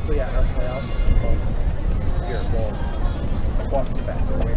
basically at our house. Here, we'll walk you back away.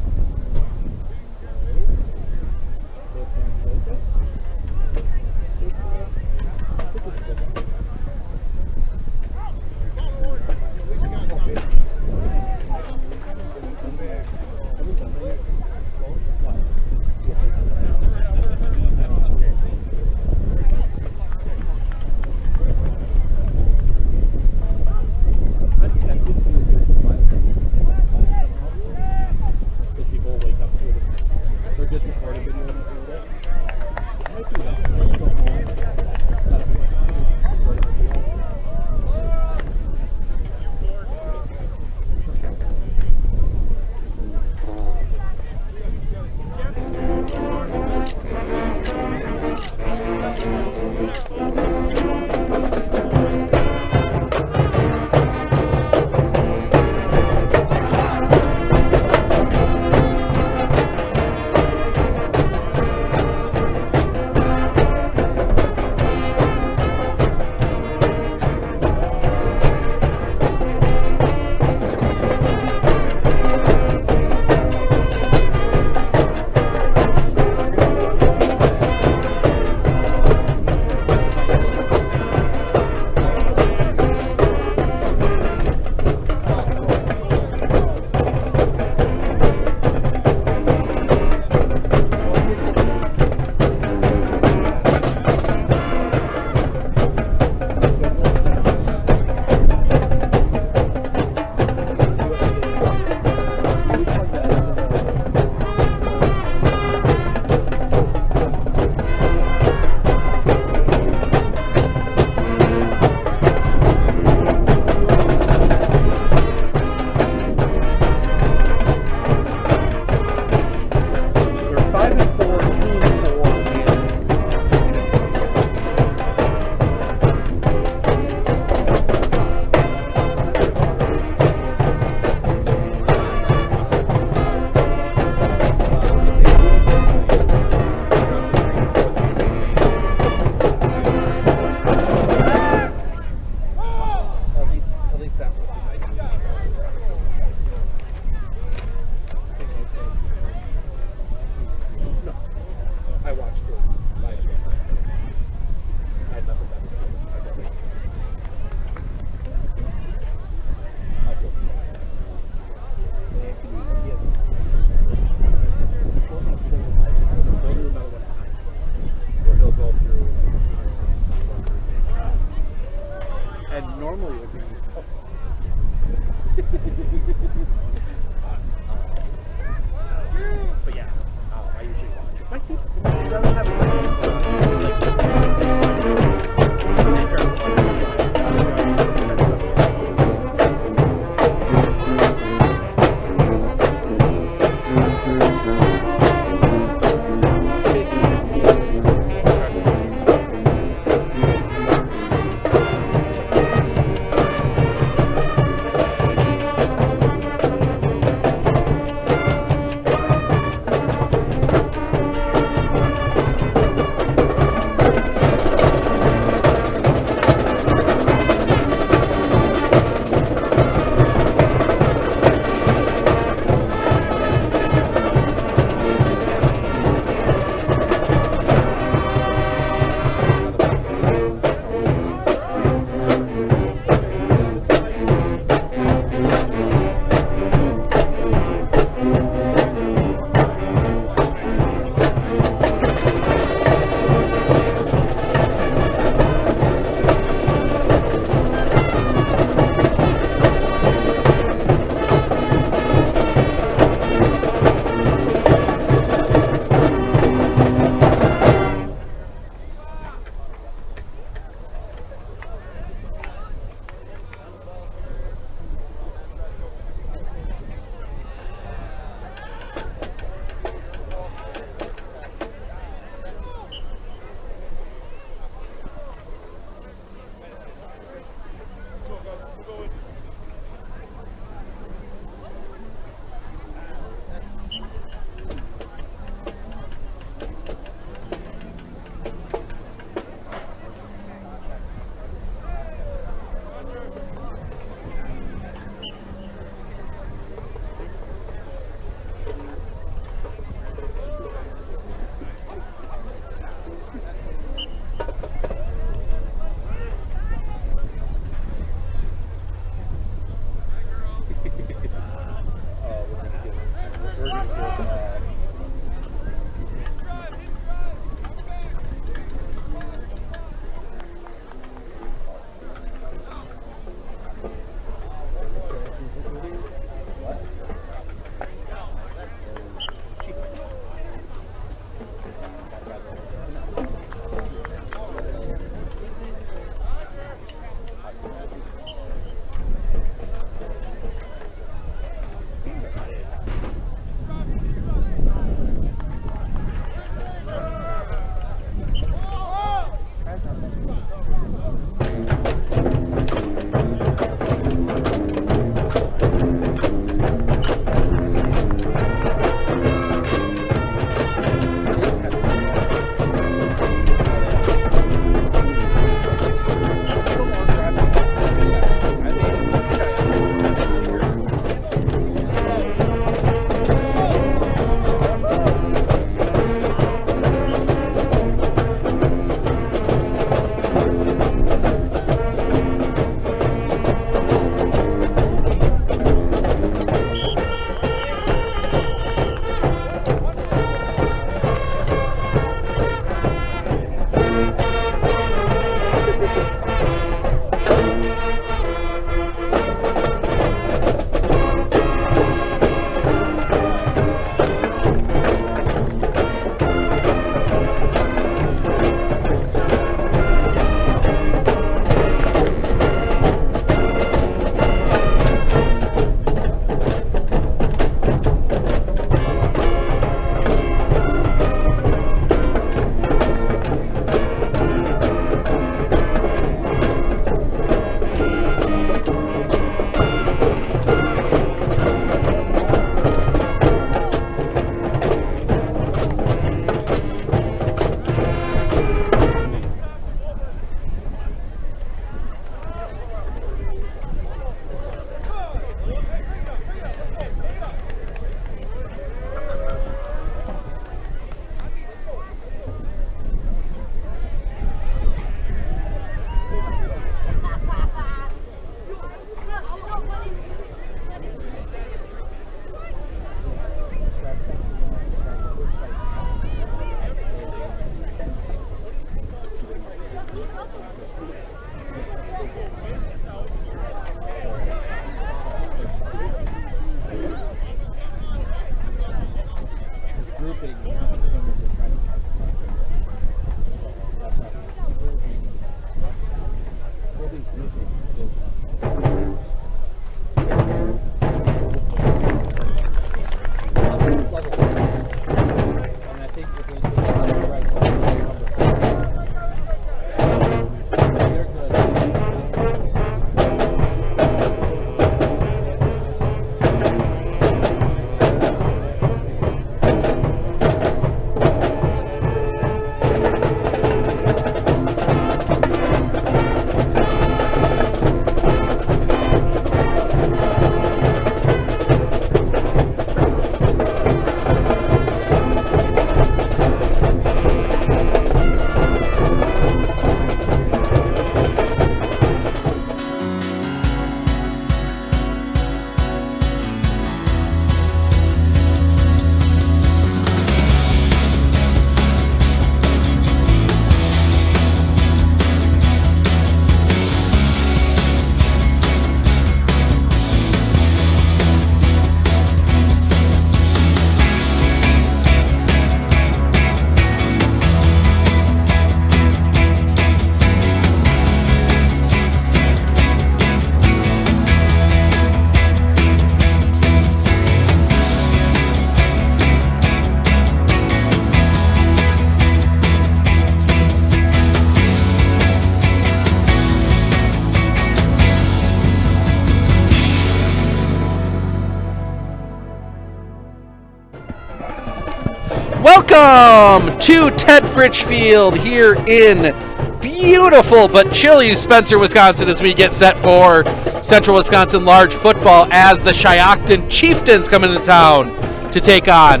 Welcome to Ted Fritsch Field here in beautiful but chilly Spencer, Wisconsin, as we get set for Central Wisconsin Large football as the Shiocton Chieftains come into town to take on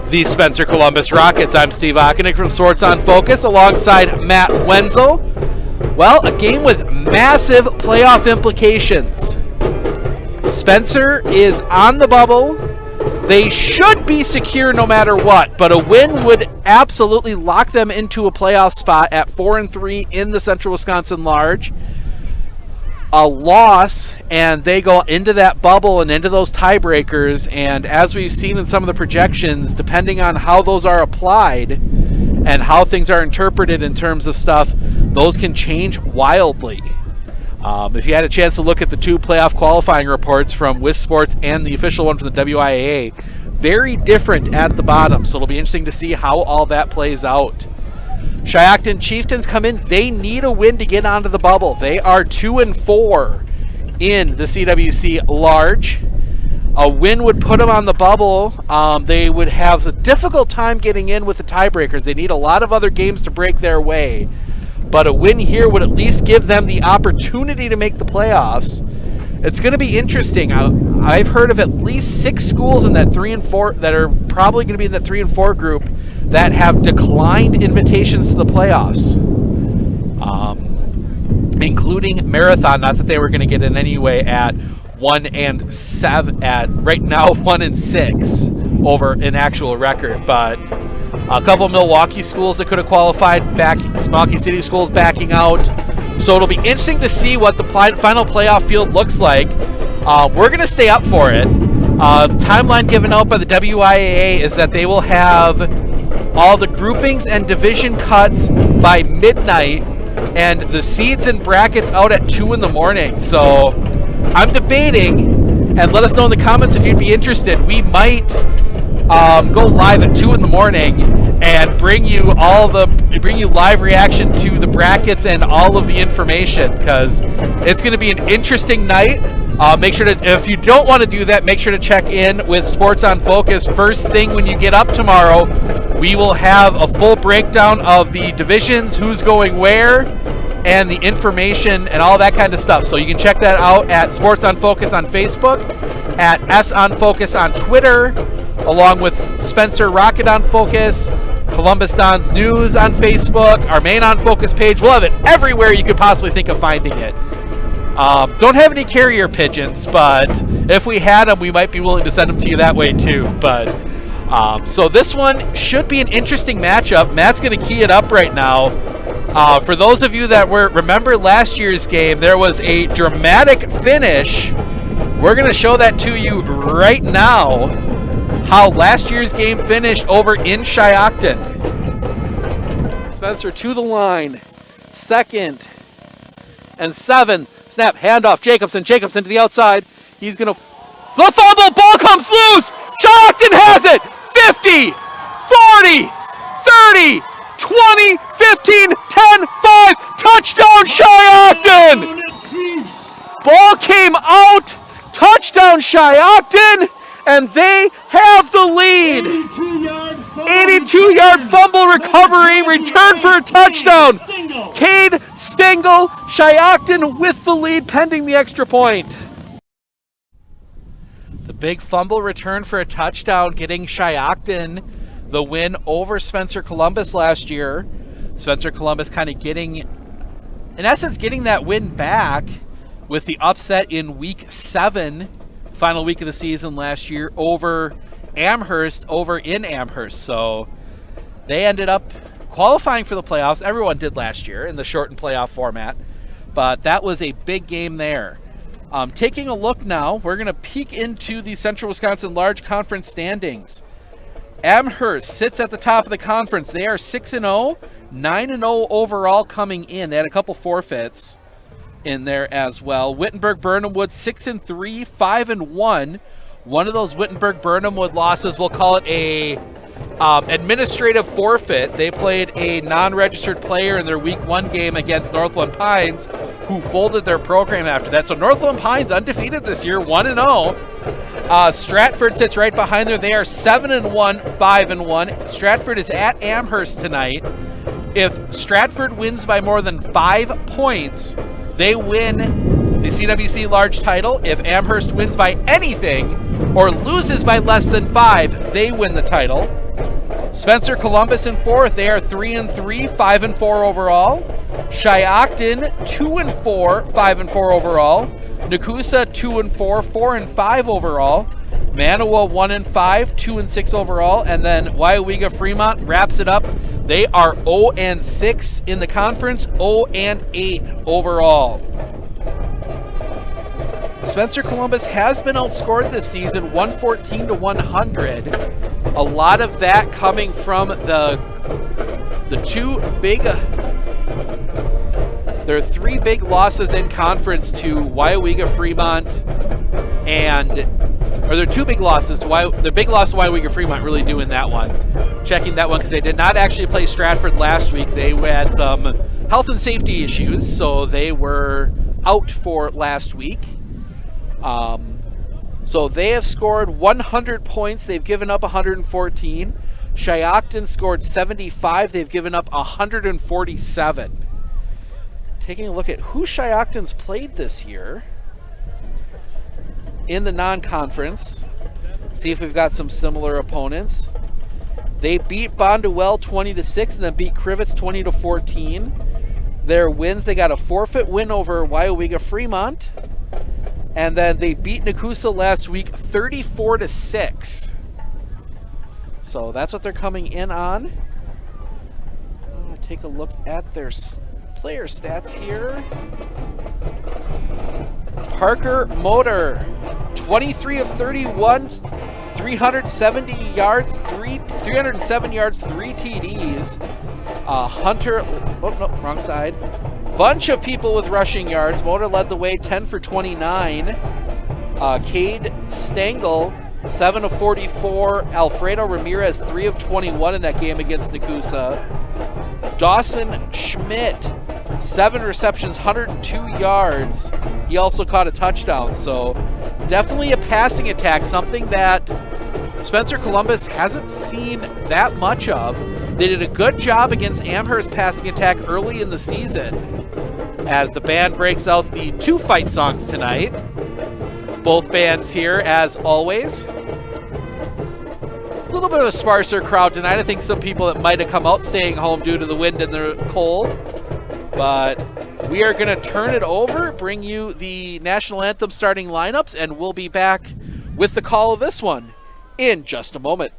the Spencer Columbus Rockets. I'm Steve Ockenick from Sports on Focus alongside Matt Wenzel. Well, a game with massive playoff implications. Spencer is on the bubble. They should be secure no matter what, but a win would absolutely lock them into a playoff spot at 4-3 in the Central Wisconsin Large. A loss, and they go into that bubble and into those tiebreakers, and as we've seen in some of the projections, depending on how those are applied and how things are interpreted in terms of stuff, those can change wildly. If you had a chance to look at the two playoff qualifying reports from WIS Sports and the official one from the WIAA, very different at the bottom, so it'll be interesting to see how all that plays out. Shiocton Chieftains come in. They need a win to get onto the bubble. They are 2-4 in the CWC-Large. A win would put them on the bubble. They would have a difficult time getting in with the tiebreakers. They need a lot of other games to break their way. But a win here would at least give them the opportunity to make the playoffs. It's going to be interesting. I've heard of at least 6 schools in that 3 and 4 that are probably going to be in that 3 and 4 group that have declined invitations to the playoffs, including Marathon. Not that they were going to get in anyway at 1-7. At right now 1-6 over an actual record, but a couple of Milwaukee schools that could have qualified, Milwaukee City schools backing out. So it'll be interesting to see what the final playoff field looks like. We're going to stay up for it. The timeline given out by the WIAA is that they will have all the groupings and division cuts by midnight, and the seeds and brackets out at 2 in the morning. So I'm debating, and let us know in the comments if you'd be interested. We might go live at 2 in the morning and bring you live reaction to the brackets and all of the information, because it's going to be an interesting night. Make sure to, if you don't want to do that, make sure to check in with Sports on Focus first thing when you get up tomorrow. We will have a full breakdown of the divisions, who's going where, and the information and all that kind of stuff. So you can check that out at Sports on Focus on Facebook, at S on Focus on Twitter, along with Spencer Rocket on Focus, Columbus Don's News on Facebook, our main On Focus page. We'll have it everywhere you could possibly think of finding it. Don't have any carrier pigeons, but if we had them, we might be willing to send them to you that way too. But so this one should be an interesting matchup. Matt's going to key it up right now. For those of you that remember last year's game, there was a dramatic finish. We're going to show that to you right now, how last year's game finished over in Shiocton. Spencer to the line. 2nd and 7. Snap, handoff, Jacobson to the outside. He's going to... The fumble, ball comes loose! Shiocton has it! 50, 40, 30, 20, 15, 10, 5, touchdown Shiocton! Ball came out, touchdown Shiocton, and they have the lead. 82-yard fumble recovery, return for a touchdown. Cade Stengel, Shiocton with the lead pending the extra point. The big fumble return for a touchdown, getting Shiocton the win over Spencer Columbus last year. Spencer Columbus kind of getting, in essence, getting that win back with the upset in week 7, final week of the season last year, over Amherst, over in Amherst. So they ended up qualifying for the playoffs. Everyone did last year in the shortened playoff format, but that was a big game there. Taking a look now, we're going to peek into the Central Wisconsin Large Conference standings. Amherst sits at the top of the conference. They are 6-0, 9-0 overall coming in. They had a couple forfeits in there as well. Wittenberg-Burnhamwood 6-3, 5-1. One of those Wittenberg-Burnhamwood losses, we'll call it a administrative forfeit. They played a non-registered player in their week 1 game against Northland Pines, who folded their program after that. So Northland Pines undefeated this year, 1-0. Stratford sits right behind there. They are 7-1, 5-1. Stratford is at Amherst tonight. If Stratford wins by more than 5 points, they win the CWC-Large title. If Amherst wins by anything or loses by less than 5, they win the title. Spencer Columbus in 4th. They are 3-3, 5-4 overall. Shiocton 2-4, 5-4 overall. Nakusa 2-4, 4-5 overall. Manawa 1-5, 2-6 overall, and then Wyowega Fremont wraps it up. They are 0-6 in the conference, 0-8 overall. Spencer Columbus has been outscored this season, 114-100. A lot of that coming from the two big. There are three big losses in conference to Wyowega Fremont or there are two big losses to the big loss to Wyowega Fremont, really doing that one. Checking that one because they did not actually play Stratford last week. They had some health and safety issues, so they were out for last week. So they have scored 100 points. They've given up 114. Shiocton scored 75. They've given up 147. Taking a look at who Shiocton's played this year in the non-conference. See if we've got some similar opponents. They beat Bonduelle 20-6 and then beat Crivets 20-14. Their wins, they got a forfeit win over Wyowega Fremont. And then they beat Nakusa last week 34-6. So that's what they're coming in on. Take a look at their player stats here. Parker Motor, 23 of 31, 370 yards, 307 yards, 3 TDs. Hunter, oh no, wrong side. Bunch of people with rushing yards. Motor led the way, 10 for 29. Cade Stengel, 7 of 44. Alfredo Ramirez, 3 of 21 in that game against Nakusa. Dawson Schmidt, 7 receptions, 102 yards. He also caught a touchdown. So definitely a passing attack, something that Spencer Columbus hasn't seen that much of. They did a good job against Amherst passing attack early in the season. As the band breaks out the 2 fight songs tonight. Both bands here, as always. A little bit of a sparser crowd tonight. I think some people that might have come out staying home due to the wind and the cold. But we are going to turn it over, bring you the national anthem starting lineups, and we'll be back with the call of this one in just a moment.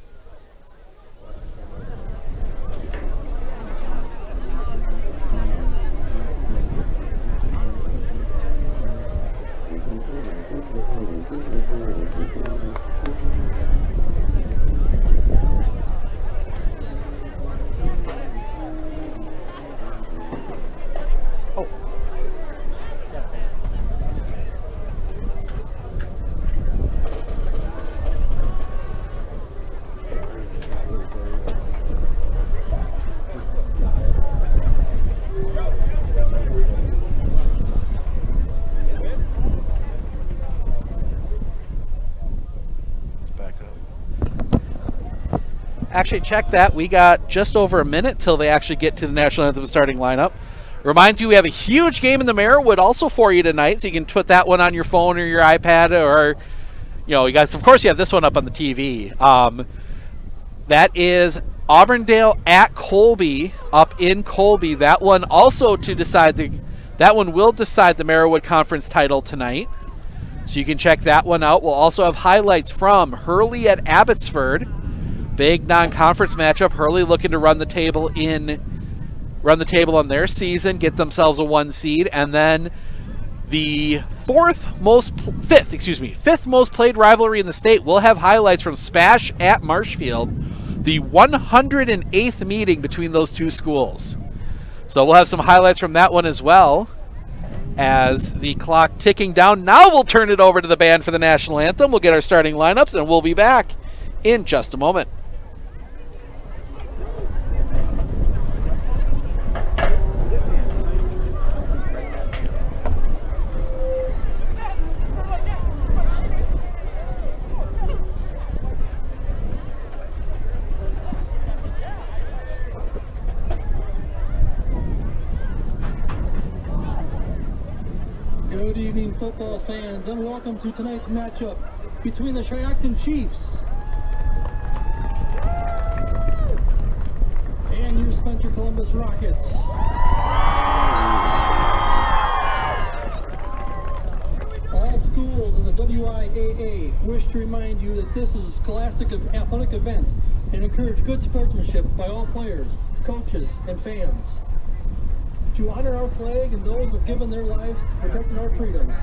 Actually, check that. We got just over a minute till they actually get to the national anthem starting lineup. Reminds you we have a huge game in the Merriwood also for you tonight, so you can put that one on your phone or your iPad, or you guys. Of course, you have this one up on the TV. That is Auburndale at Colby, up in Colby. That one also to decide that one will decide the Merriwood Conference title tonight. So you can check that one out. We'll also have highlights from Hurley at Abbotsford. Big non-conference matchup. Hurley looking to run the table on their season, get themselves a 1 seed, and then the fifth most played rivalry in the state. We'll have highlights from Spash at Marshfield, the 108th meeting between those two schools. So we'll have some highlights from that one as well. As the clock ticking down, now we'll turn it over to the band for the national anthem. We'll get our starting lineups, and we'll be back in just a moment. Good evening, football fans, and welcome to tonight's matchup between the Shiocton Chiefs and your Spencer Columbus Rockets. All schools in the WI CWC-Large wish to remind you that this is a scholastic athletic event and encourage good sportsmanship by all players, coaches, and fans. To honor our flag and those who have given their lives protecting our freedoms,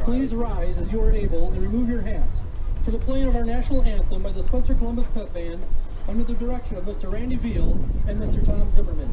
please rise as you are able and remove your hats for the playing of our national anthem by the Spencer Columbus Pep Band under the direction of Mr. Randy Veal and Mr. Tom Zimmerman.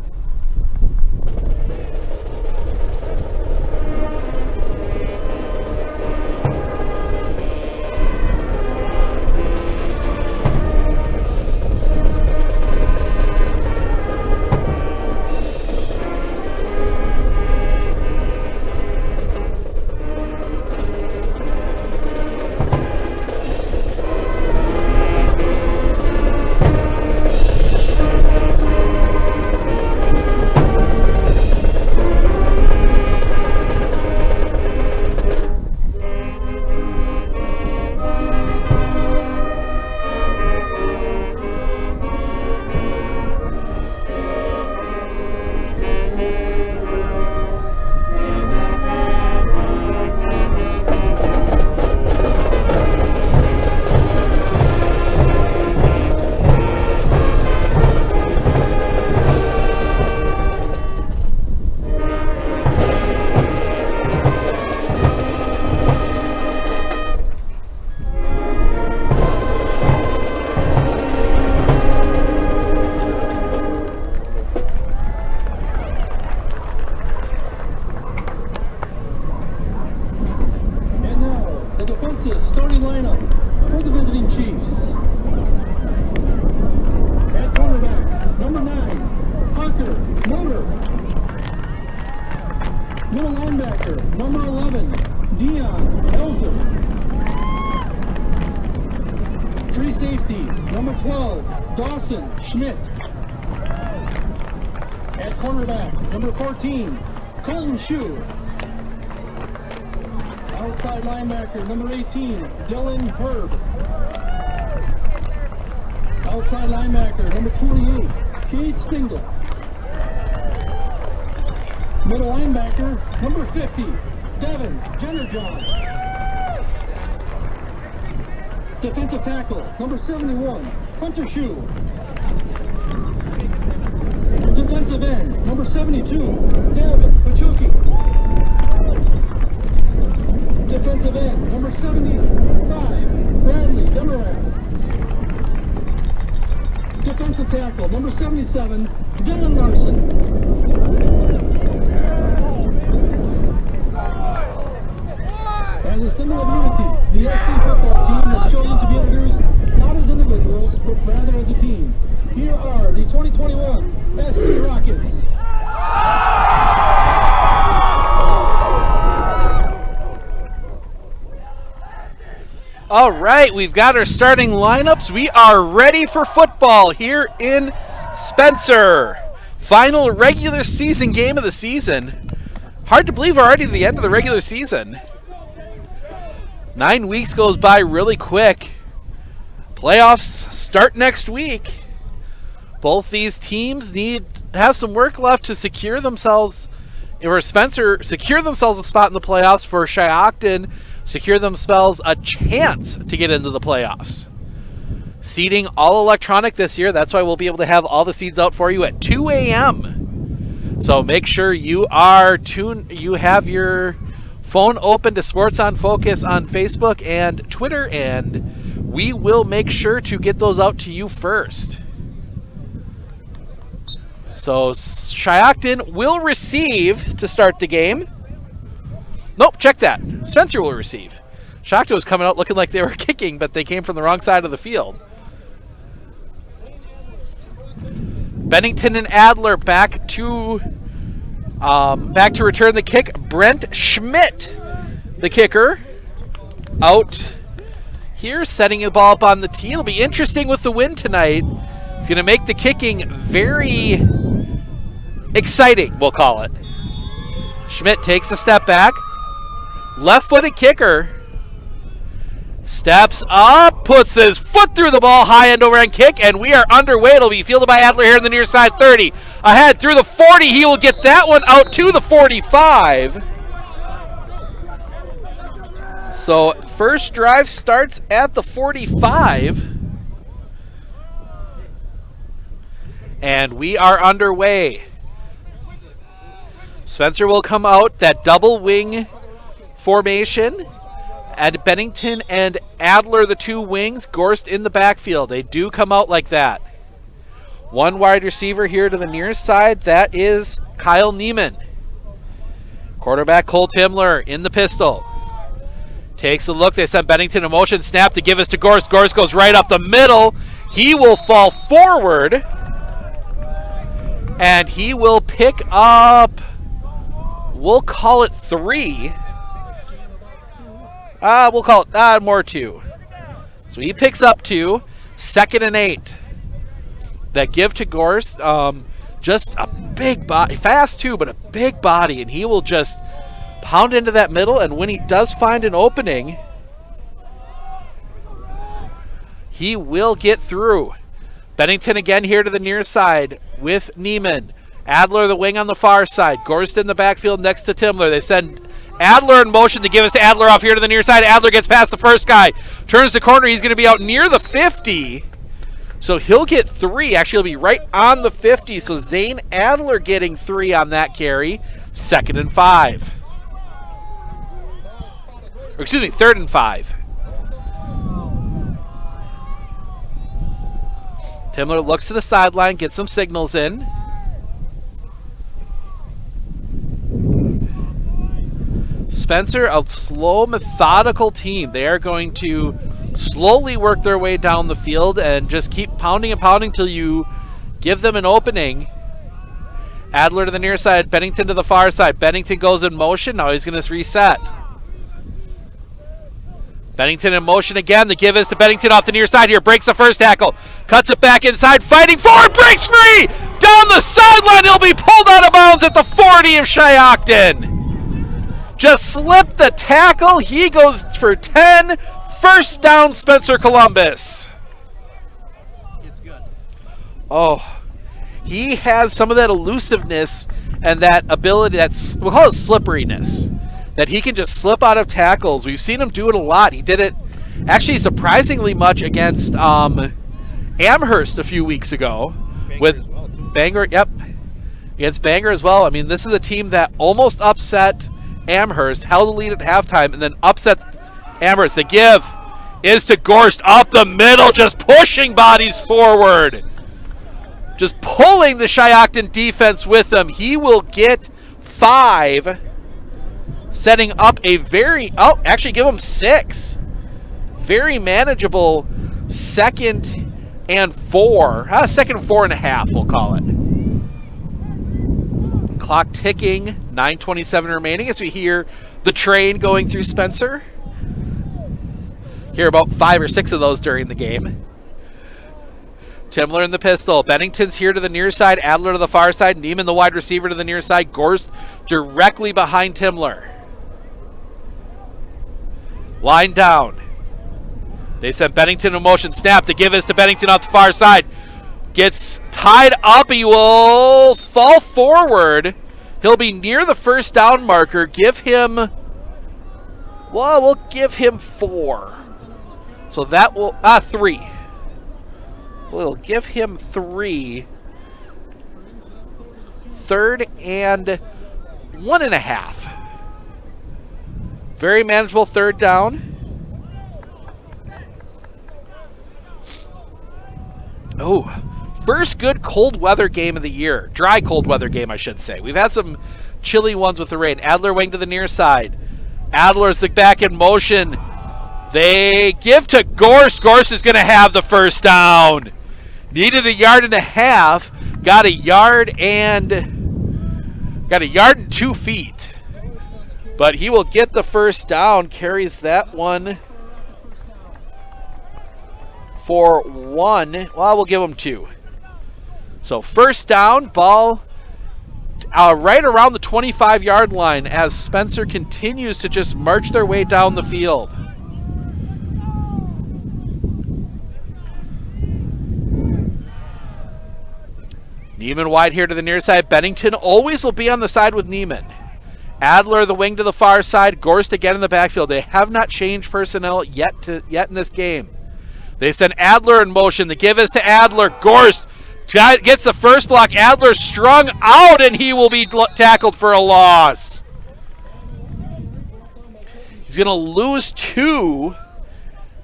Starting lineup for the visiting Chiefs. At cornerback, number 9, Parker Motor. Middle linebacker, number 11, Dion Elzer. Free safety, number 12, Dawson Schmidt. At cornerback, number 14, Colton Shue. Outside linebacker, number 18, Dylan Herb. Outside linebacker, number 28, Cade Stingle. Middle linebacker, number 50, Devin Jennerjohn. Defensive tackle, number 71, Hunter Shue. Defensive end, number 72, David Pachuki. Defensive end, number 75, Bradley Demerak. Defensive tackle, number 77, Dylan Larson. As a symbol of unity, the SC football team has chosen to be introduced not as individuals, but rather as a team. Here are the 2021 SC Rockets. All right, we've got our starting lineups. We are ready for football here in Spencer. Final regular season game of the season. Hard to believe we're already to the end of the regular season. 9 weeks goes by really quick. Playoffs start next week. Both these teams have some work left to secure themselves, or Spencer secure themselves a spot in the playoffs. For Shiocton, secure themselves a chance to get into the playoffs. Seeding all electronic this year. That's why we'll be able to have all the seeds out for you at 2 a.m. So make sure you are tuned. You have your phone open to Sports on Focus on Facebook and Twitter, and we will make sure to get those out to you first. So Shiocton will receive to start the game. Nope, check that. Spencer will receive. Shiocton was coming out looking like they were kicking, but they came from the wrong side of the field. Bennington and Adler back to return the kick. Brent Schmidt, the kicker, out here, setting the ball up on the tee. It'll be interesting with the wind tonight. It's going to make the kicking very exciting, we'll call it. Schmidt takes a step back. Left-footed kicker. Steps up, puts his foot through the ball, high end overhand kick, and we are underway. It'll be fielded by Adler here in the near side 30. Ahead through the 40. He will get that one out to the 45. So first drive starts at the 45. And we are underway. Spencer will come out, that double wing formation. And Bennington and Adler, the two wings, Gorst in the backfield. They do come out like that. One wide receiver here to the near side. That is Kyle Neiman. Quarterback Cole Timler in the pistol. Takes a look. They send Bennington in motion. Snap to give us to Gorst. Gorst goes right up the middle. He will fall forward. And he will pick up, we'll call it 3. We'll call it more 2. So he picks up 2. 2nd and 8. That give to Gorst. Just a big body. Fast too, but a big body. And he will just pound into that middle. And when he does find an opening, he will get through. Bennington again here to the near side with Neiman. Adler the wing on the far side. Gorst in the backfield next to Timler. They send Adler in motion to give us to Adler off here to the near side. Adler gets past the first guy. Turns the corner. He's going to be out near the 50. So he'll get 3. Actually, he'll be right on the 50. So Zane Adler getting 3 on that carry. 2nd and 5. Or excuse me, 3rd and 5. Timler looks to the sideline, gets some signals in. Spencer, a slow, methodical team. They are going to slowly work their way down the field and just keep pounding and pounding till you give them an opening. Adler to the near side, Bennington to the far side. Bennington goes in motion. Now he's going to reset. Bennington in motion again. The give is to Bennington off the near side here. Breaks the first tackle. Cuts it back inside. Fighting forward. Breaks free. Down the sideline. He'll be pulled out of bounds at the 40 of Shiocton. Just slipped the tackle. He goes for 10. First down, Spencer Columbus. It's good. Oh, he has some of that elusiveness and that ability, we'll call it slipperiness, that he can just slip out of tackles. We've seen him do it a lot. He did it actually surprisingly much against Amherst a few weeks ago. Bangor with as well, too. Bangor, yep, against Bangor as well. I mean, this is a team that almost upset Amherst, held the lead at halftime, and then upset Amherst. The give is to Gorst up the middle, just pushing bodies forward. Just pulling the Shiocton defense with him. He will get 5, setting up a actually give him 6. Very manageable 2nd and 4. 2nd and 4.5, we'll call it. Clock ticking, 9:27 remaining as we hear the train going through Spencer. Hear about 5 or 6 of those during the game. Timler in the pistol. Bennington's here to the near side. Adler to the far side. Neiman, the wide receiver, to the near side. Gorst directly behind Timler. Line down. They sent Bennington in motion. Snap. The give is to Bennington off the far side. Gets tied up. He will fall forward. He'll be near the first down marker. Give him, well, we'll give him 4. So that will, 3. We'll give him 3. 3rd and 1.5. Very manageable 3rd down. Oh, first good cold weather game of the year. Dry cold weather game, I should say. We've had some chilly ones with the rain. Adler wing to the near side. Adler's the back in motion. They give to Gorst. Gorst is going to have the first down. Needed 1.5 yards. Got 1 yard and 2 feet. But he will get the first down. Carries that one for 1. Well, we'll give him 2. So first down, ball right around the 25-yard line as Spencer continues to just march their way down the field. Neiman wide here to the near side. Bennington always will be on the side with Neiman. Adler, the wing to the far side. Gorst again in the backfield. They have not changed personnel yet in this game. They send Adler in motion. The give is to Adler. Gorst gets the first block. Adler strung out, and he will be tackled for a loss. He's going to lose 2.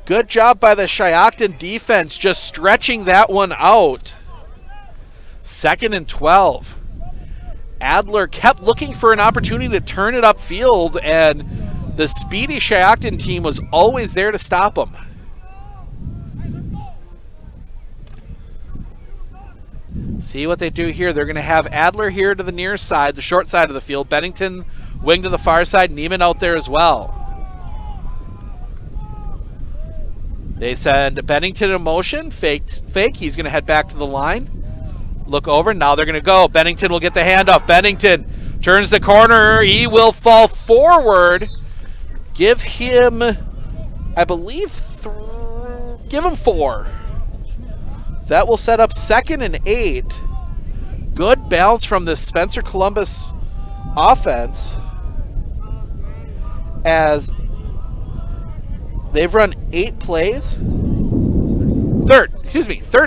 Good job by the Shiocton defense just stretching that one out. 2nd and 12. Adler kept looking for an opportunity to turn it upfield, and the speedy Shiocton team was always there to stop him. See what they do here. They're going to have Adler here to the near side, the short side of the field. Bennington wing to the far side. Neiman out there as well. They send Bennington in motion. Fake. He's going to head back to the line. Look over. Now they're going to go. Bennington will get the handoff. Bennington turns the corner. He will fall forward. Give him, I believe, give him 4. That will set up 2nd and 8. Good bounce from the Spencer Columbus offense as they've run 8 plays. Third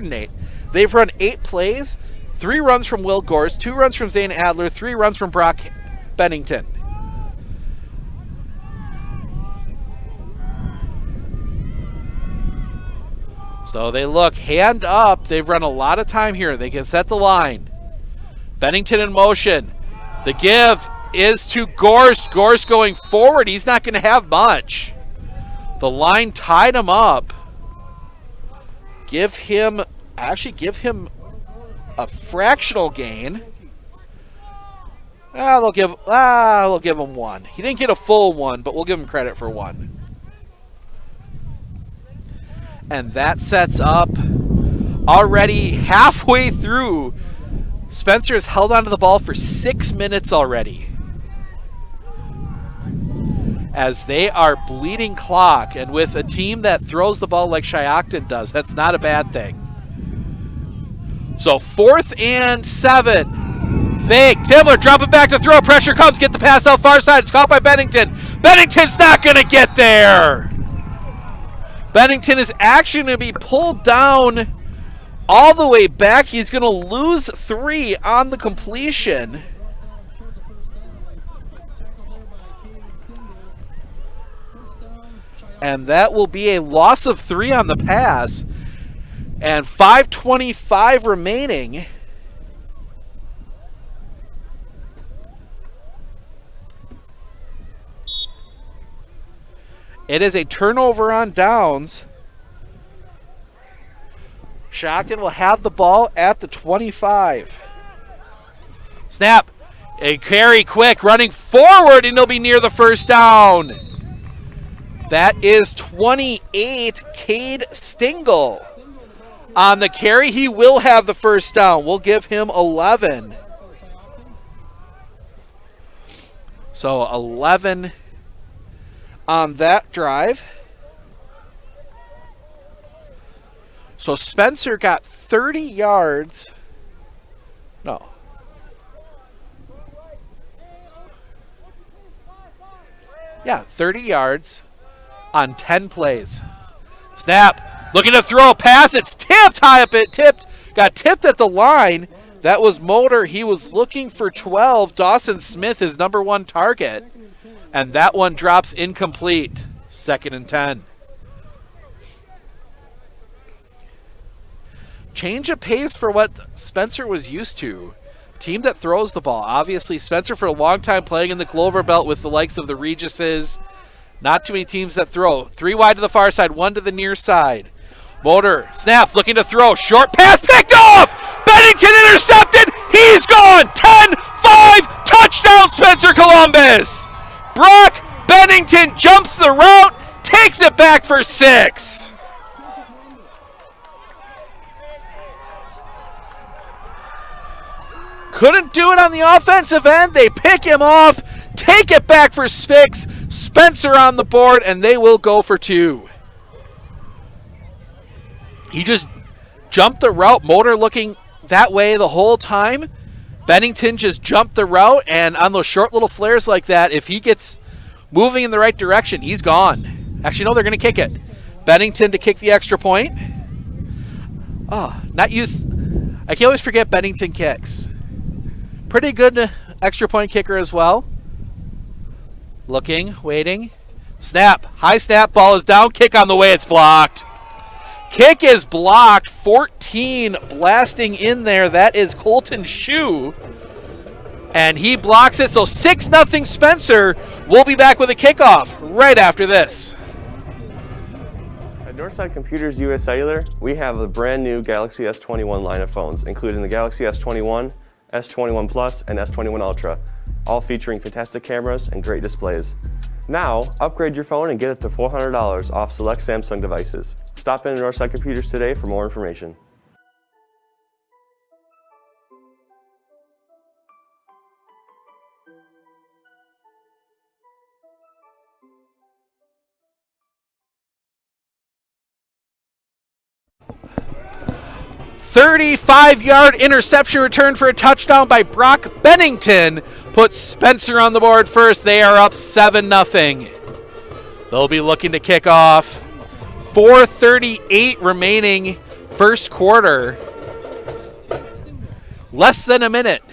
and 8. They've run 8 plays, 3 runs from Will Gorst, 2 runs from Zane Adler, 3 runs from Brock Bennington. So they look, hand up. They've run a lot of time here. They can set the line. Bennington in motion. The give is to Gorst. Gorst going forward. He's not going to have much. The line tied him up. Give him a fractional gain. We'll give him 1. He didn't get a full 1, but we'll give him credit for 1. And that sets up already halfway through. Spencer has held onto the ball for 6 minutes already, as they are bleeding clock. And with a team that throws the ball like Shiocton does, that's not a bad thing. So 4th and 7. Fake. Timler, drop it back to throw. Pressure comes. Get the pass out far side. It's caught by Bennington. Bennington's not going to get there. Bennington is actually going to be pulled down all the way back. He's going to lose 3 on the completion. And that will be a loss of 3 on the pass. And 5:25 remaining. It is a turnover on downs. Shiocton will have the ball at the 25. Snap. A carry quick, running forward, and he'll be near the first down. That is 28, Cade Stingle. On the carry, he will have the first down. We'll give him 11. So 11 on that drive. So Spencer got 30 yards. No. Yeah, 30 yards on 10 plays. Snap. Looking to throw a pass. It's tipped high up. Got tipped at the line. That was Motor. He was looking for 12. Dawson Smith, his number 1 target. And that one drops incomplete. 2nd and 10. Change of pace for what Spencer was used to. Team that throws the ball. Obviously, Spencer for a long time playing in the Clover Belt with the likes of the Regises. Not too many teams that throw. 3 wide to the far side, 1 to the near side. Motor snaps, looking to throw. Short pass picked off! Bennington intercepted! He's gone! 10-5! Touchdown, Spencer Columbus! Brock Bennington jumps the route, takes it back for 6. Couldn't do it on the offensive end. They pick him off, take it back for 6. Spencer on the board, and they will go for 2. He just jumped the route. Motor looking that way the whole time. Bennington just jumped the route, and on those short little flares like that, if he gets moving in the right direction, he's gone. Actually, no, they're going to kick it. Bennington to kick the extra point. Oh, not used. I can always forget Bennington kicks. Pretty good extra point kicker as well. Looking, waiting. Snap. High snap. Ball is down. Kick on the way. It's blocked. Kick is blocked. 14 blasting in there. That is Colton Shue. And he blocks it. So 6-0 Spencer. We'll be back with a kickoff right after this. At Northside Computers US Cellular, we have a brand new Galaxy S21 line of phones, including the Galaxy S21, S21 Plus, and S21 Ultra, all featuring fantastic cameras and great displays. Now, upgrade your phone and get up to $400 off select Samsung devices. Stop in at Northside Computers today for more information. "35-yard interception return for a touchdown by Brock Bennington puts Spencer on the board first. They are up 7-0. They'll be looking to kick off. 4:38 remaining first quarter. Less than a minute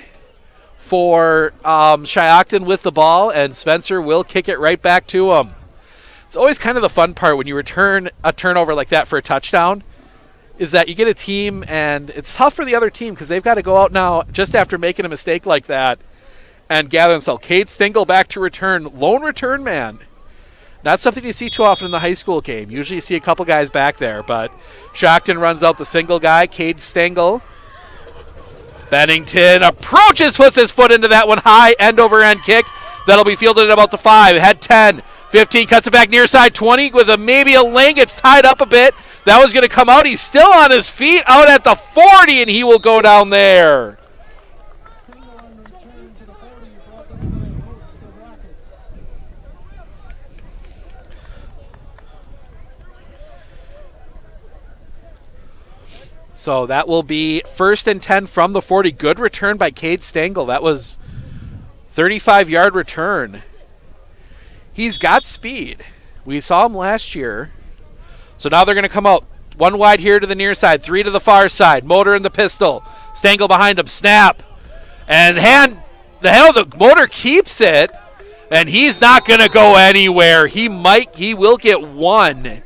for Shiocton with the ball, and Spencer will kick it right back to him. It's always kind of the fun part when you return a turnover like that for a touchdown, is that you get a team, and it's tough for the other team because they've got to go out now just after making a mistake like that and gather themselves. Cade Stengel back to return. Lone return man. Not something you see too often in the high school game. Usually you see a couple guys back there, but Shiocton runs out the single guy, Cade Stengel. Bennington approaches, puts his foot into that one. High end-over-end kick. That'll be fielded at about the 5. Head 10. 15, cuts it back near side 20 with maybe a lane. It's tied up a bit. That was going to come out. He's still on his feet out at the 40, and he will go down there. So that will be 1st and 10 from the 40. Good return by Cade Stengel. That was 35-yard return. He's got speed. We saw him last year. So now they're going to come out. 1 wide here to the near side, 3 to the far side. Motor in the pistol. Stengel behind him. Snap. And the Motor keeps it. And he's not going to go anywhere. He will get 1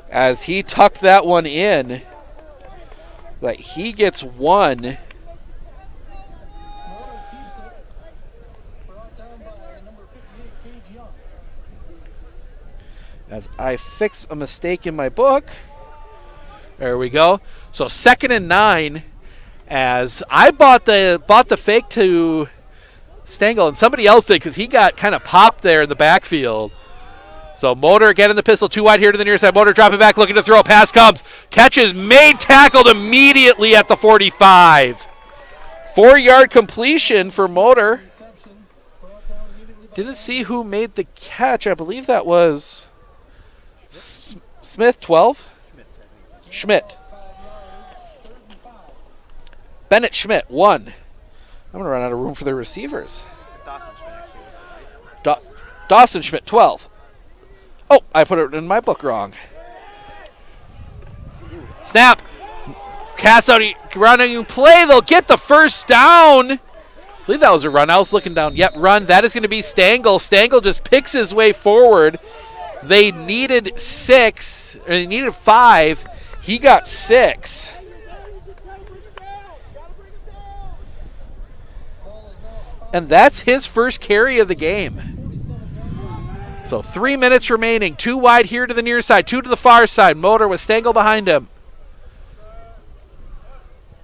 as he tucked that one in. But he gets 1. As I fix a mistake in my book. There we go. So 2nd and 9, as I bought the fake to Stengel, and somebody else did because he got kind of popped there in the backfield. So Motor again in the pistol, 2 wide here to the near side. Motor dropping back, looking to throw. Pass comes. Catch is made, tackled immediately at the 45. 4-yard completion for Motor. Didn't see who made the catch. I believe that was Smith, 12? Schmidt. Bennett Schmidt, 1. I'm going to run out of room for the receivers. Dawson Schmidt, 12. Oh, I put it in my book wrong. Snap. Cast out, running play. They'll get the first down. I believe that was a run. I was looking down. Yep, run. That is going to be Stengel. Stengel just picks his way forward. They needed 6, or they needed 5. He got 6. And that's his first carry of the game. So 3 minutes remaining. 2 wide here to the near side, 2 to the far side. Motor with Stengel behind him.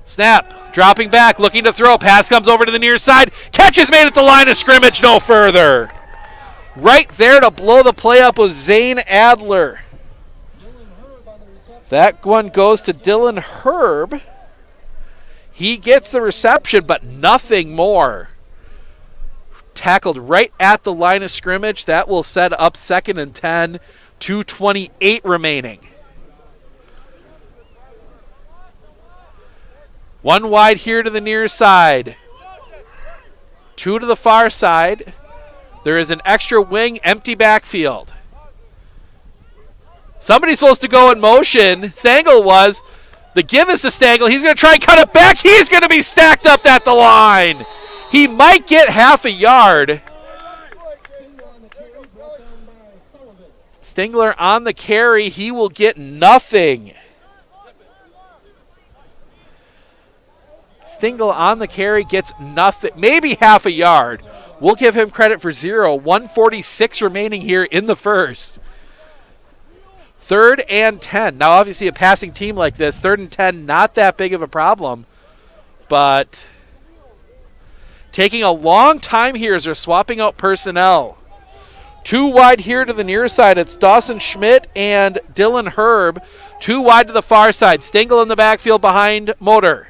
Snap. Dropping back, looking to throw. Pass comes over to the near side. Catch is made at the line of scrimmage, no further. Right there to blow the play up was Zane Adler. That one goes to Dylan Herb. He gets the reception, but nothing more. Tackled right at the line of scrimmage. That will set up 2nd and 10. 2:28 remaining. 1 wide here to the near side. 2 to the far side. There is an extra wing, empty backfield. Somebody's supposed to go in motion. Stengel was. The give is to Stengel. He's going to try and cut it back. He's going to be stacked up at the line. He might get half a yard. Stingler on the carry. He will get nothing. Stengel on the carry gets nothing. Maybe half a yard. We'll give him credit for 0. 1:46 remaining here in the first. 3rd and 10. Now, obviously, a passing team like this, 3rd and 10, not that big of a problem. But taking a long time here as they're swapping out personnel. 2 wide here to the near side. It's Dawson Schmidt and Dylan Herb. 2 wide to the far side. Stengel in the backfield behind Motor.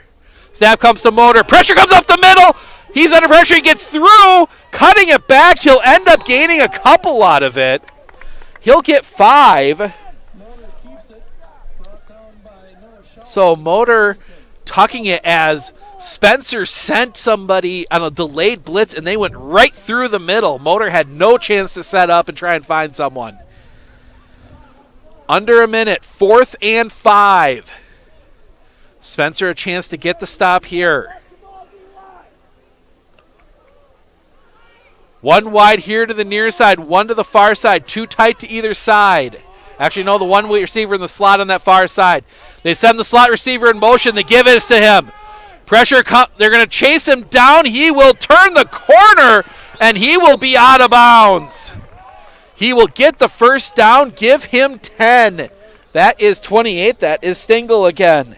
Snap comes to Motor. Pressure comes up the middle. He's under pressure. He gets through. Cutting it back. He'll end up gaining a couple out of it. He'll get 5. So Motor tucking it as Spencer sent somebody on a delayed blitz, and they went right through the middle. Motor had no chance to set up and try and find someone. Under a minute, 4th and 5. Spencer a chance to get the stop here. 1 wide here to the near side, 1 to the far side, 2 tight to either side. Actually, no, the 1 receiver in the slot on that far side. They send the slot receiver in motion. The give is to him. Pressure, they're going to chase him down. He will turn the corner, and he will be out of bounds. He will get the first down. Give him 10. That is 28. That is Stengel again.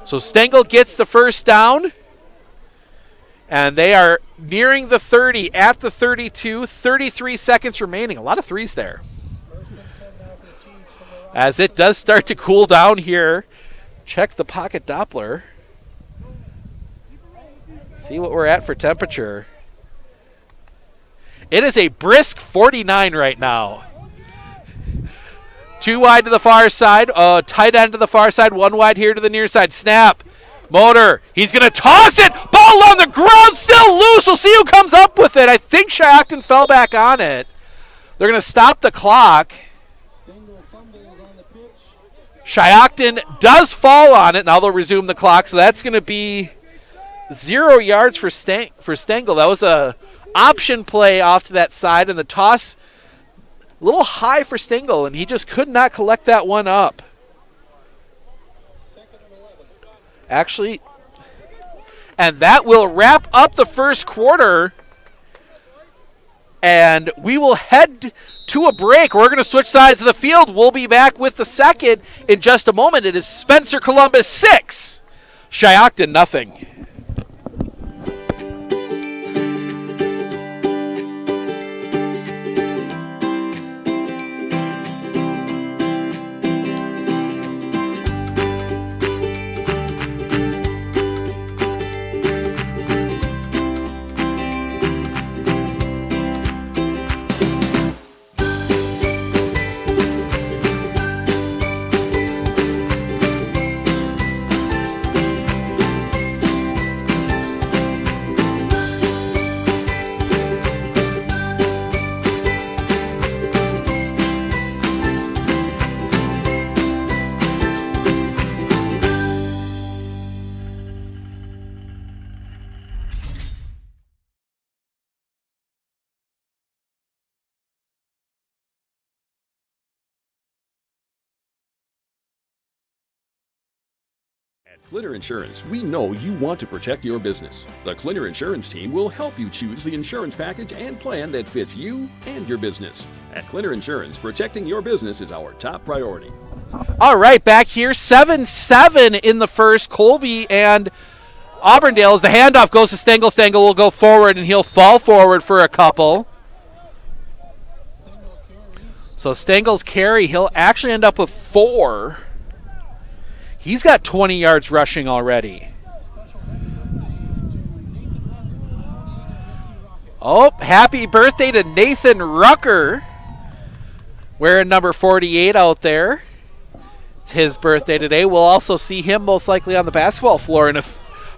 So Stengel gets the first down, and they are nearing the 30 at the 32. 33 seconds remaining. A lot of threes there. As it does start to cool down here, check the pocket Doppler. See what we're at for temperature. It is a brisk 49 right now. 2 wide to the far side, tight end to the far side, 1 wide here to the near side. Snap, Motor, he's going to toss it. Ball on the ground, still loose. We'll see who comes up with it. I think Shiocton fell back on it. They're going to stop the clock. Shiocton does fall on it. Now they'll resume the clock, so that's going to be 0 yards for Stengel. That was a option play off to that side, and the toss a little high for Stengel, and he just could not collect that one up. Actually, and that will wrap up the first quarter, and we will head to a break. We're going to switch sides of the field. We'll be back with the second in just a moment. It is Spencer Columbus 6, Shiocton nothing. Clinner Insurance, we know you want to protect your business. The Clinner Insurance team will help you choose the insurance package and plan that fits you and your business. At Clinner Insurance, protecting your business is our top priority. All right, back here, 7-7 in the first. Colby and Auburndale, as the handoff goes to Stengel. Stengel will go forward, and he'll fall forward for a couple. So Stengel's carry, he'll actually end up with 4. He's got 20 yards rushing already. Oh, happy birthday to Nathan Rucker, wearing number 48 out there. It's his birthday today. We'll also see him most likely on the basketball floor in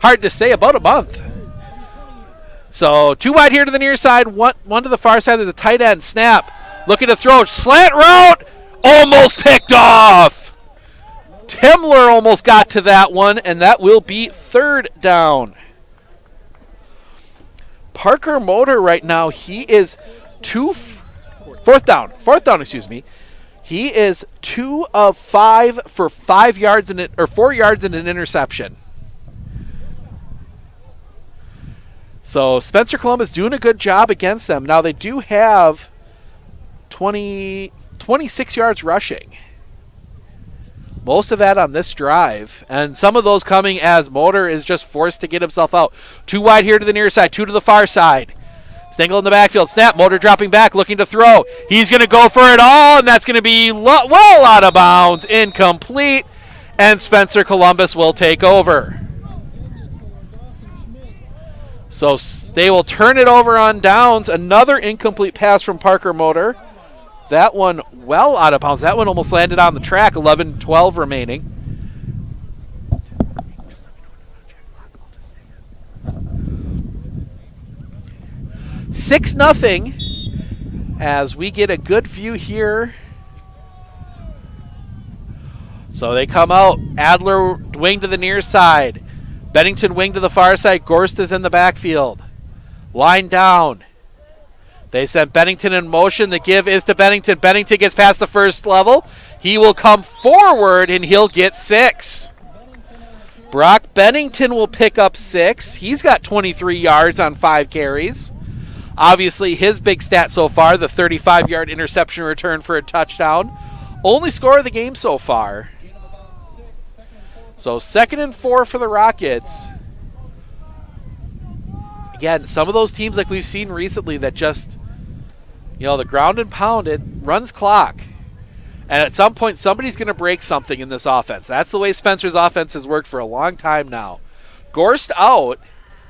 hard to say, about a month. So 2 wide here to the near side, one to the far side. There's a tight end. Snap. Looking to throw. Slant route. Almost picked off. Timler almost got to that one, and that will be 3rd down. Parker Motor right now, he is 4th down, excuse me. He is 2 of 5 for 4 yards and an interception. So Spencer Columbus doing a good job against them. Now they do have 26 yards rushing. Most of that on this drive. And some of those coming as Motor is just forced to get himself out. 2 wide here to the near side, 2 to the far side. Stengel in the backfield. Snap. Motor dropping back, looking to throw. He's going to go for it all, and that's going to be well out of bounds. Incomplete. And Spencer Columbus will take over. So they will turn it over on downs. Another incomplete pass from Parker Motor. That one well out of bounds. That one almost landed on the track. 11-12 remaining. Six nothing as we get a good view here. So they come out. Adler wing to the near side. Bennington wing to the far side. Gorst is in the backfield. Line down. They sent Bennington in motion. The give is to Bennington. Bennington gets past the first level. He will come forward, and he'll get 6. Brock Bennington will pick up 6. He's got 23 yards on 5 carries. Obviously, his big stat so far, the 35-yard interception return for a touchdown. Only score of the game so far. So 2nd and 4 for the Rockets. Again, some of those teams like we've seen recently that just, the ground and pound, it runs clock. And at some point, somebody's going to break something in this offense. That's the way Spencer's offense has worked for a long time now. Gorst out.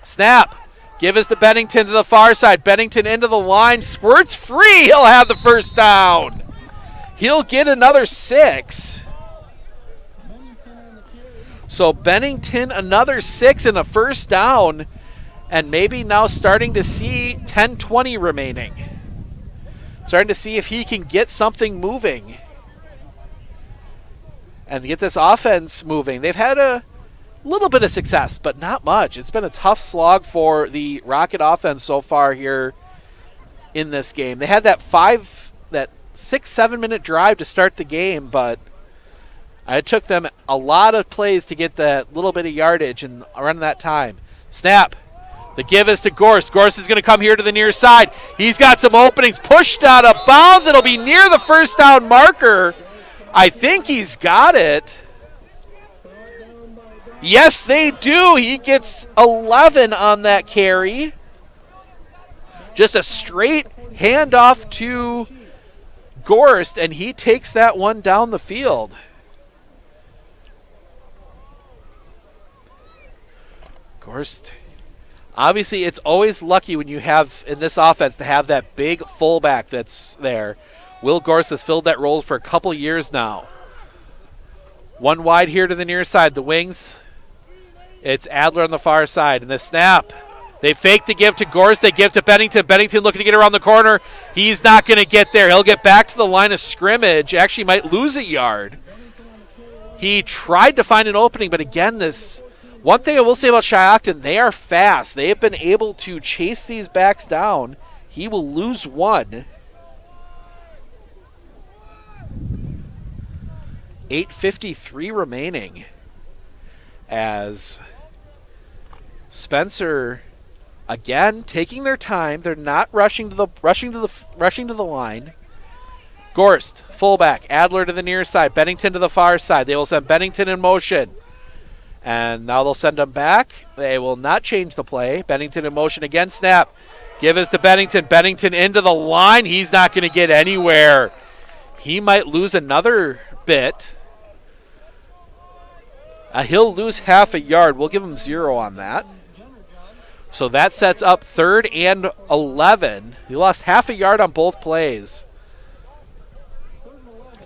Snap. Give us to Bennington to the far side. Bennington into the line. Squirts free. He'll have the first down. He'll get another 6. So Bennington another 6 and a first down. And maybe now starting to see 10-20 remaining. Starting to see if he can get something moving. And get this offense moving. They've had a little bit of success, but not much. It's been a tough slog for the Rocket offense so far here in this game. They had that 6-7 minute drive to start the game, but it took them a lot of plays to get that little bit of yardage and around that time. Snap. The give is to Gorst. Gorst is going to come here to the near side. He's got some openings. Pushed out of bounds. It'll be near the first down marker. I think he's got it. Yes, they do. He gets 11 on that carry. Just a straight handoff to Gorst, and he takes that one down the field. Gorst. Obviously, it's always lucky when you have, in this offense, to have that big fullback that's there. Will Gorst has filled that role for a couple years now. 1 wide here to the near side. The wings, it's Adler on the far side. And the snap, they fake the give to Gorst. They give to Bennington. Bennington looking to get around the corner. He's not going to get there. He'll get back to the line of scrimmage. Actually might lose a yard. He tried to find an opening, but again, this... One thing I will say about Shiocton, they are fast. They have been able to chase these backs down. He will lose 1. 8:53 remaining as Spencer again taking their time. They're not rushing to the line. Gorst, fullback, Adler to the near side, Bennington to the far side. They will send Bennington in motion. And now they'll send him back. They will not change the play. Bennington in motion again. Snap. Give us to Bennington. Bennington into the line. He's not going to get anywhere. He might lose another bit. He'll lose half a yard. We'll give him 0 on that. So that sets up 3rd and 11. He lost half a yard on both plays.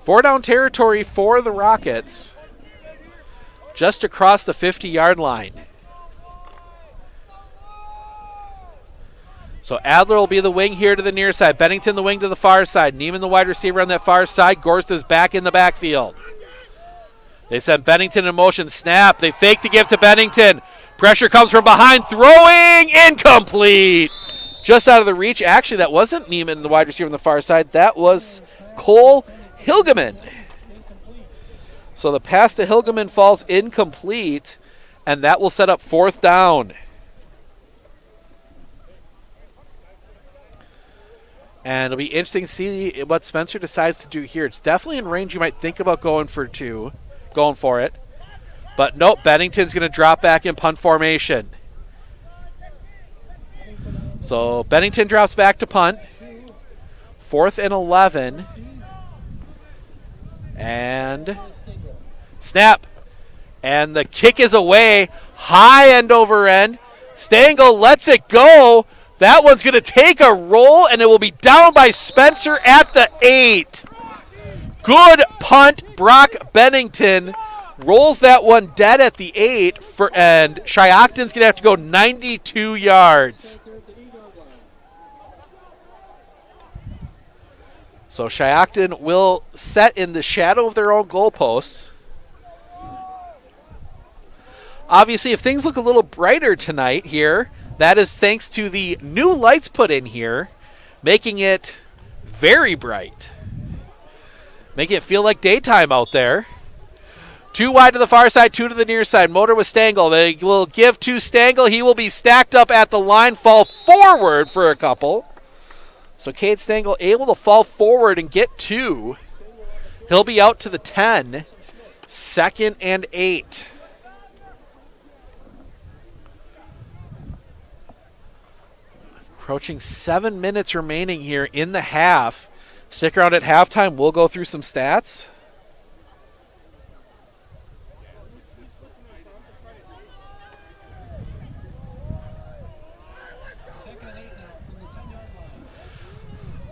4 down territory for the Rockets. Just across the 50-yard line. So Adler will be the wing here to the near side. Bennington the wing to the far side. Neiman the wide receiver on that far side. Gorst is back in the backfield. They send Bennington in motion. Snap. They fake the give to Bennington. Pressure comes from behind. Throwing incomplete. Just out of the reach. Actually, that wasn't Neiman, the wide receiver on the far side. That was Cole Hilgeman. So the pass to Hilgeman falls incomplete, and that will set up 4th down. And it'll be interesting to see what Spencer decides to do here. It's definitely in range you might think about going for it. But nope, Bennington's going to drop back in punt formation. So Bennington drops back to punt. 4th and 11. And snap. And the kick is away. High end over end. Stengel lets it go. That one's going to take a roll, and it will be down by Spencer at the 8. Good punt. Brock Bennington rolls that one dead at the 8, and Shiocton's going to have to go 92 yards. So Shiocton will set in the shadow of their own goalposts. Obviously, if things look a little brighter tonight here, that is thanks to the new lights put in here, making it very bright. Making it feel like daytime out there. 2 wide to the far side, 2 to the near side. Motor with Stengel. They will give to Stengel. He will be stacked up at the line, fall forward for a couple. So Cade Stengel able to fall forward and get 2. He'll be out to the 10. 2nd and 8. Approaching 7 minutes remaining here in the half. Stick around at halftime. We'll go through some stats.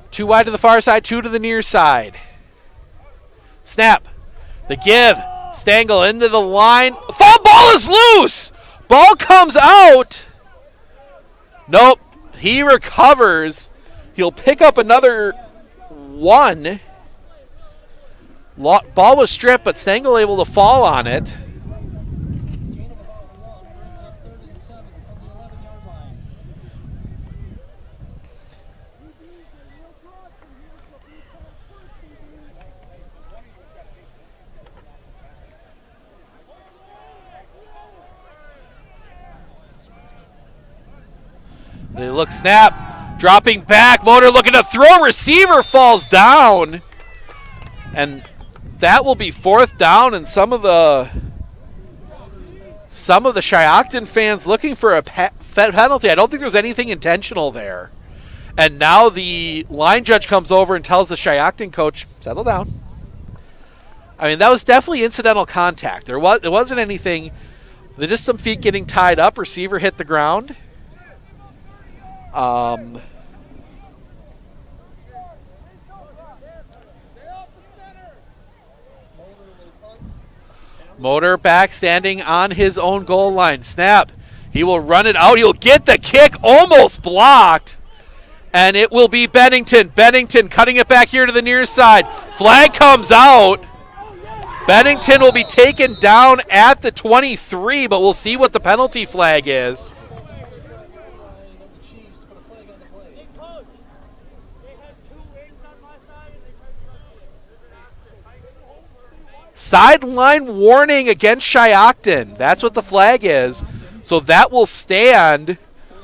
Two wide to the far side, 2 to the near side. Snap. The give. Stengel into the line. Ball is loose. Ball comes out. Nope. He recovers. He'll pick up another 1. Ball was stripped, but Stengel able to fall on it. They look, snap, dropping back, Motor looking to throw, receiver falls down. And that will be 4th down, and some of the Shiocton fans looking for a penalty. I don't think there's anything intentional there. And now the line judge comes over and tells the Shiocton coach, settle down. I mean, that was definitely incidental contact. It wasn't anything, just some feet getting tied up, receiver hit the ground. Motor back standing on his own goal line. Snap. He will run it out. He'll get the kick. Almost blocked. And it will be Bennington. Bennington cutting it back here to the near side. Flag comes out. Bennington will be taken down at the 23, but we'll see what the penalty flag is. Sideline warning against Shiocton. That's what the flag is. So that will stand.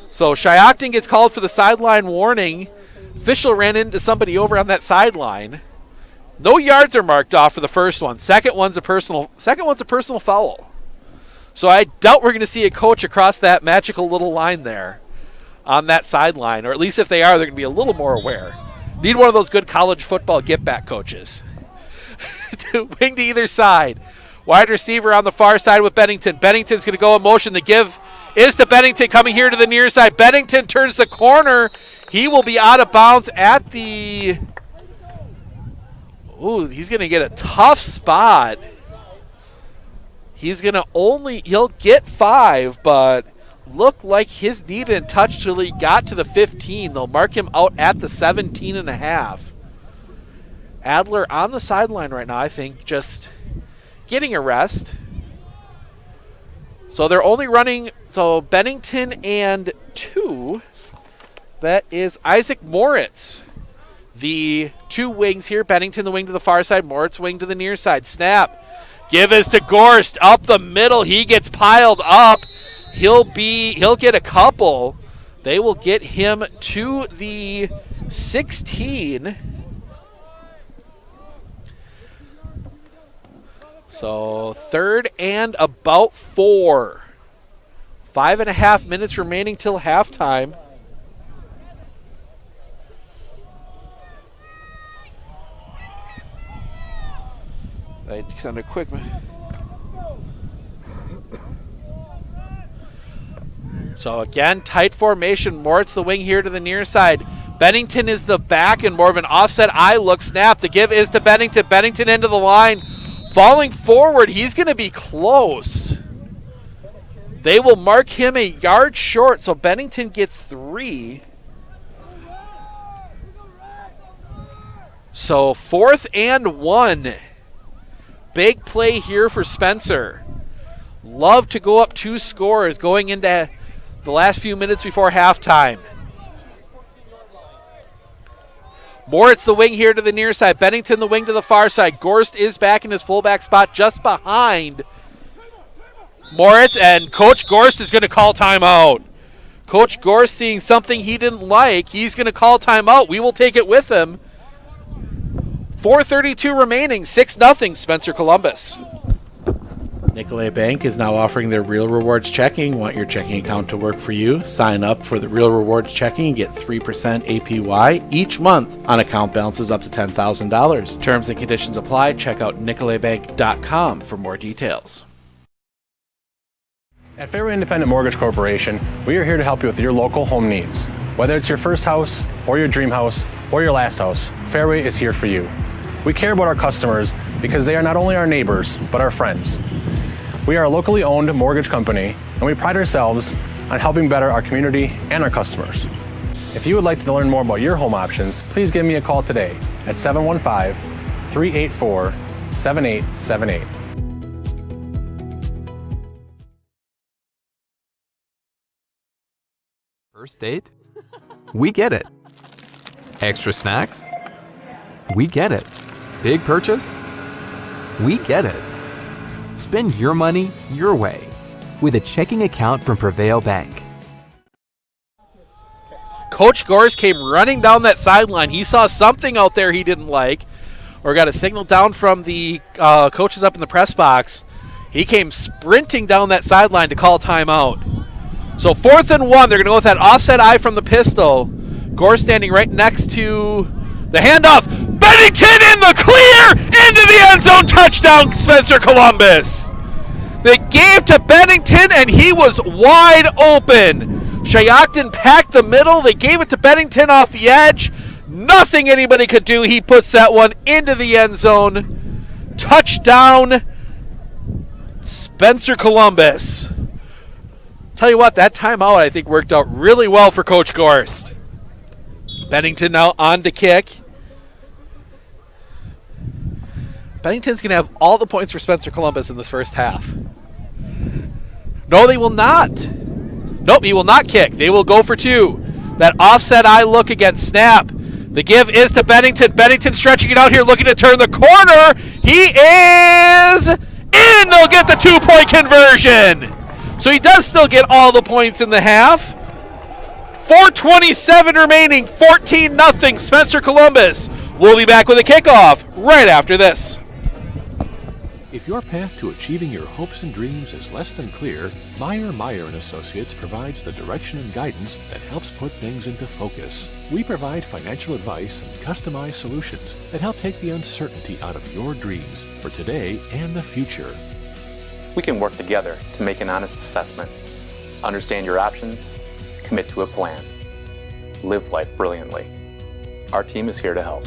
So Shiocton gets called for the sideline warning. Official ran into somebody over on that sideline. No yards are marked off for the first one. Second one's a personal foul. So I doubt we're going to see a coach across that magical little line there on that sideline. Or at least if they are, they're going to be a little more aware. Need one of those good college football get-back coaches. Wing to either side. Wide receiver on the far side with Bennington. Bennington's going to go in motion. The give is to Bennington coming here to the near side. Bennington turns the corner. He will be out of bounds at the Ooh, he's going to get a tough spot. He's going to he'll get 5, but looked like his knee didn't touch till he got to the 15. They'll mark him out at the 17.5. Adler on the sideline right now, I think, just getting a rest. So they're only running, so Bennington and 2. That is Isaac Moritz. The 2 wings here. Bennington the wing to the far side. Moritz wing to the near side. Snap. Give is to Gorst. Up the middle. He gets piled up. He'll get a couple. They will get him to the 16. So 3rd and about 4. 5.5 minutes remaining till halftime. I kind of quick. So again, tight formation. Moritz the wing here to the near side. Bennington is the back and more of an offset eye look. Snap. The give is to Bennington. Bennington into the line. Falling forward, he's going to be close. They will mark him a yard short, so Bennington gets 3. So 4th and 1. Big play here for Spencer. Love to go up 2 scores going into the last few minutes before halftime. Moritz the wing here to the near side. Bennington the wing to the far side. Gorst is back in his fullback spot just behind Moritz, and Coach Gorst is going to call timeout. Coach Gorst seeing something he didn't like. He's going to call timeout. We will take it with him. 4:32 remaining. 6-0 Spencer Columbus. Nicolay Bank is now offering their Real Rewards checking. Want your checking account to work for you? Sign up for the Real Rewards checking and get 3% APY each month on account balances up to $10,000. Terms and conditions apply. Check out nicolaybank.com for more details. At Fairway Independent Mortgage Corporation, we are here to help you with your local home needs. Whether it's your first house, or your dream house, or your last house, Fairway is here for you. We care about our customers because they are not only our neighbors, but our friends. We are a locally owned mortgage company, and we pride ourselves on helping better our community and our customers. If you would like to learn more about your home options, please give me a call today at 715-384-7878. First date? We get it. Extra snacks? We get it. Big purchase? We get it. Spend your money your way with a checking account from Prevail Bank. Coach Gorst came running down that sideline. He saw something out there he didn't like, or got a signal down from the coaches up in the press box. He came sprinting down that sideline to call timeout. So 4th and 1, they're going to go with that offset eye from the pistol. Gorst standing right next to the handoff. Bennington in the clear! Into the end zone. Touchdown, Spencer Columbus. They gave to Bennington, and he was wide open. Shiocton packed the middle. They gave it to Bennington off the edge. Nothing anybody could do. He puts that one into the end zone. Touchdown, Spencer Columbus. Tell you what, that timeout I think worked out really well for Coach Gorst. Bennington now on to kick. Bennington's going to have all the points for Spencer Columbus in this first half. No, they will not. Nope, he will not kick. They will go for 2. That offset eye look against snap. The give is to Bennington. Bennington stretching it out here, looking to turn the corner. He is in. They'll get the 2-point conversion. So he does still get all the points in the half. 4:27 remaining, 14-0 Spencer Columbus. We'll be back with a kickoff right after this. If your path to achieving your hopes and dreams is less than clear, Meyer & Associates provides the direction and guidance that helps put things into focus. We provide financial advice and customized solutions that help take the uncertainty out of your dreams for today and the future. We can work together to make an honest assessment, understand your options, commit to a plan, live life brilliantly. Our team is here to help.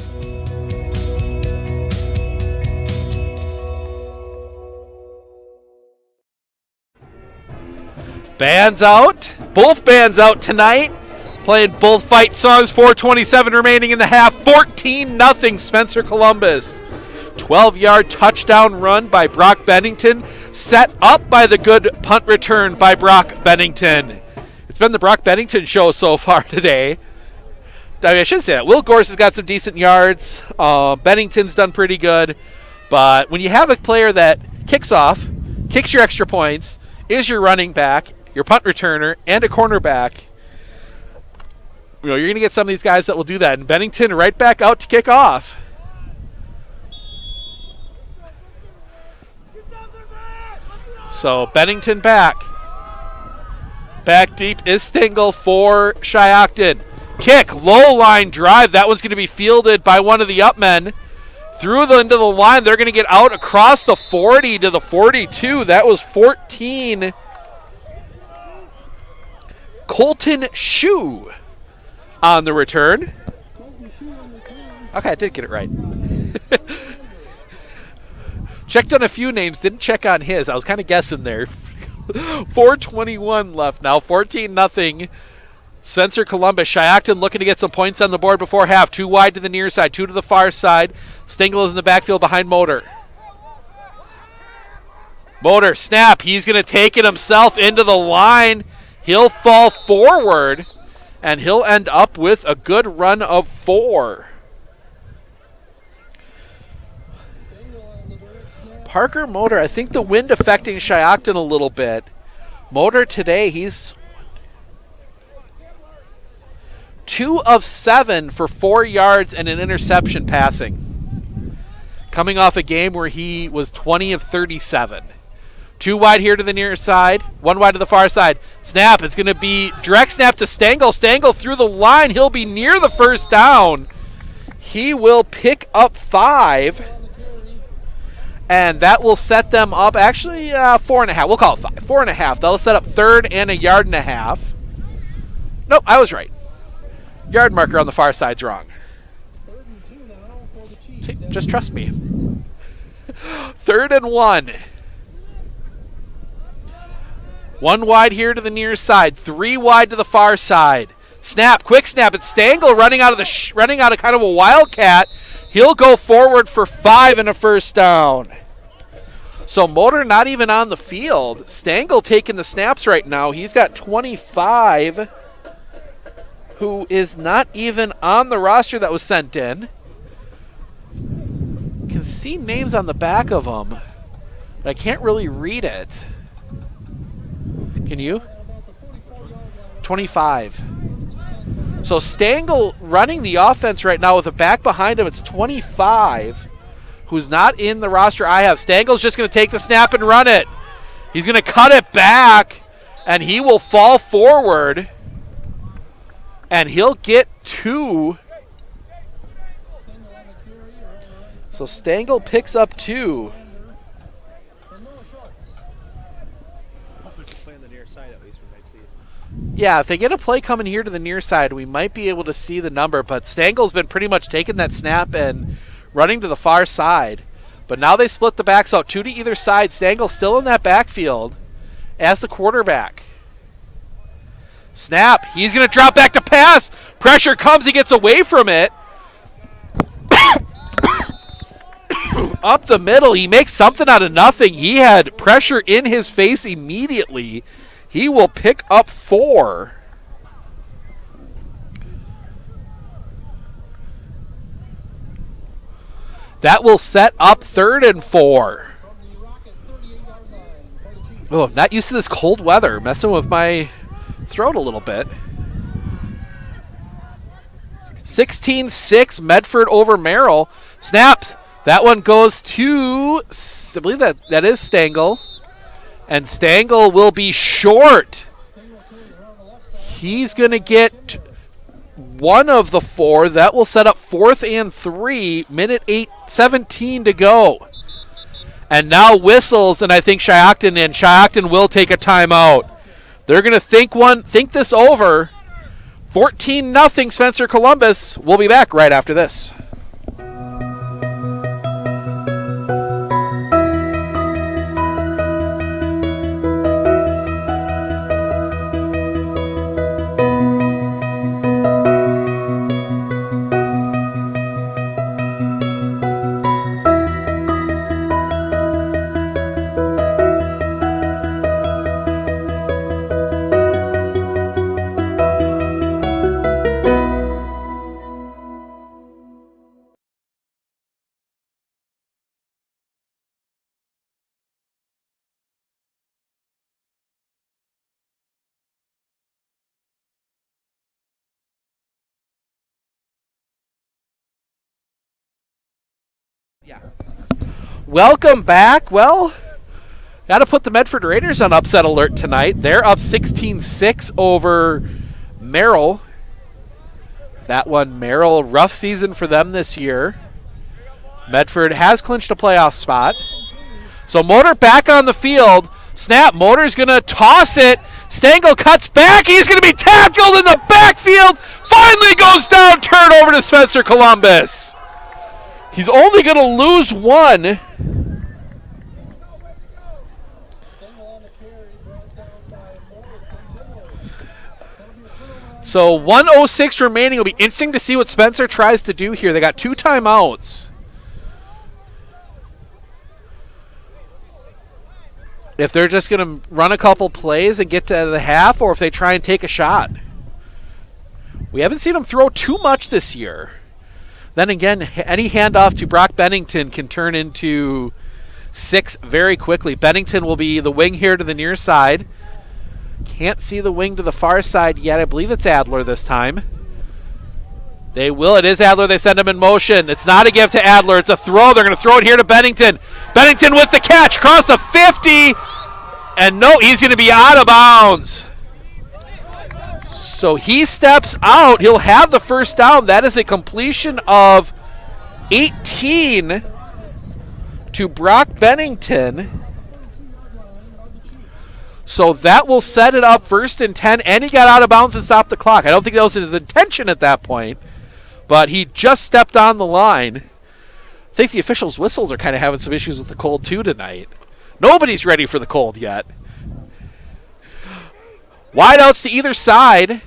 Bands out. Both bands out tonight. Playing both fight songs. 4:27 remaining in the half. 14-0 Spencer Columbus. 12-yard touchdown run by Brock Bennington. Set up by the good punt return by Brock Bennington. It's been the Brock Bennington show so far today. I should say that. Will Gorse has got some decent yards. Bennington's done pretty good. But when you have a player that kicks off, kicks your extra points, is your running back, your punt returner, and a cornerback, you're going to get some of these guys that will do that. And Bennington right back out to kick off. So Bennington back. Back deep is Stengel for Shiocton. Kick, low line drive. That one's going to be fielded by one of the up men. Through into the line. They're going to get out across the 40 to the 42. That was 14. Colton Shue on the return. Okay, I did get it right. Checked on a few names, didn't check on his. I was kind of guessing there. 4:21 left now. 14-0. Spencer Columbus. Shiocton looking to get some points on the board before half. 2 wide to the near side, 2 to the far side. Stengel is in the backfield behind Motor. Motor, snap. He's going to take it himself into the line. He'll fall forward, and he'll end up with a good run of 4. Parker Motor, I think the wind affecting Shiocton a little bit. Motor today, he's 2 of 7 for 4 yards and an interception passing. Coming off a game where he was 20 of 37. 2 wide here to the near side, 1 wide to the far side. Snap, it's going to be direct snap to Stengel. Stengel through the line. He'll be near the first down. He will pick up 5. And that will set them up, actually 4.5. We'll call it 5. 4.5. That'll set up 3rd and a yard and a half. Nope, I was right. Yard marker on the far side's wrong. See, just trust me. 3rd and 1. 1 wide here to the near side. 3 wide to the far side. Snap, quick snap. It's Stengel running out of kind of a wildcat. He'll go forward for 5 and a first down. So Motor not even on the field. Stengel taking the snaps right now. He's got 25, who is not even on the roster that was sent in. You can see names on the back of them. I can't really read it. Can you? 25. So Stengel running the offense right now with a back behind him. It's 25, who's not in the roster I have. Stengel's just going to take the snap and run it. He's going to cut it back, and he will fall forward, and he'll get 2. So Stengel picks up 2. Yeah, if they get a play coming here to the near side, we might be able to see the number, but Stengel's been pretty much taking that snap and running to the far side. But now they split the backs out, 2 to either side. Stengel still in that backfield as the quarterback. Snap, he's going to drop back to pass. Pressure comes, he gets away from it. Up the middle, he makes something out of nothing. He had pressure in his face immediately. He will pick up 4. That will set up 3rd and 4. Oh, not used to this cold weather. Messing with my throat a little bit. 16-6 Medford over Merrill. Snaps. That one goes to, I believe that is Stengel. And Stengel will be short. He's going to get 1 of the 4. That will set up 4th and 3. Minute 8:17 to go. And now whistles, and I think Shiocton will take a timeout. They're going to think this over. 14-0 Spencer Columbus. We'll be back right after this. Welcome back. Well, got to put the Medford Raiders on upset alert tonight. They're up 16-6 over Merrill. That one, Merrill, rough season for them this year. Medford has clinched a playoff spot. So Motor back on the field. Snap, Motor's going to toss it. Stengel cuts back. He's going to be tackled in the backfield. Finally goes down, turn over to Spencer Columbus. He's only going to lose one. So 1:06 remaining. It'll be interesting to see what Spencer tries to do here. They got 2 timeouts. If they're just going to run a couple plays and get to the half, or if they try and take a shot. We haven't seen them throw too much this year. Then again, any handoff to Brock Bennington can turn into 6 very quickly. Bennington will be the wing here to the near side. Can't see the wing to the far side yet. I believe it's Adler this time. They will. It is Adler. They send him in motion. It's not a give to Adler. It's a throw. They're going to throw it here to Bennington. Bennington with the catch. Across the 50. And no, he's going to be out of bounds. So he steps out. He'll have the first down. That is a completion of 18 to Brock Bennington. So that will set it up 1st and 10. And he got out of bounds and stopped the clock. I don't think that was his intention at that point. But he just stepped on the line. I think the officials' whistles are kind of having some issues with the cold too tonight. Nobody's ready for the cold yet. Wideouts to either side.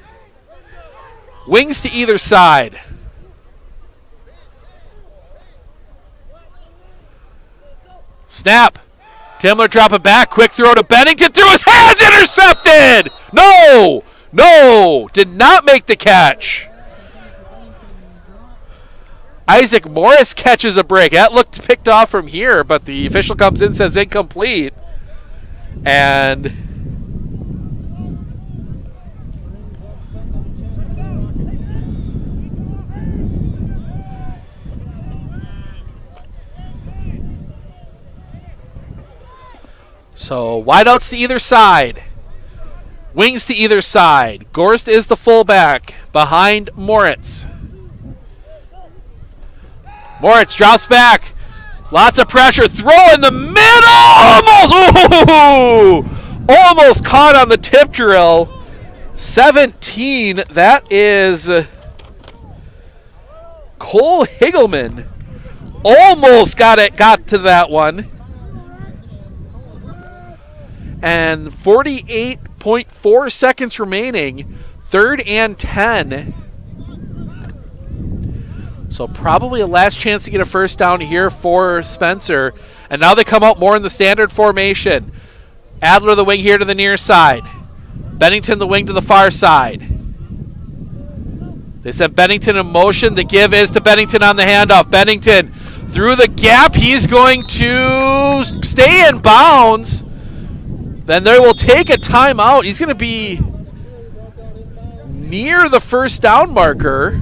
Wings to either side. Snap. Timler dropping back. Quick throw to Bennington. Through his hands. Intercepted. No. No. Did not make the catch. Isaac Morris catches a break. That looked picked off from here, but the official comes in and says incomplete. And so wideouts to either side. Wings to either side. Gorst is the fullback behind Moritz. Moritz drops back. Lots of pressure. Throw in the middle. Almost. Ooh! Almost caught on the tip drill. 17. That is Cole Higelman. Almost got to that one. And 48.4 seconds remaining. 3rd and 10. So probably a last chance to get a first down here for Spencer. And now they come out more in the standard formation. Adler the wing here to the near side. Bennington the wing to the far side. They sent Bennington in motion. The give is to Bennington on the handoff. Bennington through the gap. He's going to stay in bounds. Then they will take a timeout. He's going to be near the first down marker.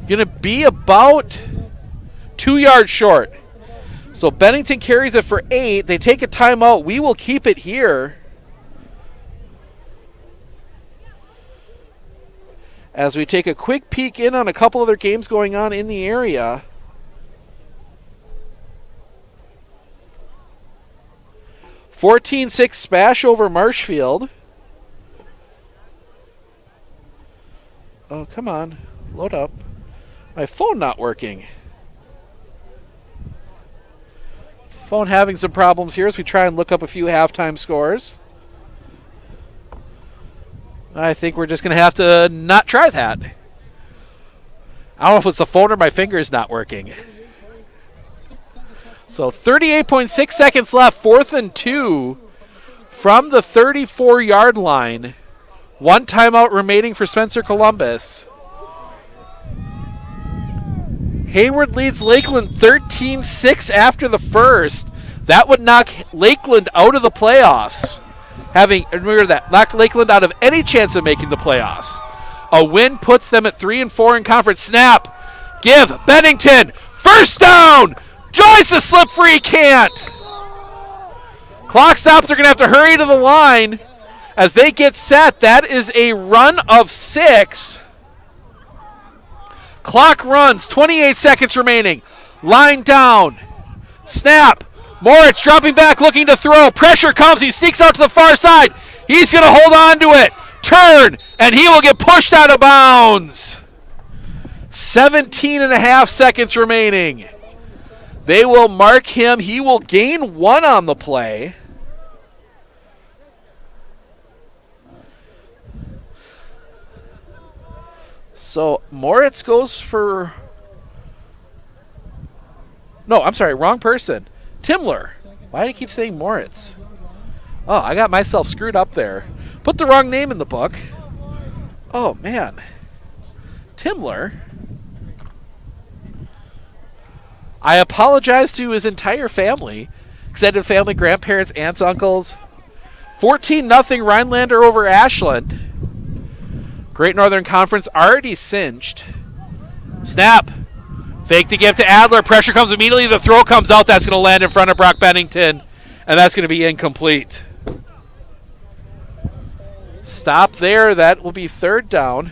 Going to be about 2 yards short. So Bennington carries it for 8. They take a timeout. We will keep it here. As we take a quick peek in on a couple other games going on in the area. (14-6) smash over Marshfield. Oh, come on. Load up. My phone not working. Phone having some problems here as we try and look up a few halftime scores. I think we're just going to have to not try that. I don't know if it's the phone or my fingers not working. So 38.6 seconds left, 4th and 2 from the 34-yard line. 1 timeout remaining for Spencer Columbus. Hayward leads Lakeland 13-6 after the first. That would knock Lakeland out of the playoffs. Remember that, knock Lakeland out of any chance of making the playoffs. A win puts them at 3-4 in conference. Snap. Give Bennington. First down. Tries to slip free. Can't. Clock stops. They're going to have to hurry to the line as they get set. That is a run of 6. Clock runs. 28 seconds remaining. Line down. Snap. Moritz dropping back, looking to throw. Pressure comes. He sneaks out to the far side. He's going to hold on to it. Turn, and he will get pushed out of bounds. 17.5 seconds remaining. They will mark him. He will gain 1 on the play. So Moritz goes for... No, I'm sorry, wrong person. Timler. Why do I keep saying Moritz? Oh, I got myself screwed up there. Put the wrong name in the book. Oh, man. Timler. I apologize to his entire family. Extended family, grandparents, aunts, uncles. 14-0 Rhinelander over Ashland. Great Northern Conference already cinched. Snap. Fake to give to Adler. Pressure comes immediately. The throw comes out. That's going to land in front of Brock Bennington. And that's going to be incomplete. Stop there. That will be 3rd down.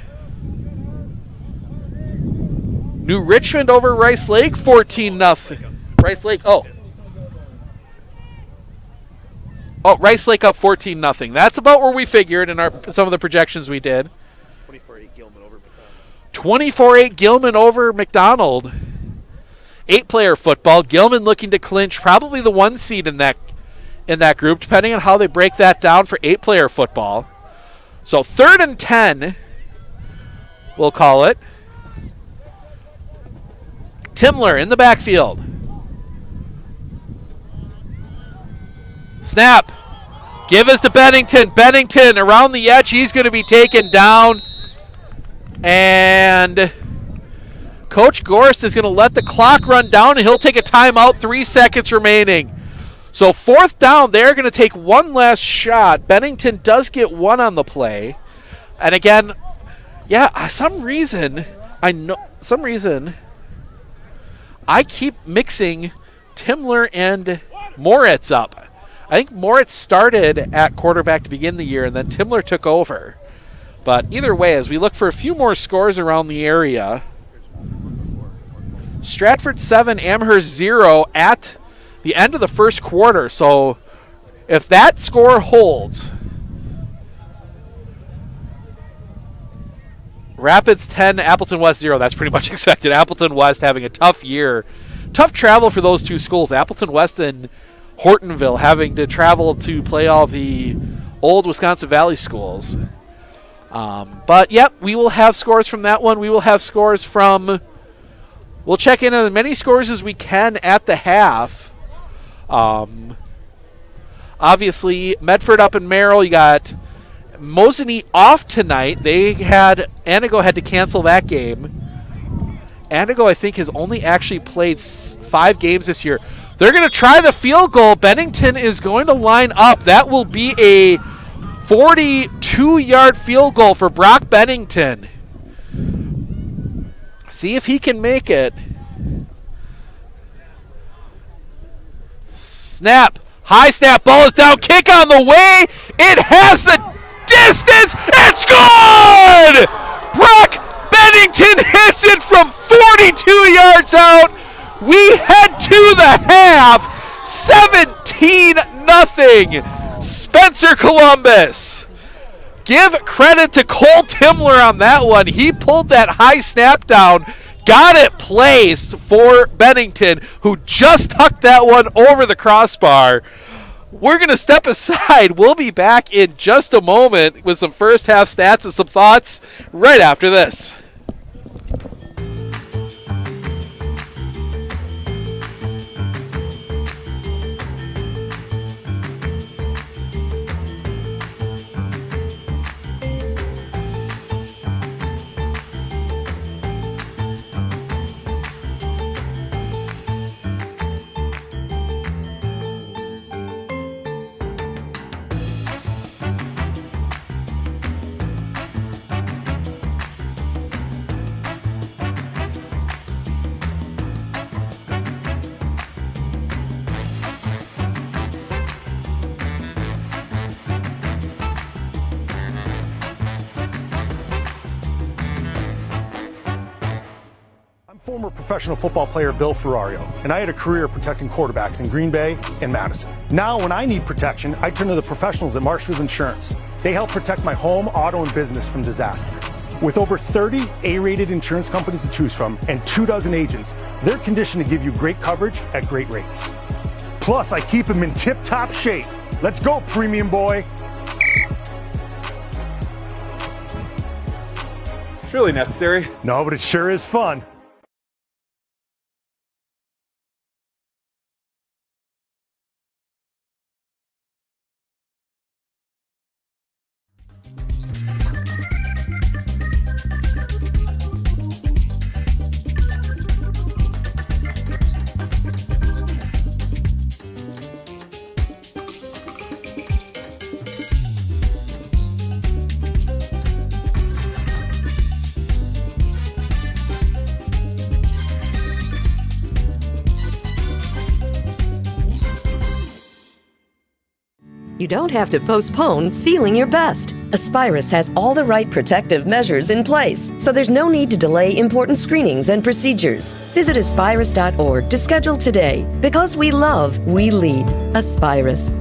New Richmond over Rice Lake. 14-0. Rice Lake. Oh, Rice Lake up 14-0. That's about where we figured in some of the projections we did. 24-8 Gilman over McDonald. 24-8 Gilman over McDonald. 8-player football. Gilman looking to clinch probably the 1 seed in that group, depending on how they break that down for 8-player football. So 3rd and 10, we'll call it. Timler in the backfield. Snap. Give us to Bennington. Bennington around the edge. He's going to be taken down. And Coach Gorst is going to let the clock run down, and he'll take a timeout. 3 seconds remaining. So 4th down, they're going to take 1 last shot. Bennington does get 1 on the play. And again, yeah, some reason I keep mixing Timler and Moritz up. I think Moritz started at quarterback to begin the year, and then Timler took over. But either way, as we look for a few more scores around the area, Stratford 7, Amherst 0 at the end of the first quarter. So if that score holds, Rapids 10, Appleton West 0. That's pretty much expected. Appleton West having a tough year. Tough travel for those 2 schools. Appleton West and Hortonville having to travel to play all the old Wisconsin Valley schools. But, yep, we will have scores from that one. We will have scores from... We'll check in on as many scores as we can at the half. Obviously, Medford up in Merrill. You got Mosinee off tonight. Anago had to cancel that game. Anago, I think, has only actually played 5 games this year. They're going to try the field goal. Bennington is going to line up. That will be a 42-yard field goal for Brock Bennington. See if he can make it. Snap. High snap. Ball is down. Kick on the way. It has the distance. It's good! Brock Bennington hits it from 42 yards out. We head to the half. 17-0. Spencer Columbus. Give credit to Cole Timler on that one. He pulled that high snap down, got it placed for Bennington, who just tucked that one over the crossbar. We're going to step aside. We'll be back in just a moment with some first half stats and some thoughts right after this. former professional football player Bill Ferrario, and I had a career protecting quarterbacks in Green Bay and Madison. Now, when I need protection, I turn to the professionals at Marshfield Insurance. They help protect my home, auto, and business from disaster. With over 30 A-rated insurance companies to choose from and 24 agents, they're conditioned to give you great coverage at great rates. Plus, I keep them in tip-top shape. Let's go, premium boy. It's really necessary. No, but it sure is fun. You don't have to postpone feeling your best. Aspirus has all the right protective measures in place, so there's no need to delay important screenings and procedures. Visit aspirus.org to schedule today. Because we love, we lead. Aspirus.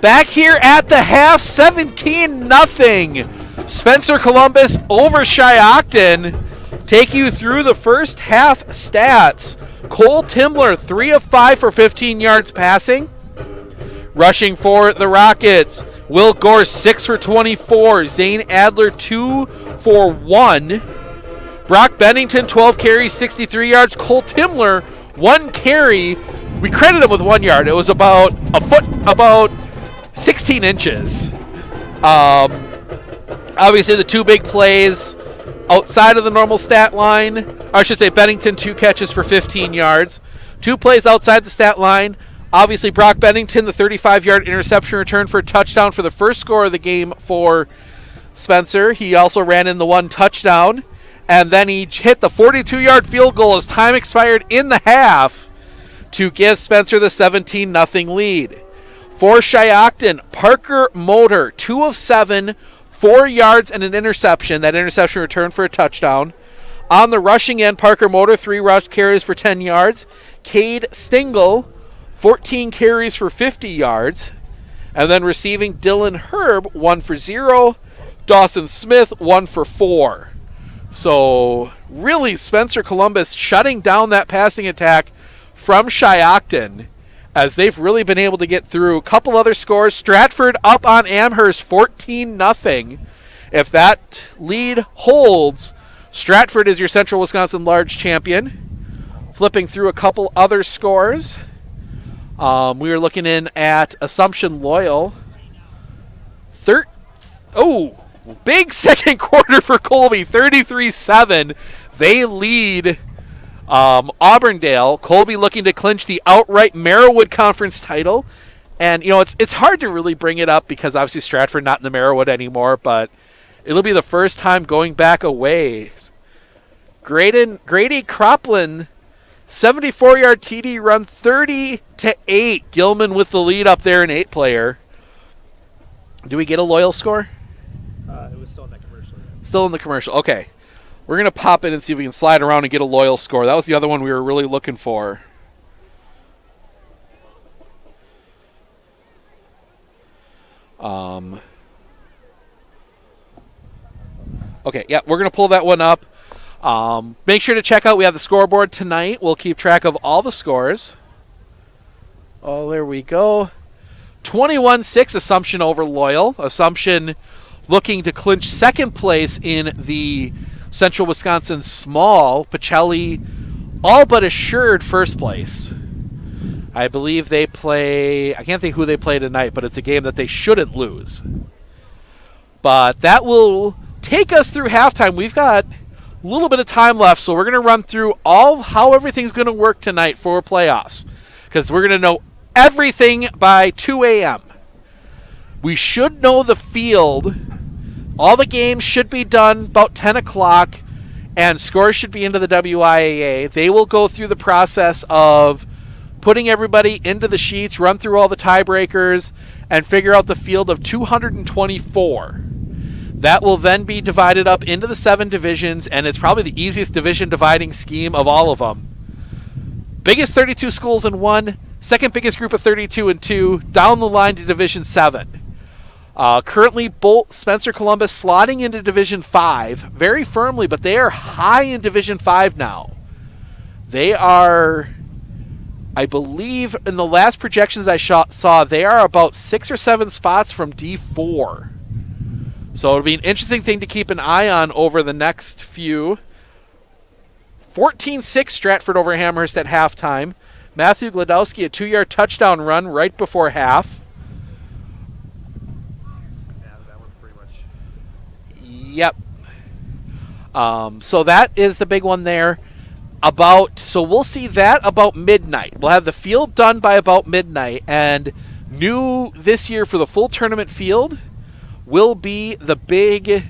Back here at the half, 17-0. Spencer Columbus over Shiocton. Take you through the first half stats. Cole Timler, 3 of 5 for 15 yards passing. Rushing for the Rockets, Will Gore, 6 for 24. Zane Adler, 2 for 1. Brock Bennington, 12 carries, 63 yards. Cole Timler, 1 carry. We credit him with 1 yard. It was about a foot, about 16 inches. Obviously, the 2 big plays outside of the normal stat line. Or I should say Bennington, 2 catches for 15 yards. 2 plays outside the stat line. Obviously, Brock Bennington, the 35-yard interception return for a touchdown for the first score of the game for Spencer. He also ran in the 1 touchdown. And then he hit the 42-yard field goal as time expired in the half to give Spencer the 17-0 lead. For Shiocton, Parker Motor, 2 of 7, 4 yards and an interception. That interception returned for a touchdown. On the rushing end, Parker Motor, 3 rush carries for 10 yards. Cade Stingle, 14 carries for 50 yards. And then receiving, Dylan Herb, 1 for 0. Dawson Smith, 1 for 4. So really, Spencer Columbus shutting down that passing attack from Shiocton, as they've really been able to get through. A couple other scores. Stratford up on Amherst 14-0. If that lead holds, Stratford is your Central Wisconsin Large champion. Flipping through a couple other scores. We are looking in at Assumption Loyal. Big second quarter for Colby, 33-7. They lead Auburndale. Colby looking to clinch the outright Merriwood Conference title. And, it's hard to really bring it up because obviously Stratford not in the Merriwood anymore, but it'll be the first time going back a ways. Grady Cropland, 74-yard TD run, 30-8. Gilman with the lead up there in 8-player. Do we get a loyal score? It was still in that commercial. Still in the commercial. Okay. We're going to pop in and see if we can slide around and get a loyal score. That was the other one we were really looking for. Okay, yeah, we're going to pull that one up. Make sure to check out, we have the scoreboard tonight. We'll keep track of all the scores. Oh, there we go. 21-6 Assumption over Loyal. Assumption looking to clinch second place in the Central Wisconsin Small. Pacelli all but assured first place. I believe they play, I can't think who they play tonight, but it's a game that they shouldn't lose. But that will take us through halftime. We've got a little bit of time left, so we're going to run through how everything's going to work tonight for playoffs, because we're going to know everything by 2 a.m. We should know the field. All the games should be done about 10 o'clock, and scores should be into the WIAA. They will go through the process of putting everybody into the sheets, run through all the tiebreakers, and figure out the field of 224. That will then be divided up into the 7 divisions, and it's probably the easiest division dividing scheme of all of them. Biggest 32 schools in 1, second biggest group of 32 in 2, down the line to Division 7. Currently, Bolt, Spencer Columbus slotting into Division 5 very firmly, but they are high in Division 5 now. They are, I believe, in the last projections I saw, they are about 6 or 7 spots from D4. So it'll be an interesting thing to keep an eye on over the next few. 14-6 Stratford over Amherst at halftime. Matthew Gladowski, a 2-yard touchdown run right before half. Yeah, that one pretty much. Yep. So that is the big one there. So we'll see that about midnight. We'll have the field done by about midnight. And new this year for the full tournament field will be the big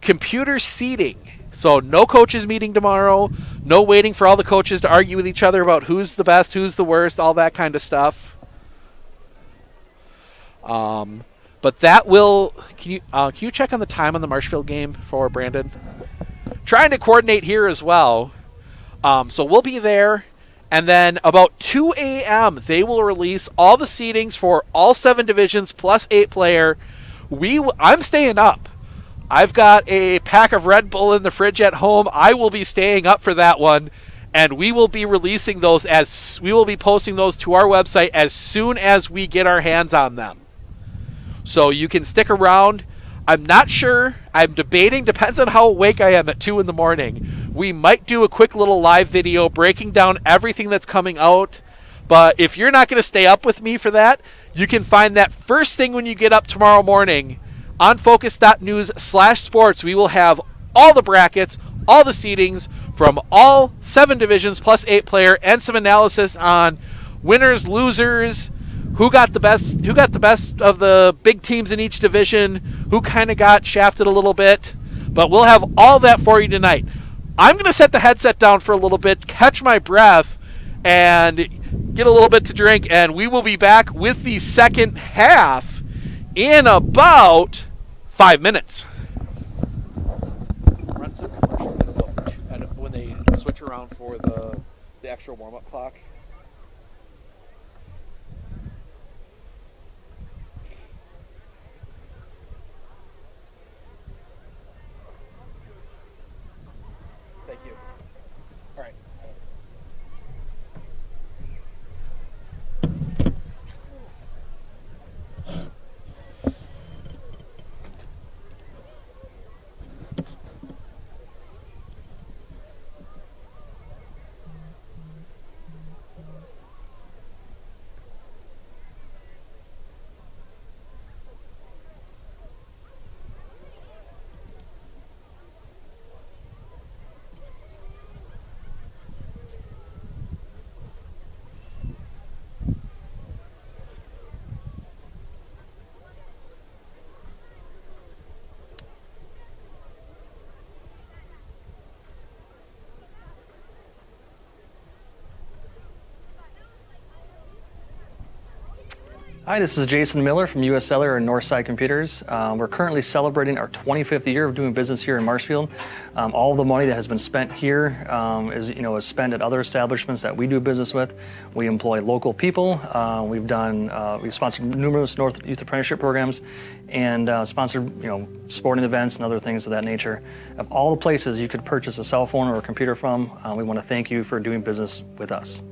computer seating. So no coaches meeting tomorrow, no waiting for all the coaches to argue with each other about who's the best, who's the worst, all that kind of stuff. But that will, can you check on the time on the Marshfield game for Brandon? Trying to coordinate here as well. So we'll be there, and then about 2 a.m. they will release all the seatings for all 7 divisions plus 8-player. I'm staying up. I've got a pack of Red Bull in the fridge at home. I will be staying up for that one, and we will be releasing those we will be posting those to our website as soon as we get our hands on them. So you can stick around. I'm not sure. I'm debating. Depends on how awake I am at 2 in the morning. We might do a quick little live video breaking down everything that's coming out. But if you're not going to stay up with me for that, you can find that first thing when you get up tomorrow morning on focus.news/sports. We will have all the brackets, all the seedings from all 7 divisions plus 8-player, and some analysis on winners, losers, who got the best of the big teams in each division, who kind of got shafted a little bit. But we'll have all that for you tonight. I'm going to set the headset down for a little bit, catch my breath, and get a little bit to drink, and we will be back with the second half in about 5 minutes. Run some commercial when they switch around for the extra warm-up clock. Thank you. All right. Hi, this is Jason Miller from US Cellular and Northside Computers. We're currently celebrating our 25th year of doing business here in Marshfield. All the money that has been spent here is spent at other establishments that we do business with. We employ local people. We've sponsored numerous North Youth Apprenticeship programs and sponsored sporting events and other things of that nature. Of all the places you could purchase a cell phone or a computer from, we want to thank you for doing business with us.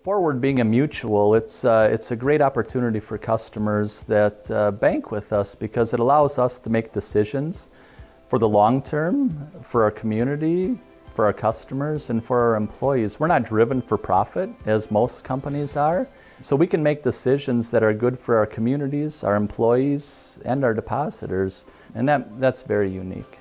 Forward being a mutual, it's a great opportunity for customers that bank with us because it allows us to make decisions for the long term, for our community, for our customers, and for our employees. We're not driven for profit as most companies are, so we can make decisions that are good for our communities, our employees, and our depositors, and that's very unique.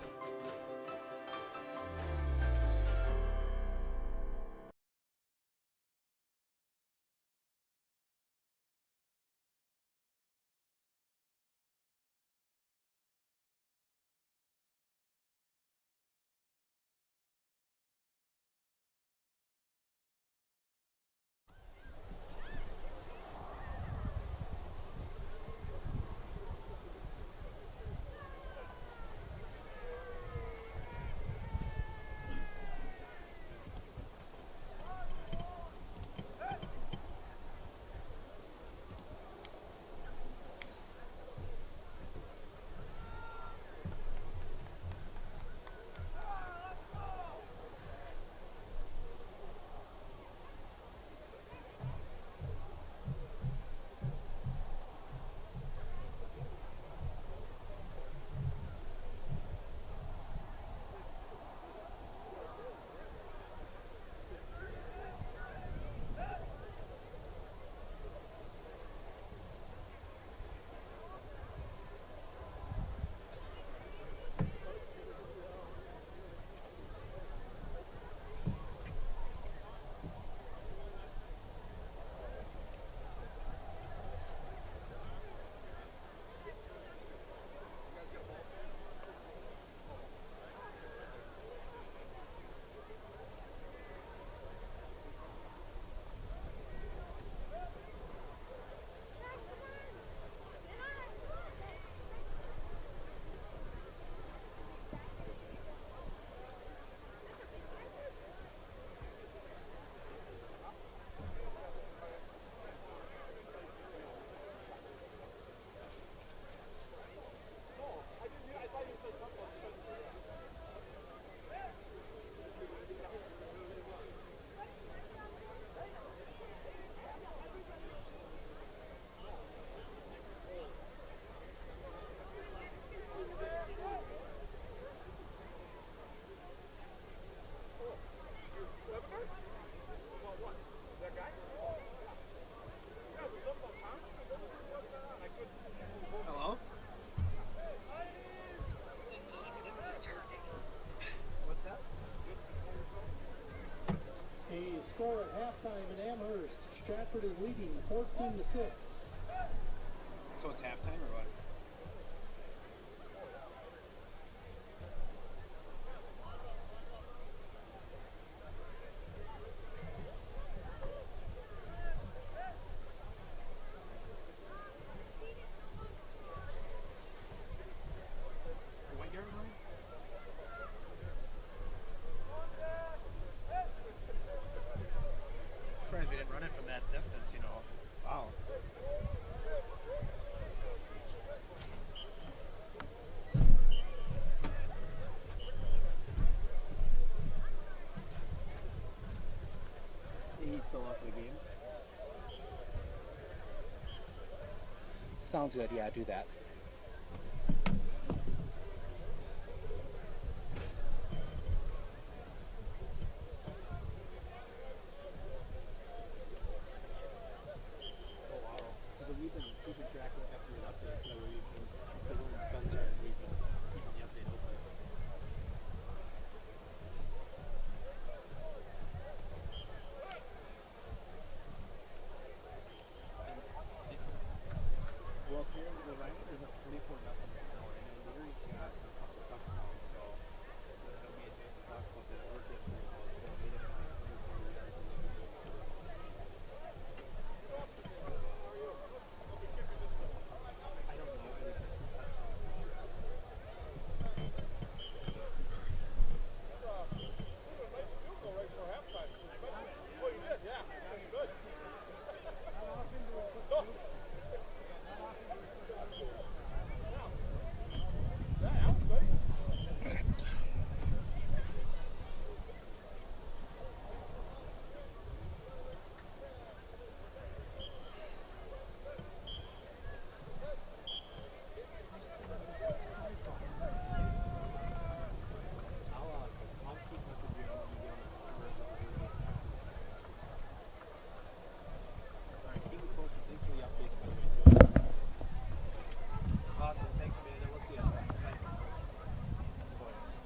Score at halftime in Amherst. Stratford is leading 14-6. So it's halftime or what? Surprised we didn't run it from that distance, you know. Wow. Sounds good. Yeah, do that.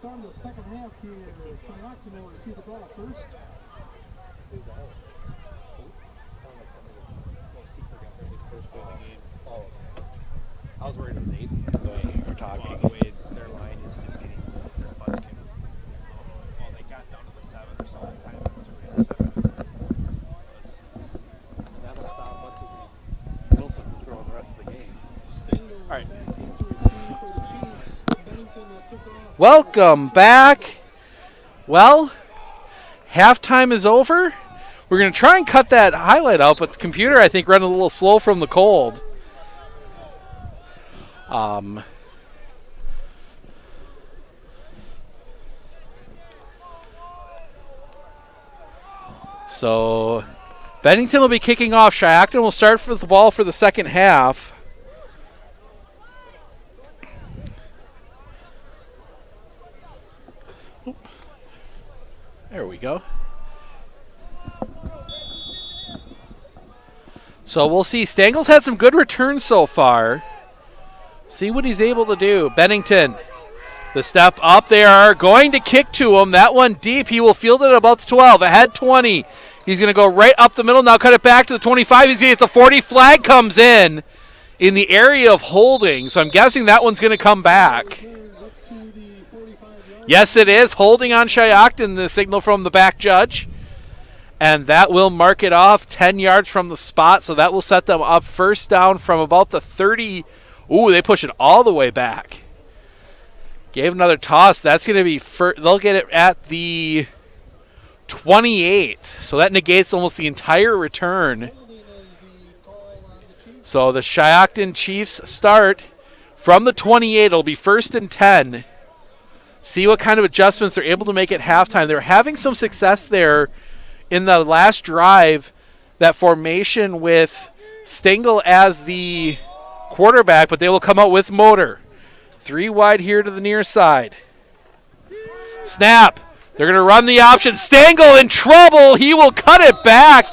Starting the second half here, Shiocton will receive the ball first. Oh, I was worried it was 8. The way you're talking, the way their line is just getting their butts kicked. Well, they got down to the 7 or so. Kind of it's 2 and that'll stop. What's his name? Wilson from throwing the rest of the game. All right. Welcome back. Well, halftime is over. We're going to try and cut that highlight out, but the computer, I think, ran a little slow from the cold. So Bennington will be kicking off. Shiocton will start with the ball for the second half. There we go. So we'll see. Stangel's had some good returns so far. See what he's able to do. Bennington, the step up. They are going to kick to him. That one deep. He will field it at about the 12. Ahead 20. He's going to go right up the middle. Now cut it back to the 25. He's going to get the 40. Flag comes in the area of holding. So I'm guessing that one's going to come back. Yes, it is. Holding on Shiocton, the signal from the back judge. And that will mark it off 10 yards from the spot. So that will set them up first down from about the 30. Ooh, they push it all the way back. Gave another toss. That's going to be they'll get it at the 28. So that negates almost the entire return. So the Shiocton Chiefs start from the 28. It'll be 1st and 10. See what kind of adjustments they're able to make at halftime. They're having some success there in the last drive, that formation with Stengel as the quarterback, but they will come out with Motor. 3 wide here to the near side. Snap. They're going to run the option. Stengel in trouble. He will cut it back.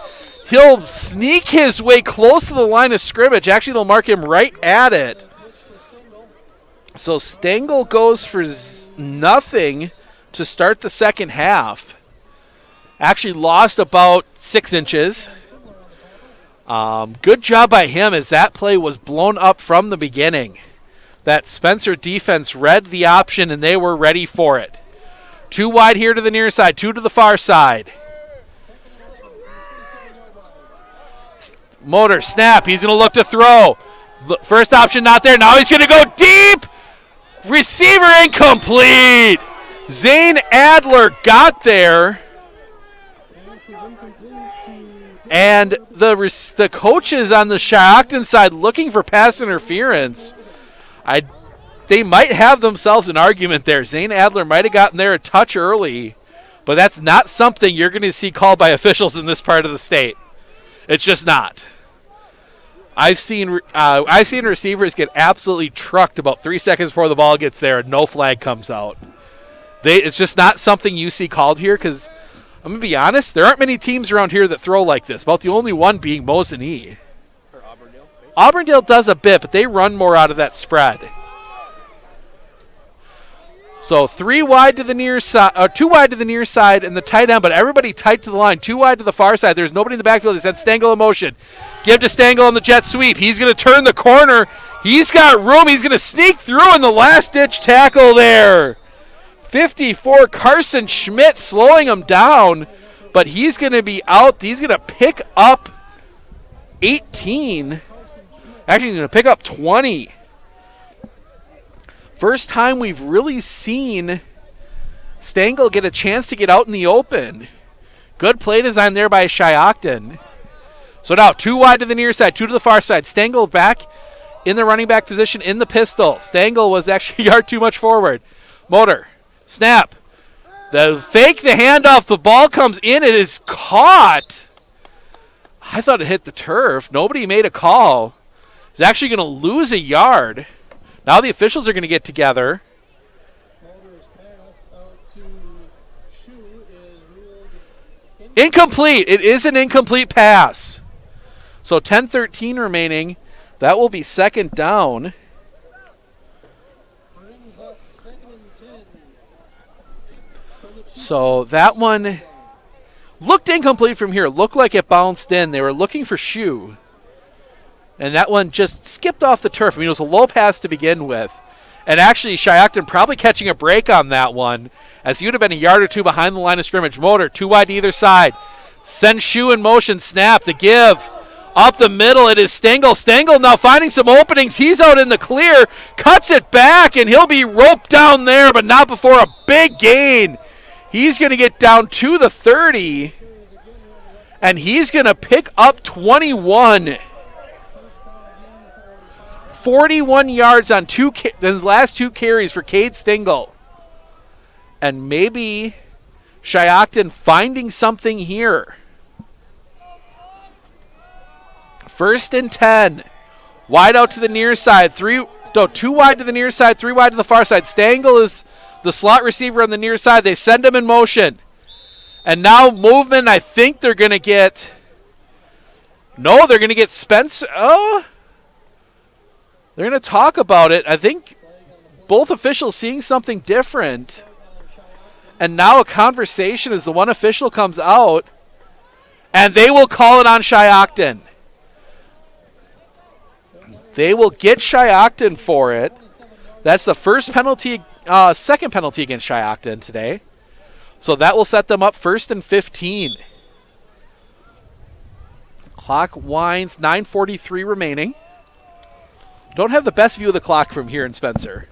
He'll sneak his way close to the line of scrimmage. Actually, they'll mark him right at it. So Stengel goes for nothing to start the second half. Actually lost about 6 inches. Good job by him as that play was blown up from the beginning. That Spencer defense read the option and they were ready for it. 2 wide here to the near side, 2 to the far side. Motor, snap. He's going to look to throw. First option not there. Now he's going to go deep. Receiver incomplete. Zane Adler got there. And the coaches on the Shiocton side looking for pass interference. They might have themselves an argument there. Zane Adler might have gotten there a touch early, but that's not something you're going to see called by officials in this part of the state. It's just not. I've seen receivers get absolutely trucked about 3 seconds before the ball gets there and no flag comes out. It's just not something you see called here because, I'm going to be honest, there aren't many teams around here that throw like this, about the only one being Mosinee. Or Auburndale. Maybe? Auburndale does a bit, but they run more out of that spread. So 3 wide to the near side, or 2 wide to the near side and the tight end, but everybody tight to the line. 2 wide to the far side. There's nobody in the backfield. They sent Stengel in motion. Give to Stengel on the jet sweep. He's going to turn the corner. He's got room. He's going to sneak through in the last-ditch tackle there. 54, Carson Schmidt slowing him down, but he's going to be out. He's going to pick up 18. Actually, he's going to pick up 20. First time we've really seen Stengel get a chance to get out in the open. Good play design there by Shiocton. So now 2 wide to the near side, 2 to the far side. Stengel back in the running back position in the pistol. Stengel was actually a yard too much forward. Motor, snap. The fake, the handoff, the ball comes in. It is caught. I thought it hit the turf. Nobody made a call. It's actually going to lose a yard. Now the officials are going to get together. Incomplete. It is an incomplete pass. So 10-13 remaining. That will be second down. So that one looked incomplete from here. Looked like it bounced in. They were looking for Shoe. And that one just skipped off the turf. I mean, it was a low pass to begin with. And actually, Shiocton probably catching a break on that one, as he would have been a yard or 2 behind the line of scrimmage. Motor, 2 wide to either side. Send Shoe in motion. Snap. The give. Up the middle. It is Stengel. Stengel now finding some openings. He's out in the clear. Cuts it back, and he'll be roped down there, but not before a big gain. He's going to get down to the 30, and he's going to pick up 21. 41 yards on his last 2 carries for Cade Stengel. And maybe Shiocton finding something here. 1st and 10. Wide out to the near side. 2 wide to the near side, 3 wide to the far side. Stengel is the slot receiver on the near side. They send him in motion. And now movement, I think they're going to get... No, they're going to get Spencer. Oh... They're going to talk about it. I think both officials seeing something different. And now a conversation as the one official comes out. And they will call it on Shiocton. They will get Shiocton for it. That's the first penalty, second penalty against Shiocton today. So that will set them up 1st and 15. Clock winds, 9:43 remaining. Don't have the best view of the clock from here in Spencer.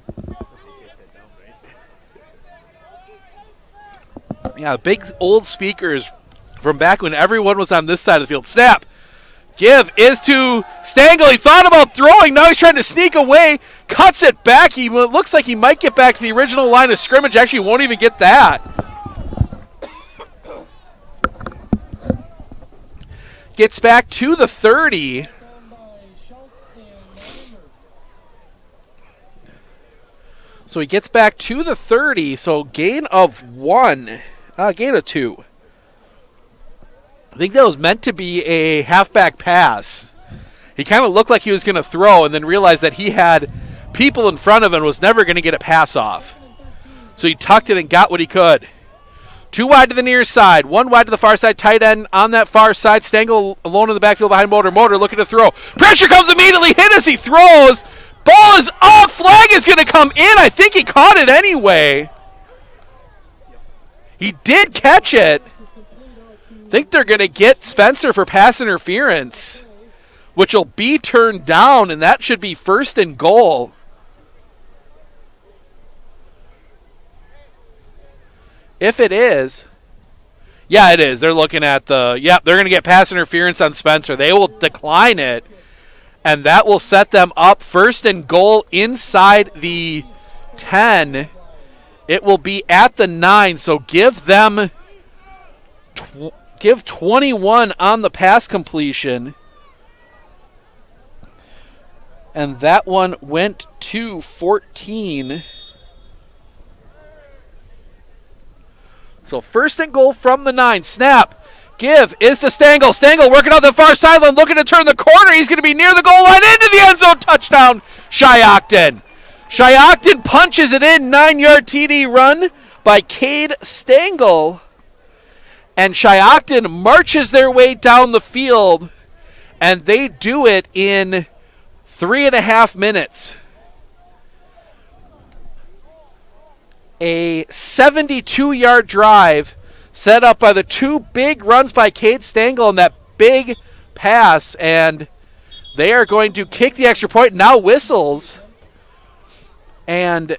Yeah, big old speakers from back when everyone was on this side of the field. Snap. Give is to Stengel. He thought about throwing. Now he's trying to sneak away. Cuts it back. He looks like he might get back to the original line of scrimmage. Actually, won't even get that. Gets back to the 30. So he gets back to the 30. So gain of 1. Gain of 2. I think that was meant to be a halfback pass. He kind of looked like he was going to throw and then realized that he had people in front of him and was never going to get a pass off. So he tucked it and got what he could. 2 wide to the near side. 1 wide to the far side. Tight end on that far side. Stengel alone in the backfield behind Motor. Motor looking to throw. Pressure comes immediately. Hit as he throws. Ball is up. Flag is going to come in. I think he caught it anyway. He did catch it. I think they're going to get Spencer for pass interference, which will be turned down, and that should be 1st and goal. If it is, yeah, it is. They're looking at they're going to get pass interference on Spencer. They will decline it, and that will set them up 1st and goal inside the 10. It will be at the 9, so give them... Give 21 on the pass completion. And that one went to 14. So first and goal from the 9. Snap. Give is to Stengel. Stengel working on the far sideline, looking to turn the corner. He's going to be near the goal line, into the end zone. Touchdown, Shiocton. Shiocton punches it in. 9-yard TD run by Cade Stengel. And Shiocton marches their way down the field, and they do it in 3.5 minutes. A 72-yard drive set up by the 2 big runs by Cade Stengel and that big pass, and they are going to kick the extra point. Now whistles, and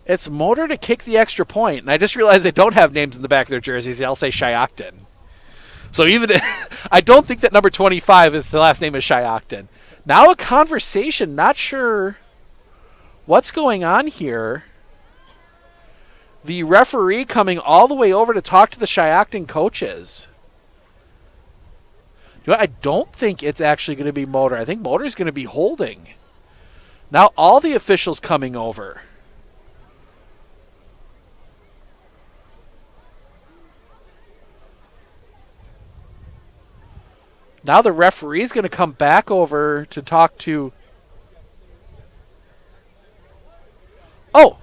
it's Motor to kick the extra point. And I just realized they don't have names in the back of their jerseys. They'll say Shiocton. So even I don't think that number 25 is the last name is Shiocton. Now a conversation, not sure what's going on here. The referee coming all the way over to talk to the Shiocton coaches. You know, I don't think it's actually going to be Motor. I think Motor is going to be holding. Now all the officials coming over. Now the referee is going to come back over to talk to... Oh!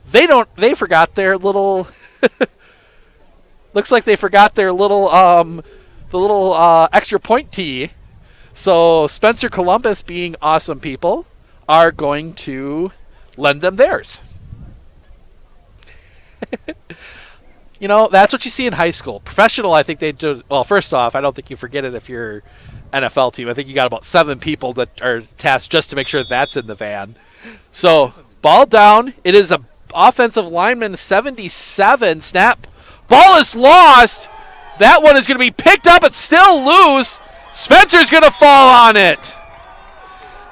They forgot their little... Looks like they forgot their little, extra point tee. So Spencer Columbus, being awesome people, are going to lend them theirs. You know, that's what you see in high school. Professional, I think they do... Well, first off, I don't think you forget it if you're NFL team. I think you got about 7 people that are tasked just to make sure that's in the van. So, ball down. It is a offensive lineman 77. Snap. Ball is lost. That one is going to be picked up. It's still loose. Spencer's going to fall on it.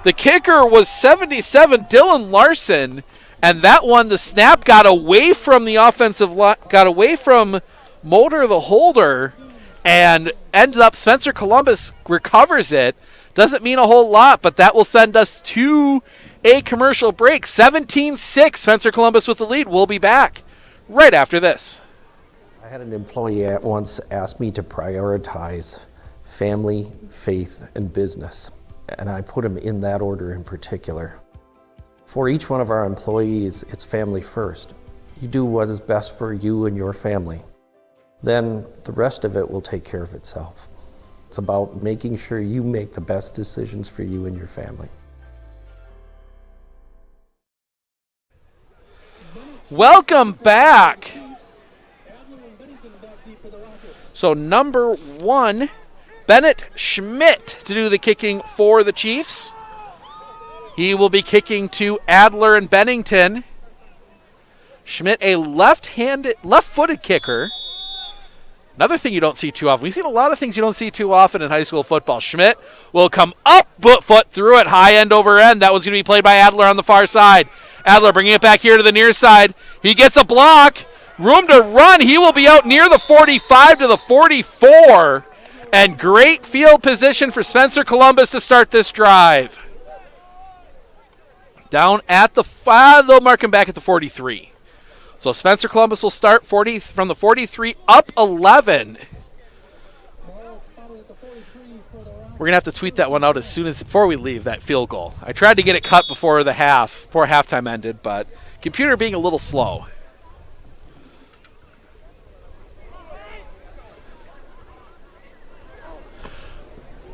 The kicker was 77, Dylan Larson. And that one, the snap got away from the offensive line, got away from Motor, the holder, and ended up Spencer Columbus recovers it. Doesn't mean a whole lot, but that will send us to a commercial break. 17-6, Spencer Columbus with the lead. We'll be back right after this. I had an employee at once ask me to prioritize family, faith, and business, and I put them in that order in particular. For each one of our employees, it's family first. You do what is best for you and your family. Then the rest of it will take care of itself. It's about making sure you make the best decisions for you and your family. Welcome back. So number 1, Bennett Schmidt to do the kicking for the Chiefs. He will be kicking to Adler and Bennington. Schmidt, a left-footed kicker. Another thing you don't see too often. We've seen a lot of things you don't see too often in high school football. Schmidt will come up, foot through it, high end over end. That was going to be played by Adler on the far side. Adler bringing it back here to the near side. He gets a block. Room to run. He will be out near the 45 to the 44. And great field position for Spencer Columbus to start this drive. Down at the 5, they'll mark him back at the 43. So Spencer Columbus will start from the 43 up 11. We're going to have to tweet that one out before we leave, that field goal. I tried to get it cut before halftime ended, but computer being a little slow.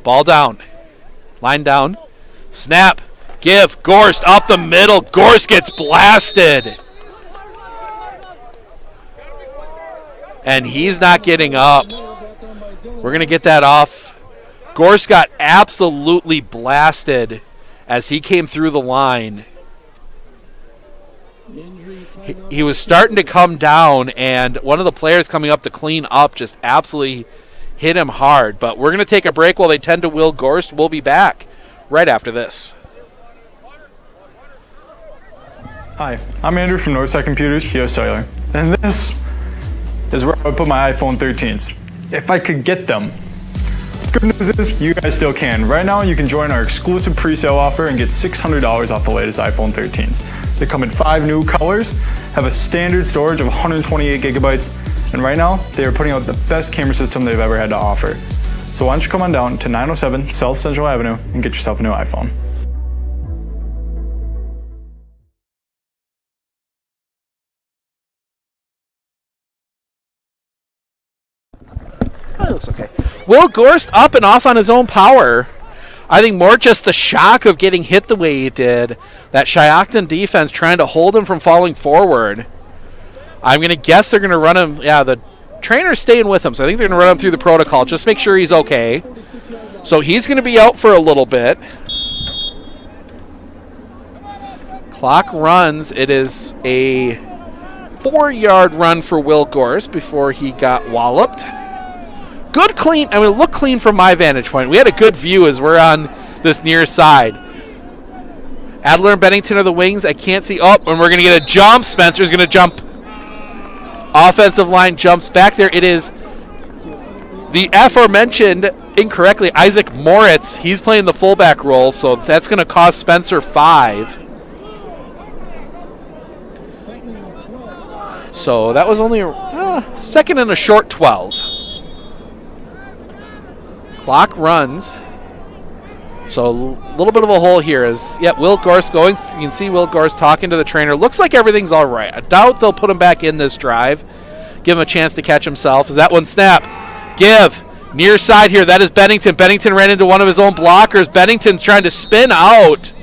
Ball down. Line down. Snap. Give. Gorst up the middle. Gorst gets blasted. And he's not getting up. We're going to get that off. Gorst got absolutely blasted as he came through the line. He was starting to come down, and one of the players coming up to clean up just absolutely hit him hard. But we're going to take a break while they tend to Will Gorst. We'll be back right after this. Hi, I'm Andrew from Northside Computers, Shiocton, and this is where I would put my iPhone 13s, if I could get them. Good news is you guys still can. Right now you can join our exclusive pre-sale offer and get $600 off the latest iPhone 13s. They come in 5 new colors, have a standard storage of 128 gigabytes, and right now they are putting out the best camera system they've ever had to offer. So why don't you come on down to 907 South Central Avenue and get yourself a new iPhone. That looks okay. Will Gorst up and off on his own power. I think more just the shock of getting hit the way he did. That Shiocton defense trying to hold him from falling forward. I'm going to guess they're going to run him. Yeah, the trainer's staying with him, so I think they're going to run him through the protocol. Just make sure he's okay. So he's going to be out for a little bit. Clock runs. It is a 4-yard run for Will Gorst before he got walloped. Good clean. I mean, look clean from my vantage point. We had a good view as we're on this near side. Adler and Bennington are the wings. I can't see. Oh, and we're going to get a jump. Spencer's going to jump. Offensive line jumps back there. It is the aforementioned, incorrectly, Isaac Moritz. He's playing the fullback role, so that's going to cost Spencer 5. So that was only second and a short 12. Clock runs. So a little bit of a hole here is, Will Gorst going. You can see Will Gorst talking to the trainer. Looks like everything's all right. I doubt they'll put him back in this drive. Give him a chance to catch himself. Is that one snap? Give. Near side here. That is Bennington. Bennington ran into one of his own blockers. Bennington's trying to spin out.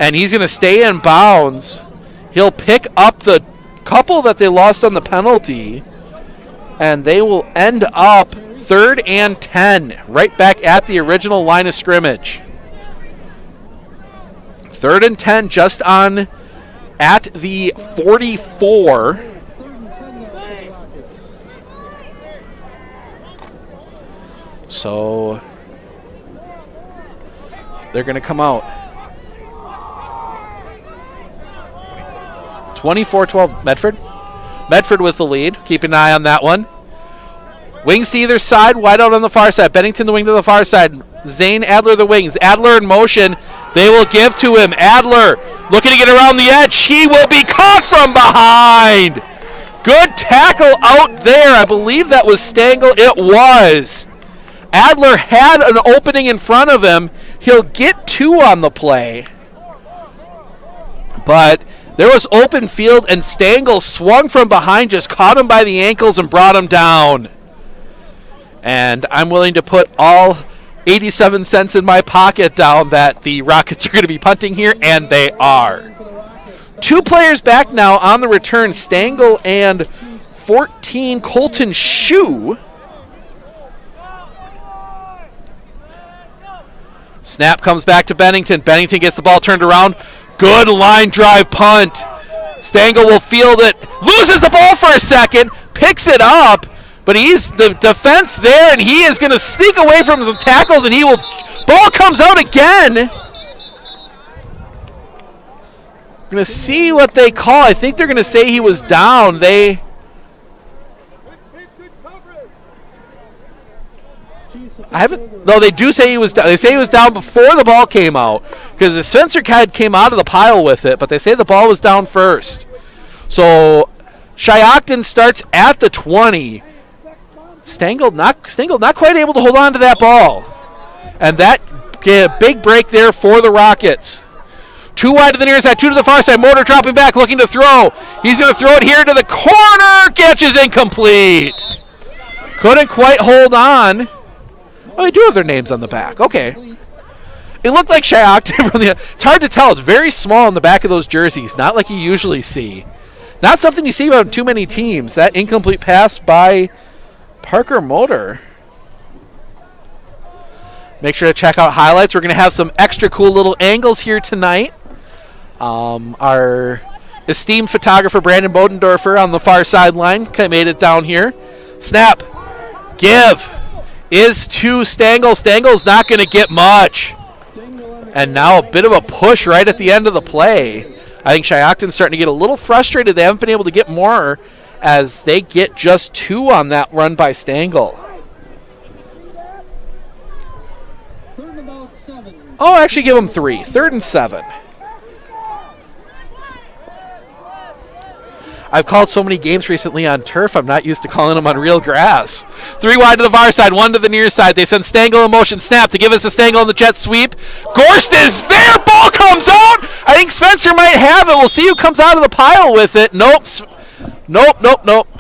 And he's going to stay in bounds. He'll pick up the couple that they lost on the penalty. And they will end up 3rd and 10. Right back at the original line of scrimmage. 3rd and 10 just on at the 44. So they're going to come out. 24-12 Medford. Medford with the lead. Keep an eye on that one. Wings to either side, wide out on the far side. Bennington the wing to the far side. Zane Adler the wings. Adler in motion. They will give to him. Adler looking to get around the edge. He will be caught from behind. Good tackle out there. I believe that was Stengel. It was. Adler had an opening in front of him. He'll get 2 on the play. But there was open field, and Stengel swung from behind, just caught him by the ankles and brought him down. And I'm willing to put all 87 cents in my pocket down that the Rockets are going to be punting here, and they are. 2 players back now on the return, Stengel and 14 Colton Shue. Snap comes back to Bennington. Bennington gets the ball turned around. Good line drive punt. Stengel will field it. Loses the ball for a second. Picks it up. But he's the defense there, and he is going to sneak away from some tackles, and he will. Ball comes out again. Going to see what they call. I think they're going to say he was down. They do say he was down. They say he was down before the ball came out because the Spencer Kide came out of the pile with it, but they say the ball was down first. So Shiocton starts at the 20. Stengel not quite able to hold on to that ball. And that big break there for the Rockets. 2 wide to the near side, 2 to the far side. Mortar dropping back, looking to throw. He's going to throw it here to the corner. Catch is incomplete. Couldn't quite hold on. Oh, they do have their names on the back. Okay. It looked like Shiocton from the. It's hard to tell. It's very small in the back of those jerseys. Not like you usually see. Not something you see about too many teams. That incomplete pass by Parker Motor. Make sure to check out highlights. We're going to have some extra cool little angles here tonight. Our esteemed photographer Brandon Bodendorfer on the far sideline made it down here. Snap. Give. Is to Stengel. Stengel's not going to get much. And now a bit of a push right at the end of the play. I think Shiocton's starting to get a little frustrated. They haven't been able to get more as they get just 2 on that run by Stengel. I'll actually give them 3. 3rd and 7. I've called so many games recently on turf, I'm not used to calling them on real grass. 3 wide to the far side, 1 to the near side. They send Stengel in motion, snap to give us a Stengel on the jet sweep. Gorst is there, ball comes out! I think Spencer might have it. We'll see who comes out of the pile with it. Nope.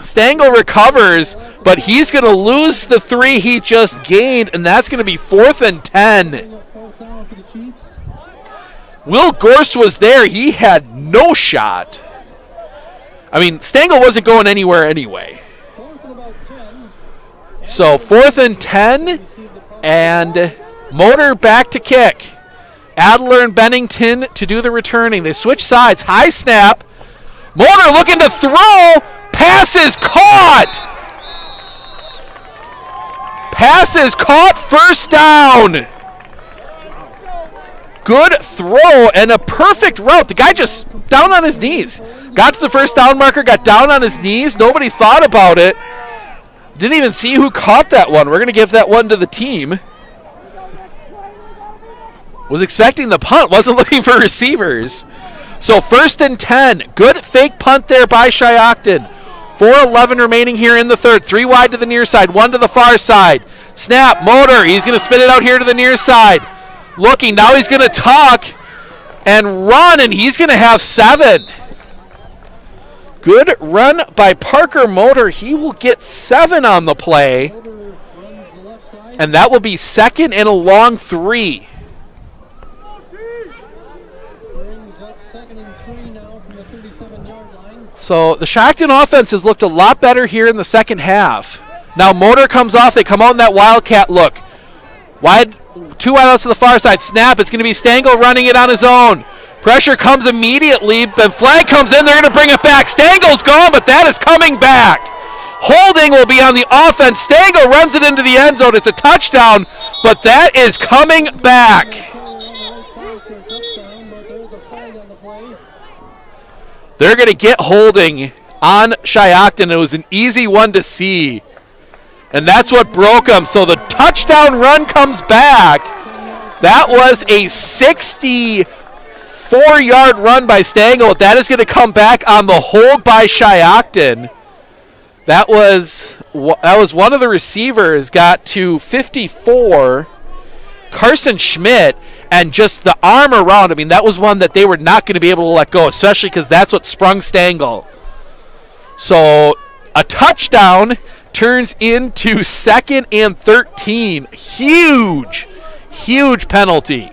Stengel recovers, but he's going to lose the 3 he just gained, and that's going to be 4th and 10. Will Gorst was there. He had no shot. I mean, Stengel wasn't going anywhere anyway. So 4th and 10, and Motor back to kick. Adler and Bennington to do the returning. They switch sides. High snap. Motor looking to throw. Pass is caught. Pass is caught. First down. Good throw and a perfect route. The guy just down on his knees. Got to the first down marker, got down on his knees. Nobody thought about it. Didn't even see who caught that one. We're going to give that one to the team. Was expecting the punt, wasn't looking for receivers. So 1st and 10. Good fake punt there by Shiocton. 4:11 remaining here in the 3rd. 3 wide to the near side, 1 to the far side. Snap, Motor. He's going to spin it out here to the near side. Looking, now he's going to tuck and run, and he's going to have 7. Good run by Parker Motor. He will get 7 on the play, and that will be 2nd and a long 3. So the Shiocton offense has looked a lot better here in the second half. Now Motor comes off. They come out in that Wildcat look. Wide, 2 wide outs to the far side. Snap. It's going to be Stengel running it on his own. Pressure comes immediately. Then flag comes in. They're going to bring it back. Stengel's gone, but that is coming back. Holding will be on the offense. Stengel runs it into the end zone. It's a touchdown, but that is coming back. They're going to get holding on Shiocton. It was an easy one to see, and that's what broke them. So the touchdown run comes back. That was a 64-yard run by Stengel. That is going to come back on the hold by Shiocton. That was one of the receivers got to 54. Carson Schmidt, and just the arm around. I mean, that was one that they were not going to be able to let go, especially because that's what sprung Stengel. So a touchdown turns into 2nd and 13. Huge penalty.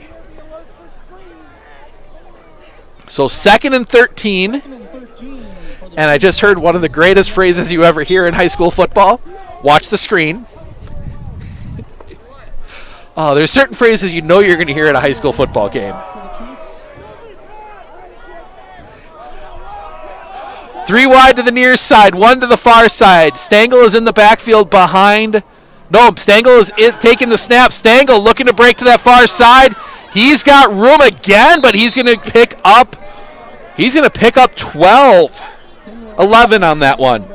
So 2nd and 13. And I just heard one of the greatest phrases you ever hear in high school football. Watch the screen. Oh, there's certain phrases you know you're going to hear at a high school football game. 3 wide to the near side, 1 to the far side. Stengel is in the backfield behind. No, Stengel is taking the snap. Stengel looking to break to that far side. He's got room again, but he's going to pick up 12. 11 on that one.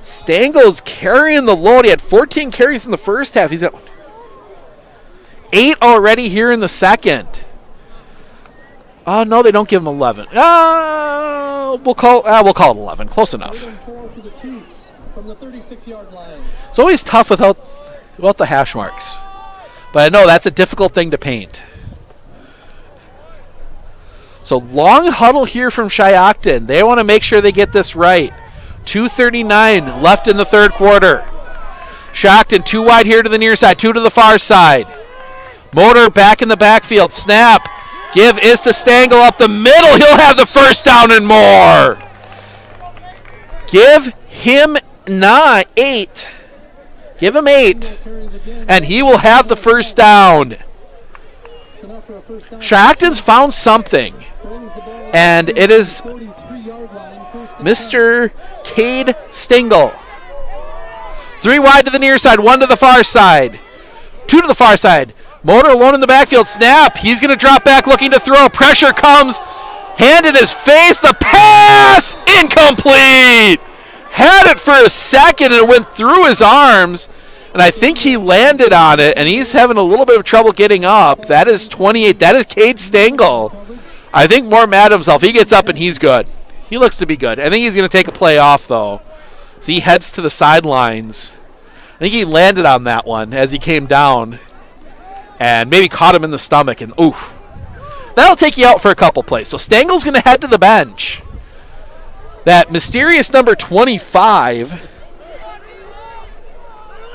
Stengel's carrying the load. He had 14 carries in the first half. He's got 8 already here in the second. Oh, no, they don't give him 11. We'll call it 11. Close enough. It's always tough without the hash marks. But I know that's a difficult thing to paint. So long huddle here from Shiocton. They want to make sure they get this right. 2:39 left in the 3rd quarter. Shiocton 2 wide here to the near side, 2 to the far side. Motor back in the backfield. Snap. Give is to Stengel up the middle. He'll have the first down and more. Give him 8. Give him 8. And he will have the first down. Shiocton's found something. And it is Mr. Cade Stengel. 3 wide to the near side, 1 to the far side. 2 to the far side. Motor alone in the backfield. Snap. He's going to drop back looking to throw. Pressure comes. Hand in his face. The pass. Incomplete. Had it for a second and it went through his arms. And I think he landed on it, and he's having a little bit of trouble getting up. That is 28. That is Cade Stengel. I think more mad at himself. He gets up, and he's good. He looks to be good. I think he's going to take a play off, though. So he heads to the sidelines. I think he landed on that one as he came down and maybe caught him in the stomach. And oof. That'll take you out for a couple plays. So Stengel's going to head to the bench. That mysterious number 25,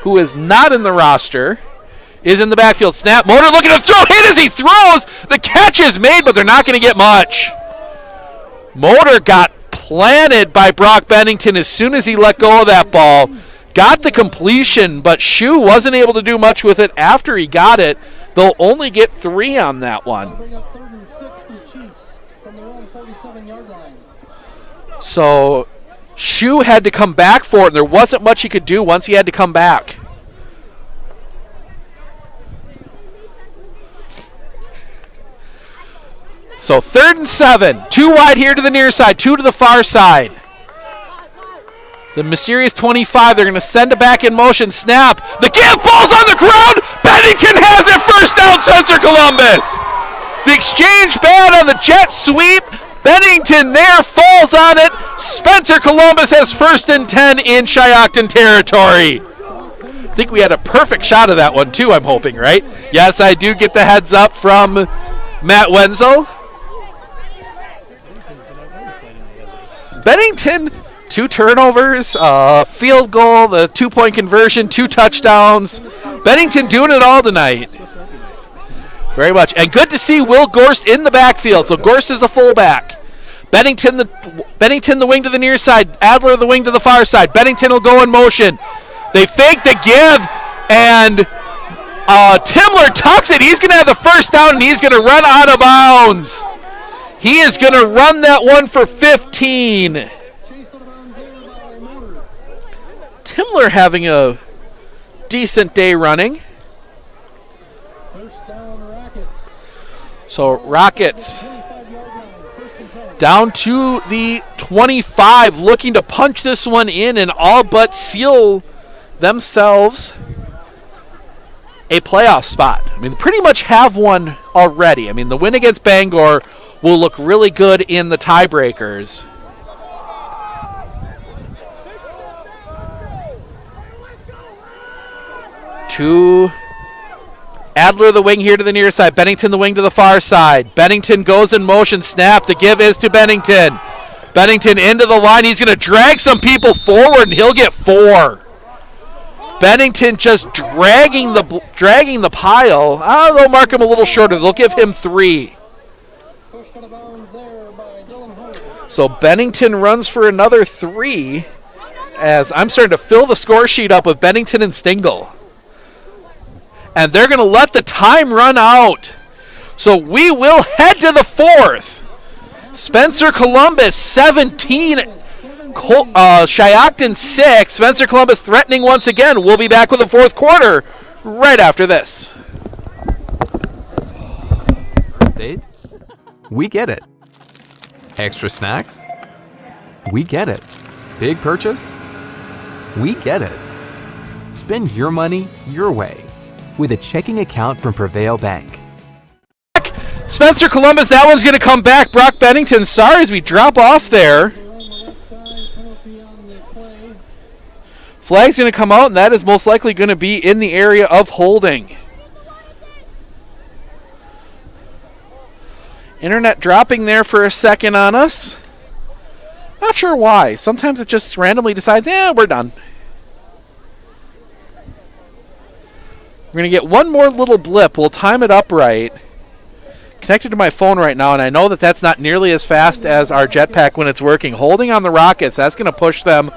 who is not in the roster, is in the backfield. Snap. Motor looking to throw. Hit as he throws. The catch is made, but they're not going to get much. Motor got planted by Brock Bennington as soon as he let go of that ball. Got the completion, but Shu wasn't able to do much with it after he got it. They'll only get 3 on that one. So Shu had to come back for it, and there wasn't much he could do once he had to come back. So 3rd and 7. 2 wide here to the near side, 2 to the far side. The mysterious 25, they're going to send it back in motion. Snap. The give, ball's on the ground. Bennington has it. First down, Spencer Columbus. The exchange bad on the jet sweep. Bennington there falls on it. Spencer Columbus has 1st and 10 in Shiocton territory. I think we had a perfect shot of that one too, I'm hoping, right? Yes, I do get the heads up from Matt Wenzel. Bennington, 2 turnovers, field goal, the 2-point conversion, 2 touchdowns. Bennington doing it all tonight. Very much. And good to see Will Gorst in the backfield. So Gorst is the fullback. Bennington the wing to the near side. Adler the wing to the far side. Bennington will go in motion. They fake the give, and Timler tucks it. He's going to have the first down, and he's going to run out of bounds. He is going to run that one for 15. Timler having a decent day running. So Rockets down to the 25, looking to punch this one in and all but seal themselves a playoff spot. I mean, pretty much have one already. I mean, the win against Bangor will look really good in the tiebreakers. To Adler the wing here to the near side. Bennington the wing to the far side. Bennington goes in motion. Snap. The give is to Bennington. Bennington into the line. He's going to drag some people forward, and he'll get 4. Bennington just dragging the pile. They'll mark him a little shorter. They'll give him 3. So Bennington runs for another 3 as I'm starting to fill the score sheet up with Bennington and Stengel. And they're going to let the time run out. So we will head to the 4th. Spencer Columbus 17, Shiocton 6. Spencer Columbus threatening once again. We'll be back with the 4th quarter right after this. First date? We get it. Extra snacks? We get it. Big purchase? We get it. Spend your money your way with a checking account from Prevail Bank. Spencer Columbus, that one's going to come back. Brock Bennington, sorry as we drop off there. Flag's going to come out, and that is most likely going to be in the area of holding. Internet dropping there for a second on us. Not sure why. Sometimes it just randomly decides, we're done. We're going to get one more little blip. We'll time it up right. Connected to my phone right now, and I know that that's not nearly as fast as our jetpack when it's working. Holding on the Rockets, that's going to push them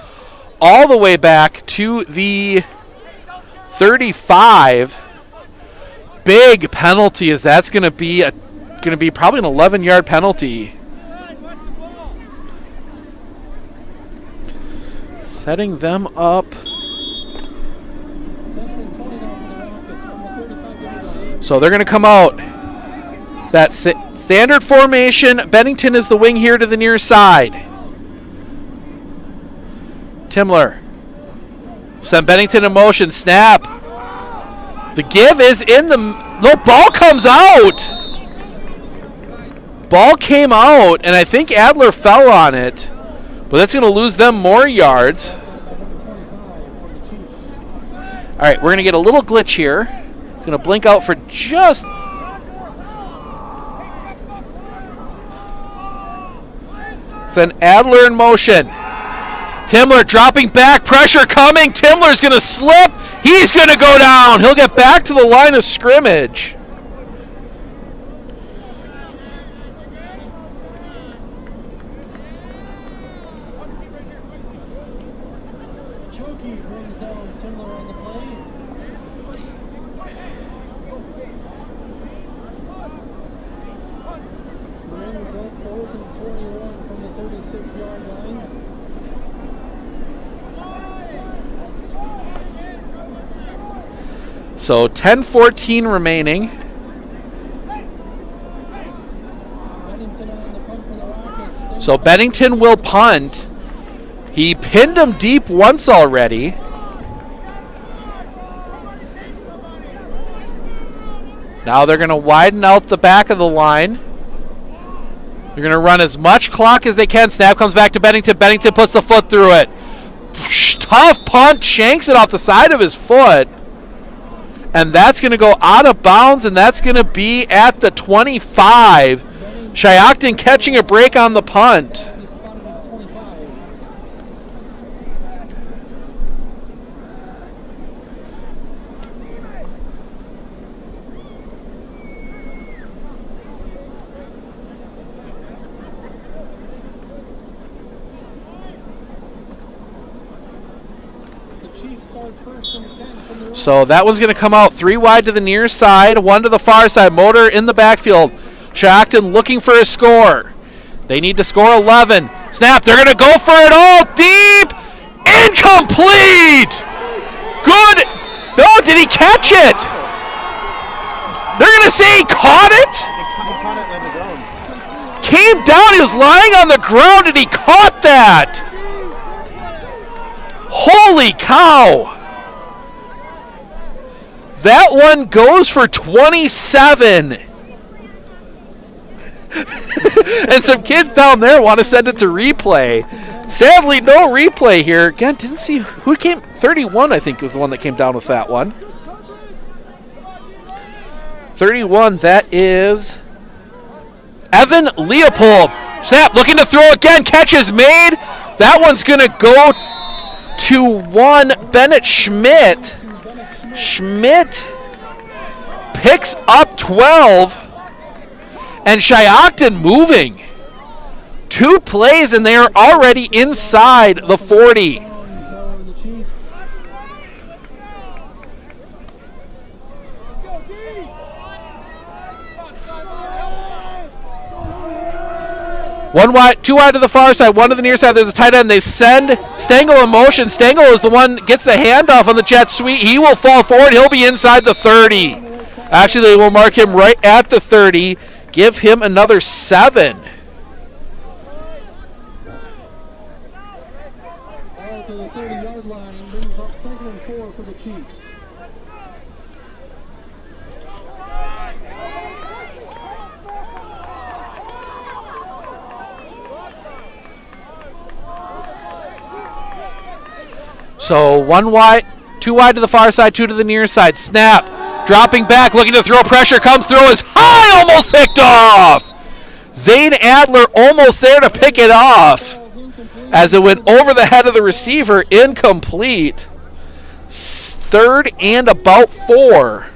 all the way back to the 35. Big penalty, as that's going to be probably an 11-yard penalty. Setting them up. So they're going to come out. That standard formation. Bennington is the wing here to the near side. Timler Send Bennington in motion. Snap. The give is in the... No, ball comes out. Ball came out, and I think Adler fell on it. But that's going to lose them more yards. All right, we're going to get a little glitch here. It's going to blink out for just... Send Adler in motion. Timler dropping back, pressure coming. Timler's going to slip. He's going to go down. He'll get back to the line of scrimmage. Chokey brings down Timler on the play. Brings up 4th and 21 from the 36-yard line. So 10-14 remaining. So Bennington will punt. He pinned him deep once already. Now they're going to widen out the back of the line. They're going to run as much clock as they can. Snap comes back to Bennington. Bennington puts the foot through it. Tough punt. Shanks it off the side of his foot. And that's going to go out of bounds, and that's going to be at the 25. Shiocton catching a break on the punt. So that one's going to come out 3 wide to the near side, 1 to the far side. Motor in the backfield. Shiocton looking for a score. They need to score 11. Snap, they're going to go for it all deep. Incomplete. Good. No, did he catch it? They're going to say he caught it? Came down, he was lying on the ground, and he caught that. Holy cow. That one goes for 27. And some kids down there want to send it to replay. Sadly, no replay here. Again, didn't see who came. 31, I think, was the one that came down with that one. 31, that is Evan Leopold. Snap, looking to throw again. Catch is made. That one's going to go to one Bennett Schmidt. Schmidt picks up 12. And Shiocton moving. 2 plays and they are already inside the 40. One wide, 2 wide to the far side, 1 to the near side. There's a tight end. They send Stengel in motion. Stengel is the one that gets the handoff on the jet sweep. He will fall forward. He'll be inside the 30. Actually, they will mark him right at the 30. Give him another 7. All to the 30-yard line, brings up 2nd and 4 for the Chiefs. So 1 wide, 2 wide to the far side, 2 to the near side. Snap, dropping back, looking to throw. Pressure comes through, is high, almost picked off. Zane Adler almost there to pick it off as it went over the head of the receiver. Incomplete. 3rd and about 4.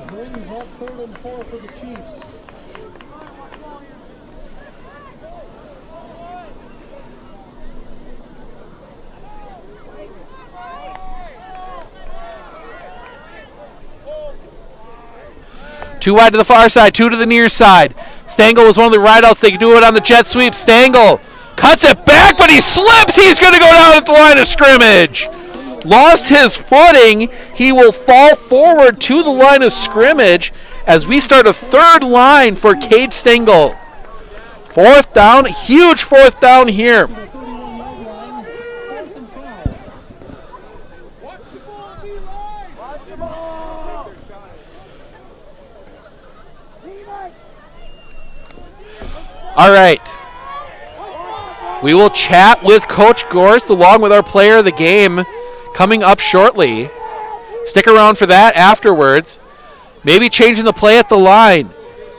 Brings up 3rd and 4 for the Chiefs. Two wide to the far side, 2 to the near side. Stengel was one of the rideouts. They could do it on the jet sweep. Stengel cuts it back, but he slips. He's going to go down at the line of scrimmage. Lost his footing. He will fall forward to the line of scrimmage as we start a 3rd line for Cade Stengel. 4th down, huge 4th down here. All right. We will chat with Coach Gorst along with our player of the game coming up shortly. Stick around for that afterwards. Maybe changing the play at the line.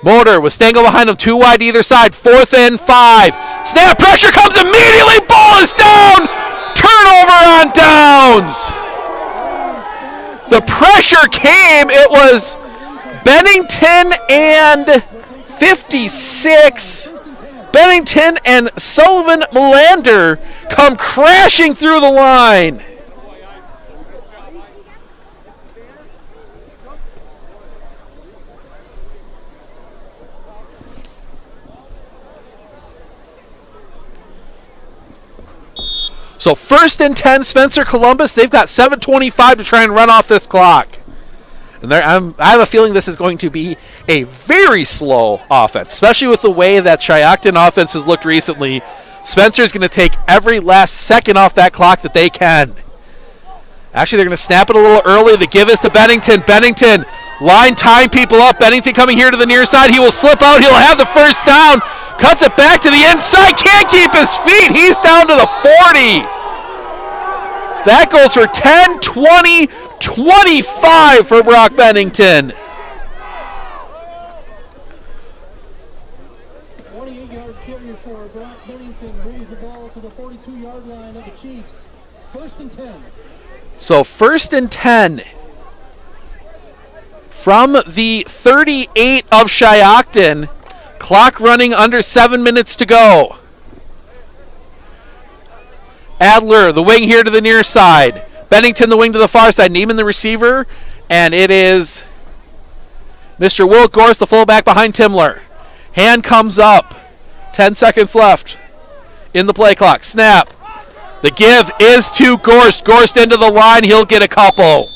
Motor with Stengel behind him, 2 wide either side. 4th and 5. Snap, pressure comes immediately. Ball is down. Turnover on downs. The pressure came. It was Bennington and 56. Bennington and Sullivan Melander come crashing through the line. So 1st and 10, Spencer Columbus. They've got 7:25 to try and run off this clock. And I have a feeling this is going to be a very slow offense, especially with the way that Shiocton offense has looked recently. Spencer's going to take every last second off that clock that they can. Actually, they're going to snap it a little early. The give is to Bennington. Bennington, line tying people up. Bennington coming here to the near side. He will slip out. He'll have the 1st down. Cuts it back to the inside. Can't keep his feet. He's down to the 40. That goes for 10, 20, 25 for Brock Bennington. 28-yard carry for Brock Bennington brings the ball to the 42-yard line of the Chiefs. 1st and 10. So 1st and 10 from the 38 of Shiocton. Clock running under 7 minutes to go. Adler, the wing here to the near side. Bennington, the wing to the far side. Neiman, the receiver. And it is Mr. Will Gorst, the fullback behind Timler. Hand comes up. 10 seconds left in the play clock. Snap. The give is to Gorst. Gorst into the line. He'll get a couple.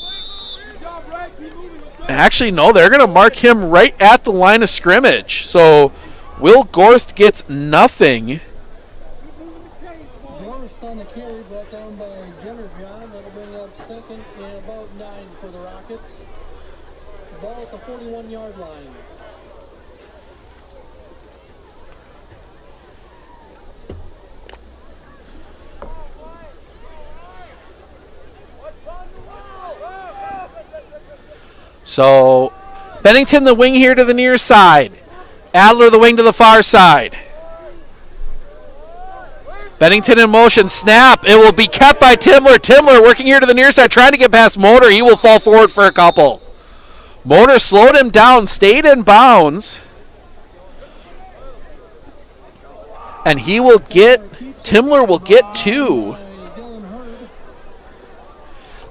Actually, no, they're going to mark him right at the line of scrimmage. So Will Gorst gets nothing. Gorst on the carry, brought down by Jenner John. That'll bring up 2nd and about 9 for the Rockets. Ball at the 41-yard line. So Bennington, the wing here to the near side. Adler, the wing to the far side. Bennington in motion. Snap. It will be kept by Timler. Timler working here to the near side, trying to get past Motor. He will fall forward for a couple. Motor slowed him down, stayed in bounds. And he will get, Timler will get 2.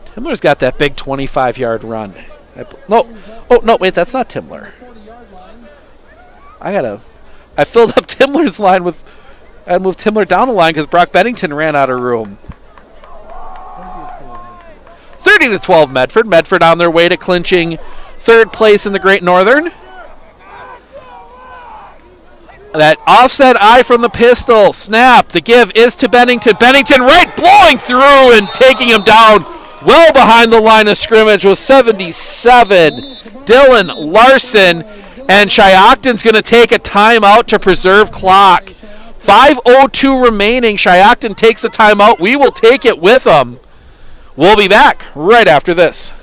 Timler's got that big 25-yard run. No, oh, no, wait, that's not Timler. I filled up Timler's line with, I moved Timler down the line because Brock Bennington ran out of room. 30-12 Medford. Medford on their way to clinching 3rd place in the Great Northern. That offset eye from the pistol. Snap. The give is to Bennington. Bennington right blowing through and taking him down well behind the line of scrimmage was 77. Dylan Larson. And Shiocton's going to take a timeout to preserve clock. 5:02 remaining. Shiocton takes a timeout. We will take it with them. We'll be back right after this.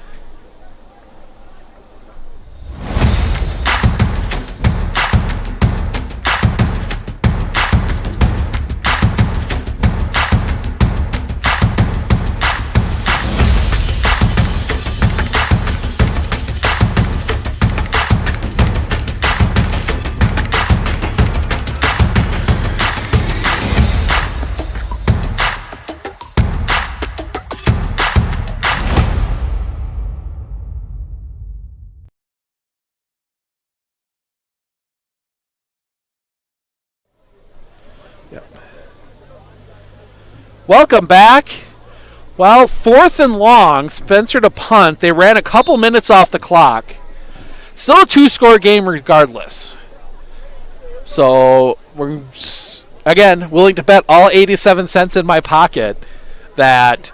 Welcome back. Well, 4th and long, Spencer to punt. They ran a couple minutes off the clock. Still a 2-score game regardless. So we're, again, willing to bet all 87 cents in my pocket that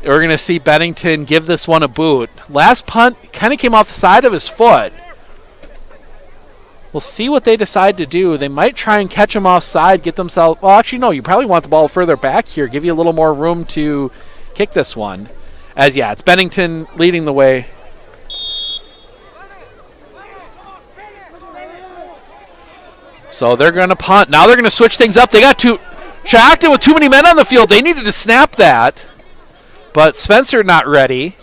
we're going to see Bennington give this one a boot. Last punt kind of came off the side of his foot. We'll see what they decide to do. They might try and catch him offside, get themselves... Well, actually, no. You probably want the ball further back here. Give you a little more room to kick this one. As, yeah, it's Bennington leading the way. So they're going to punt. Now they're going to switch things up. They got Shiocton with too many men on the field. They needed to snap that. But Spencer not ready.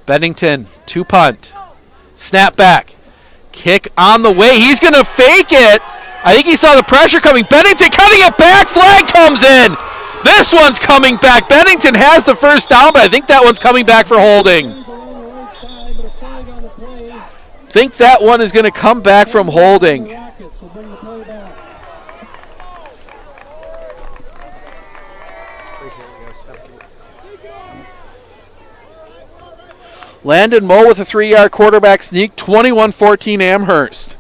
Bennington, 2 punt. Snap back. Kick on the way. He's going to fake it. I think he saw the pressure coming. Bennington cutting it back. Flag comes in. This one's coming back. Bennington has the first down, but I think that one's coming back for holding. Think that one is going to come back from holding. Landon Moe with a 3-yard quarterback sneak, 21-14 Amherst.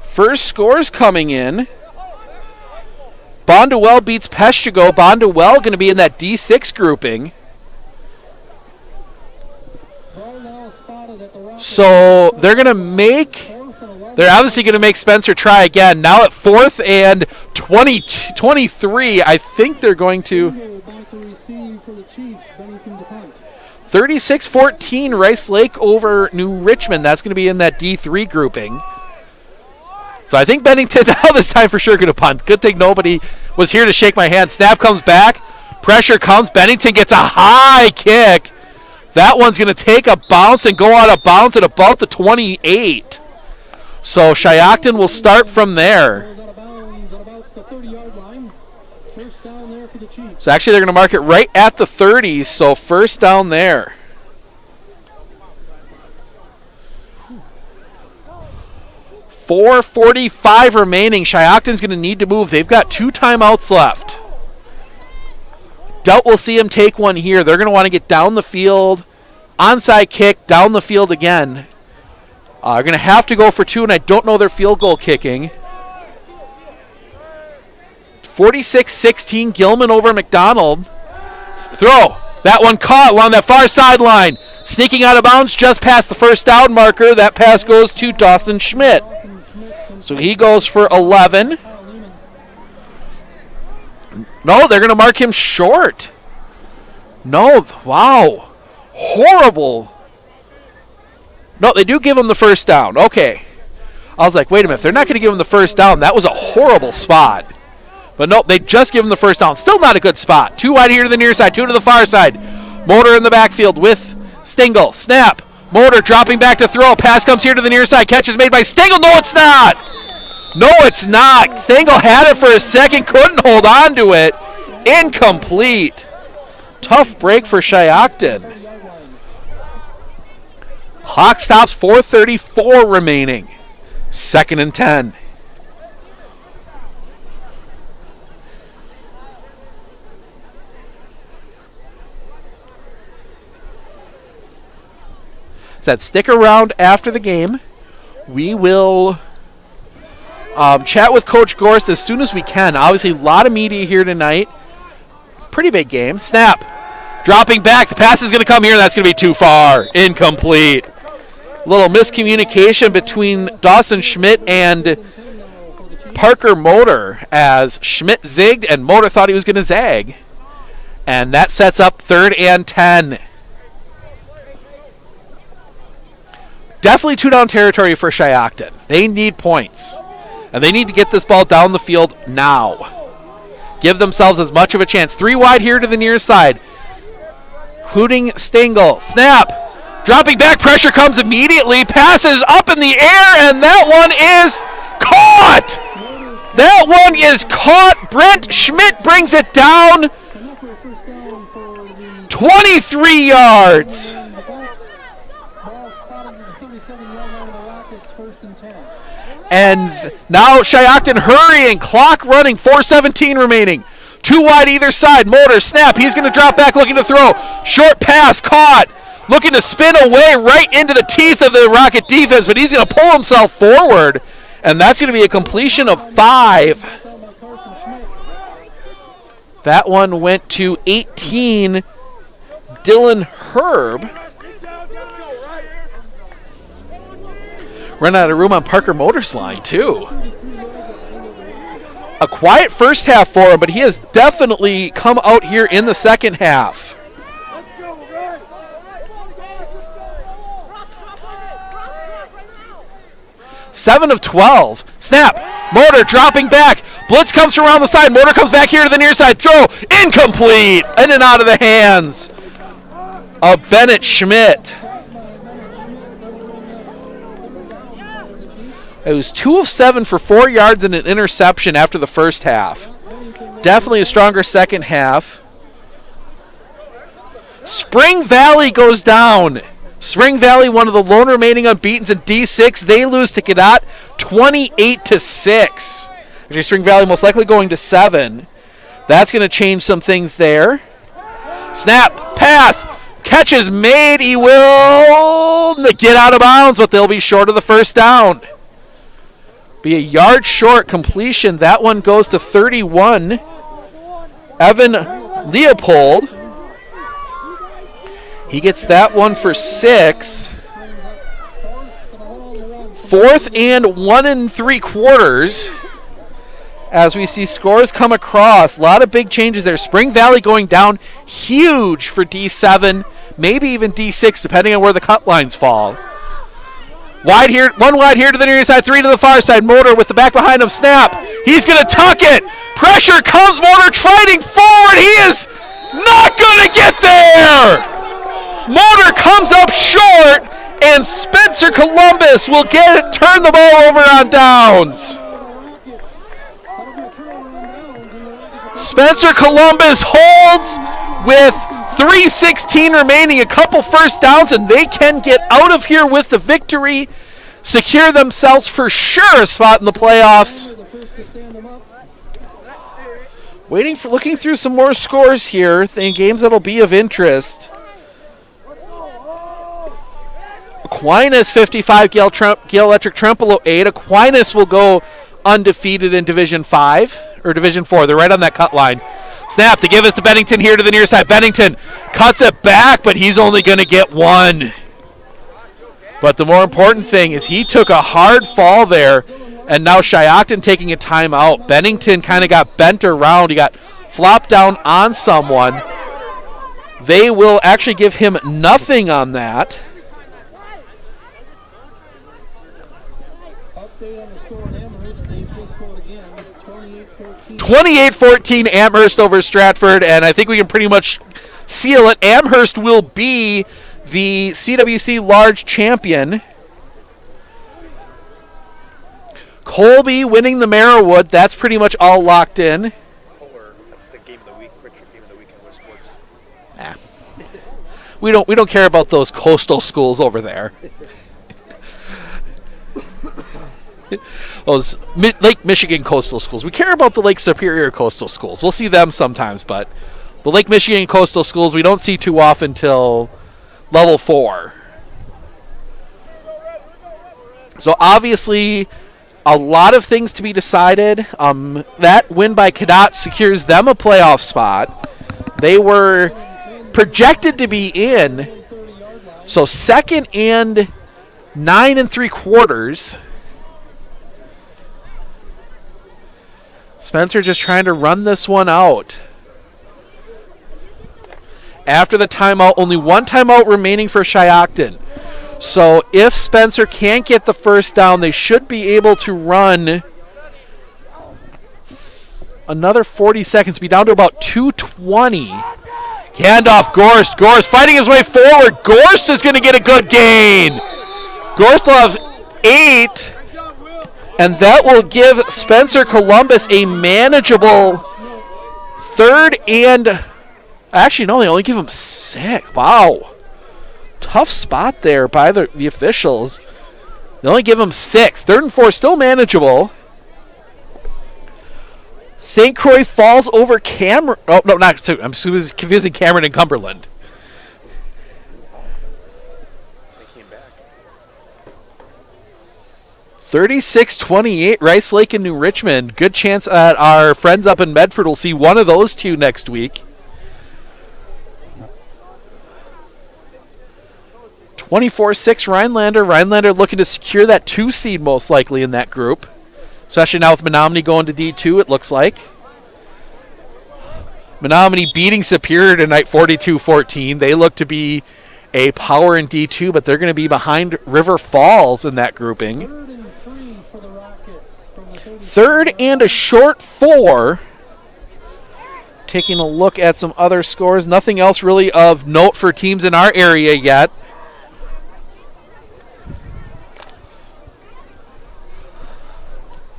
First scores coming in. Bondwell beats Peshtigo. Bondwell going to be in that D6 grouping. So they're going to make... They're obviously going to make Spencer try again. Now at 4th and 23, I think they're going to... 36-14 Rice Lake over New Richmond. That's going to be in that D3 grouping. So I think Bennington now this time for sure going to punt. Good thing nobody was here to shake my hand. Snap comes back. Pressure comes. Bennington gets a high kick. That one's going to take a bounce and go out of bounds at about the 28. So Shiocton will start from there. So actually they're going to mark it right at the 30, so first down there. .445 remaining. Shiocton's going to need to move. They've got 2 timeouts left. Doubt we'll see him take one here. They're going to want to get down the field. Onside kick, down the field again. They're going to have to go for 2, and I don't know their field goal kicking. 46-16, Gilman over McDonald. Throw. That one caught along that far sideline. Sneaking out of bounds just past the first down marker. That pass goes to Dawson Schmidt. So he goes for 11. No, they're going to mark him short. No, wow. Horrible. No, they do give him the first down. Okay. I was like, wait a minute. If they're not going to give him the first down, that was a horrible spot. But no, they just give him the first down. Still not a good spot. 2 wide here to the near side, 2 to the far side. Motor in the backfield with Stingle. Snap. Motor dropping back to throw. Pass comes here to the near side. Catch is made by Stingle. No, it's not. No, it's not. Stingle had it for a second. Couldn't hold on to it. Incomplete. Tough break for Shiocton. Clock stops, 4:34 remaining. 2nd and 10. Said stick around after the game. We will chat with Coach Gorst as soon as we can. Obviously, a lot of media here tonight. Pretty big game. Snap. Dropping back. The pass is going to come here. That's going to be too far. Incomplete. Little miscommunication between Dawson Schmidt and Parker Motor as Schmidt zigged and Motor thought he was going to zag. And that sets up 3rd and 10. Definitely 2-down territory for Shiocton. They need points. And they need to get this ball down the field now. Give themselves as much of a chance. 3 wide here to the near side. Including Stingle. Snap. Dropping back. Pressure comes immediately. Passes up in the air. And that one is caught. That one is caught. Brent Schmidt brings it down. 23 yards. And now Shiocton hurrying. Clock running. 4:17 remaining. Two wide either side. Motor, snap. He's going to drop back looking to throw. Short pass, caught. Looking to spin away right into the teeth of the Rocket defense, but he's going to pull himself forward, and that's going to be a completion of 5. That one went to 18, Dylan Herb. Run out of room on Parker Motors' line, too. A quiet first half for him, but he has definitely come out here in the second half. Seven of 12. Snap. Motor dropping back. Blitz comes from around the side. Motor comes back here to the near side. Throw. Incomplete. In and out of the hands of Bennett Schmidt. It was 2 of 7 for 4 yards and an interception after the first half. Definitely a stronger second half. Spring Valley goes down. Spring Valley, one of the lone remaining unbeatens in D6. They lose to Cadott 28-6. Actually, Spring Valley most likely going to 7. That's going to change some things there. Snap, pass, catch is made. He will get out of bounds, but they'll be short of the first down. Be a yard short completion. That one goes to 31. Evan Leopold. He gets that one for 6. 4th and 1 3/4. As we see scores come across. A lot of big changes there. Spring Valley going down huge for D7. Maybe even D6 depending on where the cut lines fall. Wide here, 1 wide here to the near side, 3 to the far side. Motor with the back behind him. Snap. He's going to tuck it. Pressure comes. Motor fighting forward. He is not going to get there. Motor comes up short, and Spencer Columbus will turn the ball over on downs. Spencer Columbus holds with 3:16 remaining, a couple first downs, and they can get out of here with the victory, secure themselves for sure a spot in the playoffs. Looking through some more scores here in games that'll be of interest. Aquinas 55, Gale Electric Trempealeau 8. Aquinas will go undefeated in Division 5 or Division 4. They're right on that cut line. Snap to give us to Bennington here to the near side. Bennington cuts it back, but he's only going to get 1. But the more important thing is he took a hard fall there, and now Shiocton taking a timeout. Bennington kind of got bent around. He got flopped down on someone. They will actually give him nothing on that. 28-14 Amherst over Stratford, and I think we can pretty much seal it. Amherst will be the CWC-Large champion. Colby winning the Merriwood. That's pretty much all locked in. That's the game of the week. Richard game of the week in West Sports. We don't care about those coastal schools over there. Those Lake Michigan coastal schools. We care about the Lake Superior coastal schools. We'll see them sometimes, but the Lake Michigan coastal schools we don't see too often till level 4. So obviously a lot of things to be decided. That win by Cadott secures them a playoff spot. They were projected to be in. So 2nd and 9 3/4. Spencer just trying to run this one out. After the timeout, only 1 timeout remaining for Shiocton. So if Spencer can't get the first down, they should be able to run another 40 seconds, be down to about 2:20. Handoff, Gorst. Gorst fighting his way forward. Gorst is going to get a good gain. Gorst will have 8. And that will give Spencer Columbus a manageable 3rd and... Actually, no, they only give him 6. Wow. Tough spot there by the officials. They only give him 6. 3rd and 4 still manageable. St. Croix falls over Cameron. Oh, no, not. I'm confusing Cameron and Cumberland. They came back. 36-28, Rice Lake and New Richmond. Good chance that our friends up in Medford will see one of those two next week. 24-6 Rhinelander. Rhinelander looking to secure that 2 seed most likely in that group. Especially now with Menominee going to D2, it looks like. Menominee beating Superior tonight 42-14. They look to be a power in D2, but they're going to be behind River Falls in that grouping. 3rd and a short 4. Taking a look at some other scores. Nothing else really of note for teams in our area yet.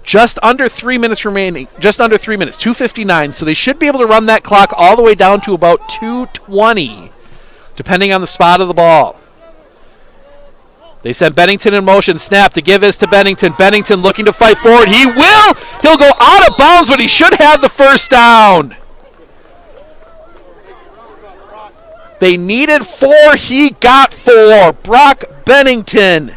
Just under 3 minutes remaining. Just under 3 minutes. 2:59. So they should be able to run that clock all the way down to about 2:20, depending on the spot of the ball. They sent Bennington in motion. Snap. The give is to Bennington. Bennington looking to fight forward. He will. He'll go out of bounds, but he should have the first down. They needed 4. He got 4. Brock Bennington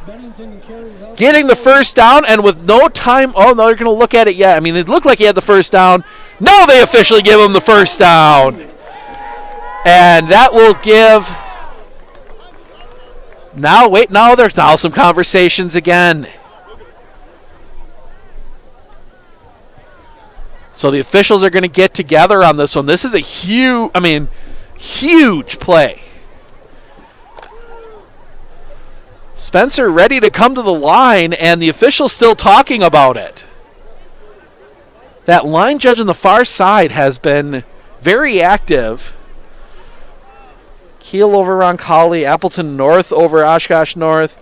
getting the first down, and with no time. Oh, no, they're going to look at it yet. I mean, it looked like he had the first down. No, they officially give him the first down. And that will give. Now, wait, now there's now some conversations again. So the officials are going to get together on this one. This is a huge play. Spencer ready to come to the line, and the official's still talking about it. That line judge on the far side has been very active. Kiel over Roncalli, Appleton North over Oshkosh North.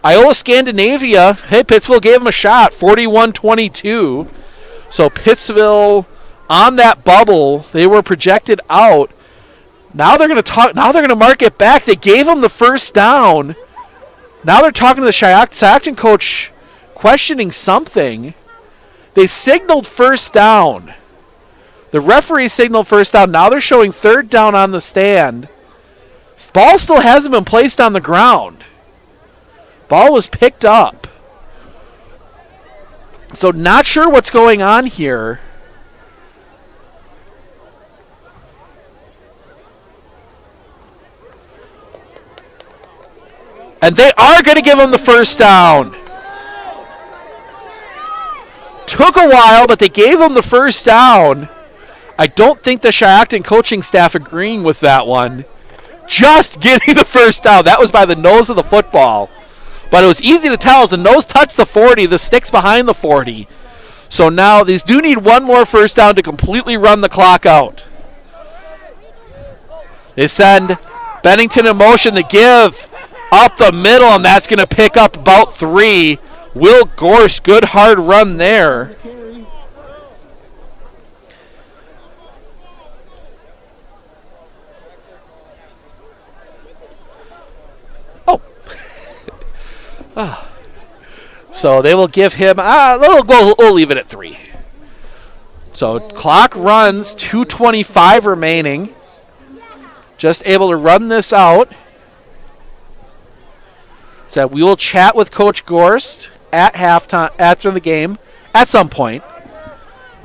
Iowa Scandinavia, hey, Pittsville gave them a shot, 41-22. So Pittsville on that bubble, they were projected out. Now they're going to talk. Now they're going to mark it back. They gave them the first down. Now they're talking to the Shiocton coach, questioning something. They signaled first down. The referee signaled first down. Now they're showing third down on the stand. Ball still hasn't been placed on the ground. Ball was picked up. So not sure what's going on here. And they are going to give him the first down. Took a while, but they gave him the first down. I don't think the Shiocton coaching staff agreeing with that one. Just getting the first down. That was by the nose of the football. But it was easy to tell as the nose touched the 40, the stick's behind the 40. So now these do need one more first down to completely run the clock out. They send Bennington in motion to give up the middle, and that's going to pick up about 3. Will Gorst, good hard run there. So they will give him, we'll leave it at 3. So clock runs, 2:25 remaining. Just able to run this out. So we will chat with Coach Gorst at halftime, after the game, at some point.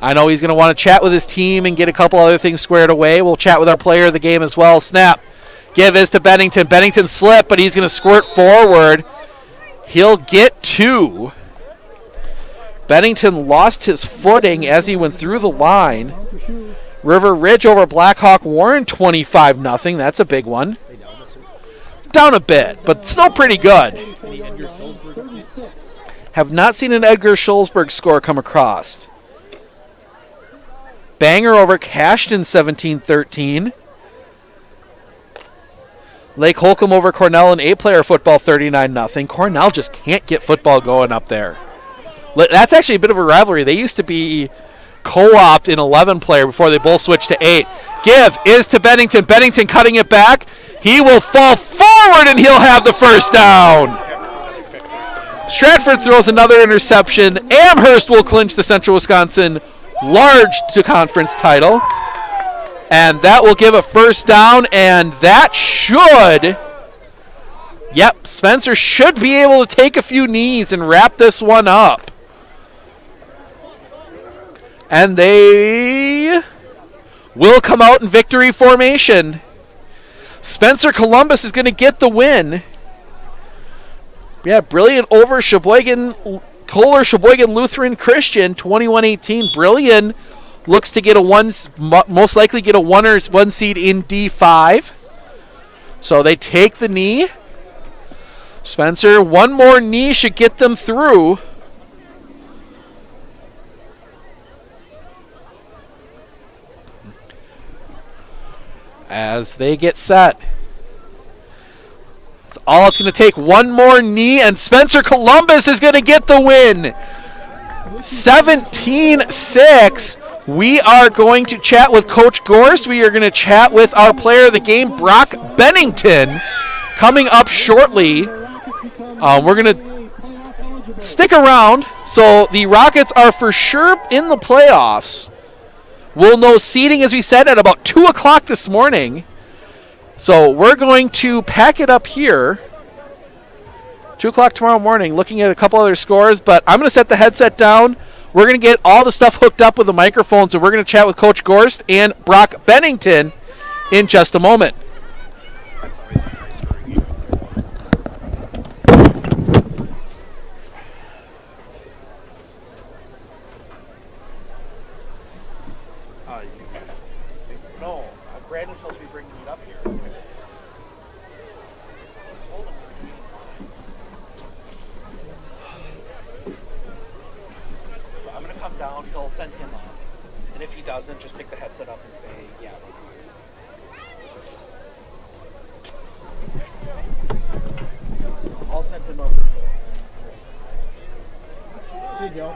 I know he's going to want to chat with his team and get a couple other things squared away. We'll chat with our player of the game as well. Snap. Give is to Bennington. Bennington slip, but he's going to squirt forward. He'll get 2. Bennington lost his footing as he went through the line. River Ridge over Blackhawk Warren, 25-0. That's a big one. Down a bit, but still pretty good. Have not seen an Edgar Schulzberg score come across. Banger over Cashton, 17-13. Lake Holcomb over Cornell in 8-player football, 39-0. Cornell just can't get football going up there. That's actually a bit of a rivalry. They used to be co-opt in 11-player before they both switched to 8. Give is to Bennington. Bennington cutting it back. He will fall forward, and he'll have the first down. Stratford throws another interception. Amherst will clinch the Central Wisconsin CWC-Large to conference title. And that will give a first down, and that should... Yep, Spencer should be able to take a few knees and wrap this one up. And they will come out in victory formation. Spencer Columbus is going to get the win. Yeah, brilliant over Kohler Sheboygan Lutheran Christian, 21-18. Brilliant looks to get most likely get a one seed in D5. So they take the knee. Spencer, one more knee should get them through. As they get set. That's all it's going to take. One more knee, and Spencer Columbus is going to get the win. 17-6. We are going to chat with Coach Gorst. We are going to chat with our player of the game, Brock Bennington, coming up shortly. We're going to stick around. So the Rockets are for sure in the playoffs. We'll know seeding, as we said, at about 2 o'clock this morning. So we're going to pack it up here. 2 o'clock tomorrow morning, looking at a couple other scores. But I'm going to set the headset down. We're going to get all the stuff hooked up with the microphones, and we're going to chat with Coach Gorst and Brock Bennington in just a moment. That's always a nice review. No, Brandon's supposed to be bringing it up here. So I'm going to come down, he'll send him up. And if he doesn't, just pick the headset up and say, yeah. I'll send him over. Here you go.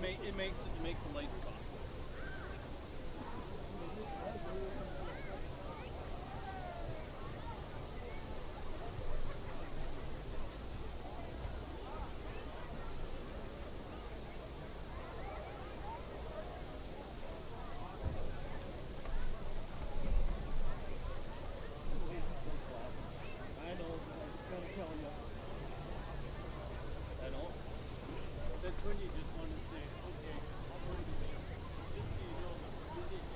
It makes the lights stop. I know, I'm trying to tell you. I know. That's when you just want to say, okay, I'll bring it in. Just so you know, you're getting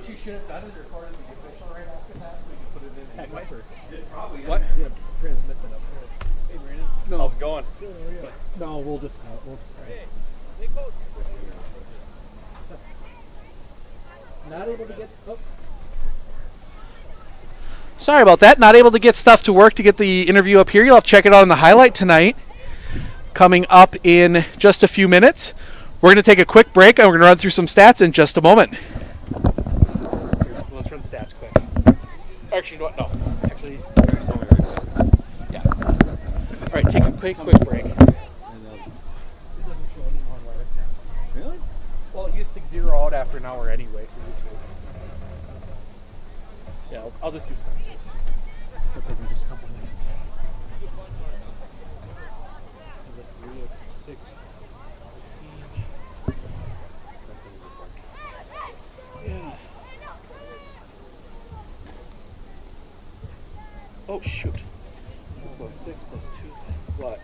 what you should have done is recorded the official right after that, so we can put it in the Viper. What? Yeah, transmit that up there. Hey, Brandon. No. How's it going? Good, how are you? No, we'll just not able to get. Oh. Sorry about that. Not able to get stuff to work to get the interview up here. You'll have to check it out on the highlight tonight. Coming up in just a few minutes. We're going to take a quick break and we're going to run through some stats in just a moment. Let's run stats quick. Actually, you know what? No. Actually, yeah. All right, take a quick break. It doesn't show any more weather. Really? Well, it used to zero out after an hour anyway for YouTube. Yeah, I'll just do sensors. It'll take me just a couple minutes. 6. Yeah. Oh shoot. 6 plus 2. What?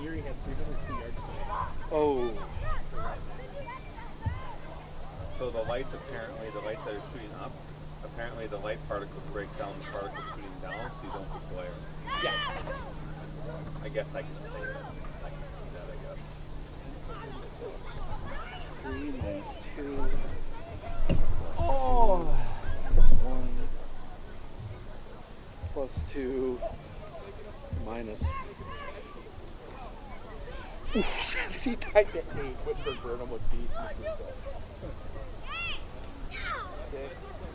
Miri had 302 yards today. Oh. So the lights that are shooting up, apparently the light particles break down the particles shooting down so you don't get glare. Yeah. I guess I can say that. I can see that, I guess. 6. 3 minus 2. Oh. Plus 1. Plus 2. Minus. Ooh, 79 to 8. Whitburn Burnham would beat Methuselah. 6.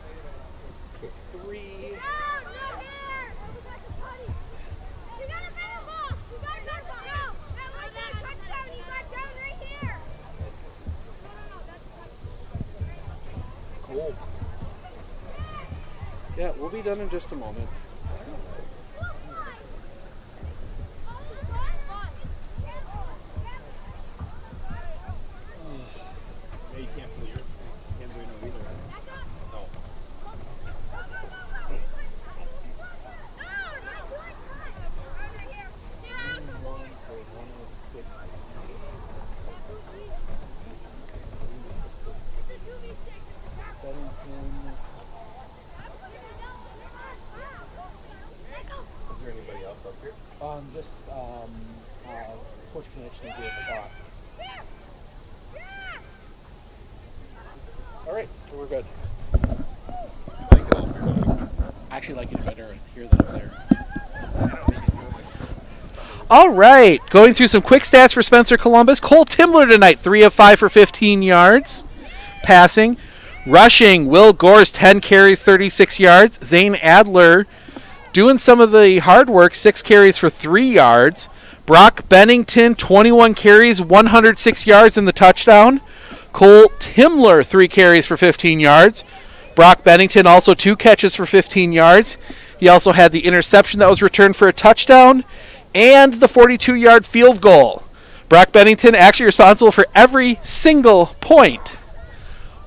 3. Cool. Yeah, we'll be done in just a moment. Yeah, you can't play your Android no either. No. Is there anybody else up here? Just Coach Connection and Dave McGraw. All right, we're good. I actually like it better here than up there. All right, going through some quick stats for Spencer Columbus. Cole Timler tonight, 3 of 5 for 15 yards. Passing. Rushing, Will Gores, 10 carries, 36 yards. Zane Adler doing some of the hard work, 6 carries for 3 yards. Brock Bennington, 21 carries, 106 yards in the touchdown. Cole Timler, 3 carries for 15 yards. Brock Bennington also 2 catches for 15 yards. He also had the interception that was returned for a touchdown and the 42-yard field goal. Brock Bennington actually responsible for every single point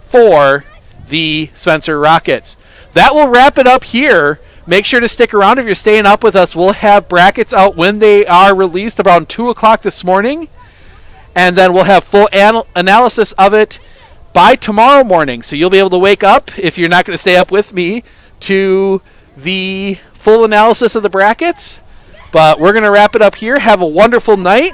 for the Spencer Rockets. That will wrap it up here. Make sure to stick around if you're staying up with us. We'll have brackets out when they are released around 2 o'clock this morning. And then we'll have full analysis of it by tomorrow morning. So you'll be able to wake up, if you're not going to stay up with me, to the full analysis of the brackets. But we're going to wrap it up here. Have a wonderful night.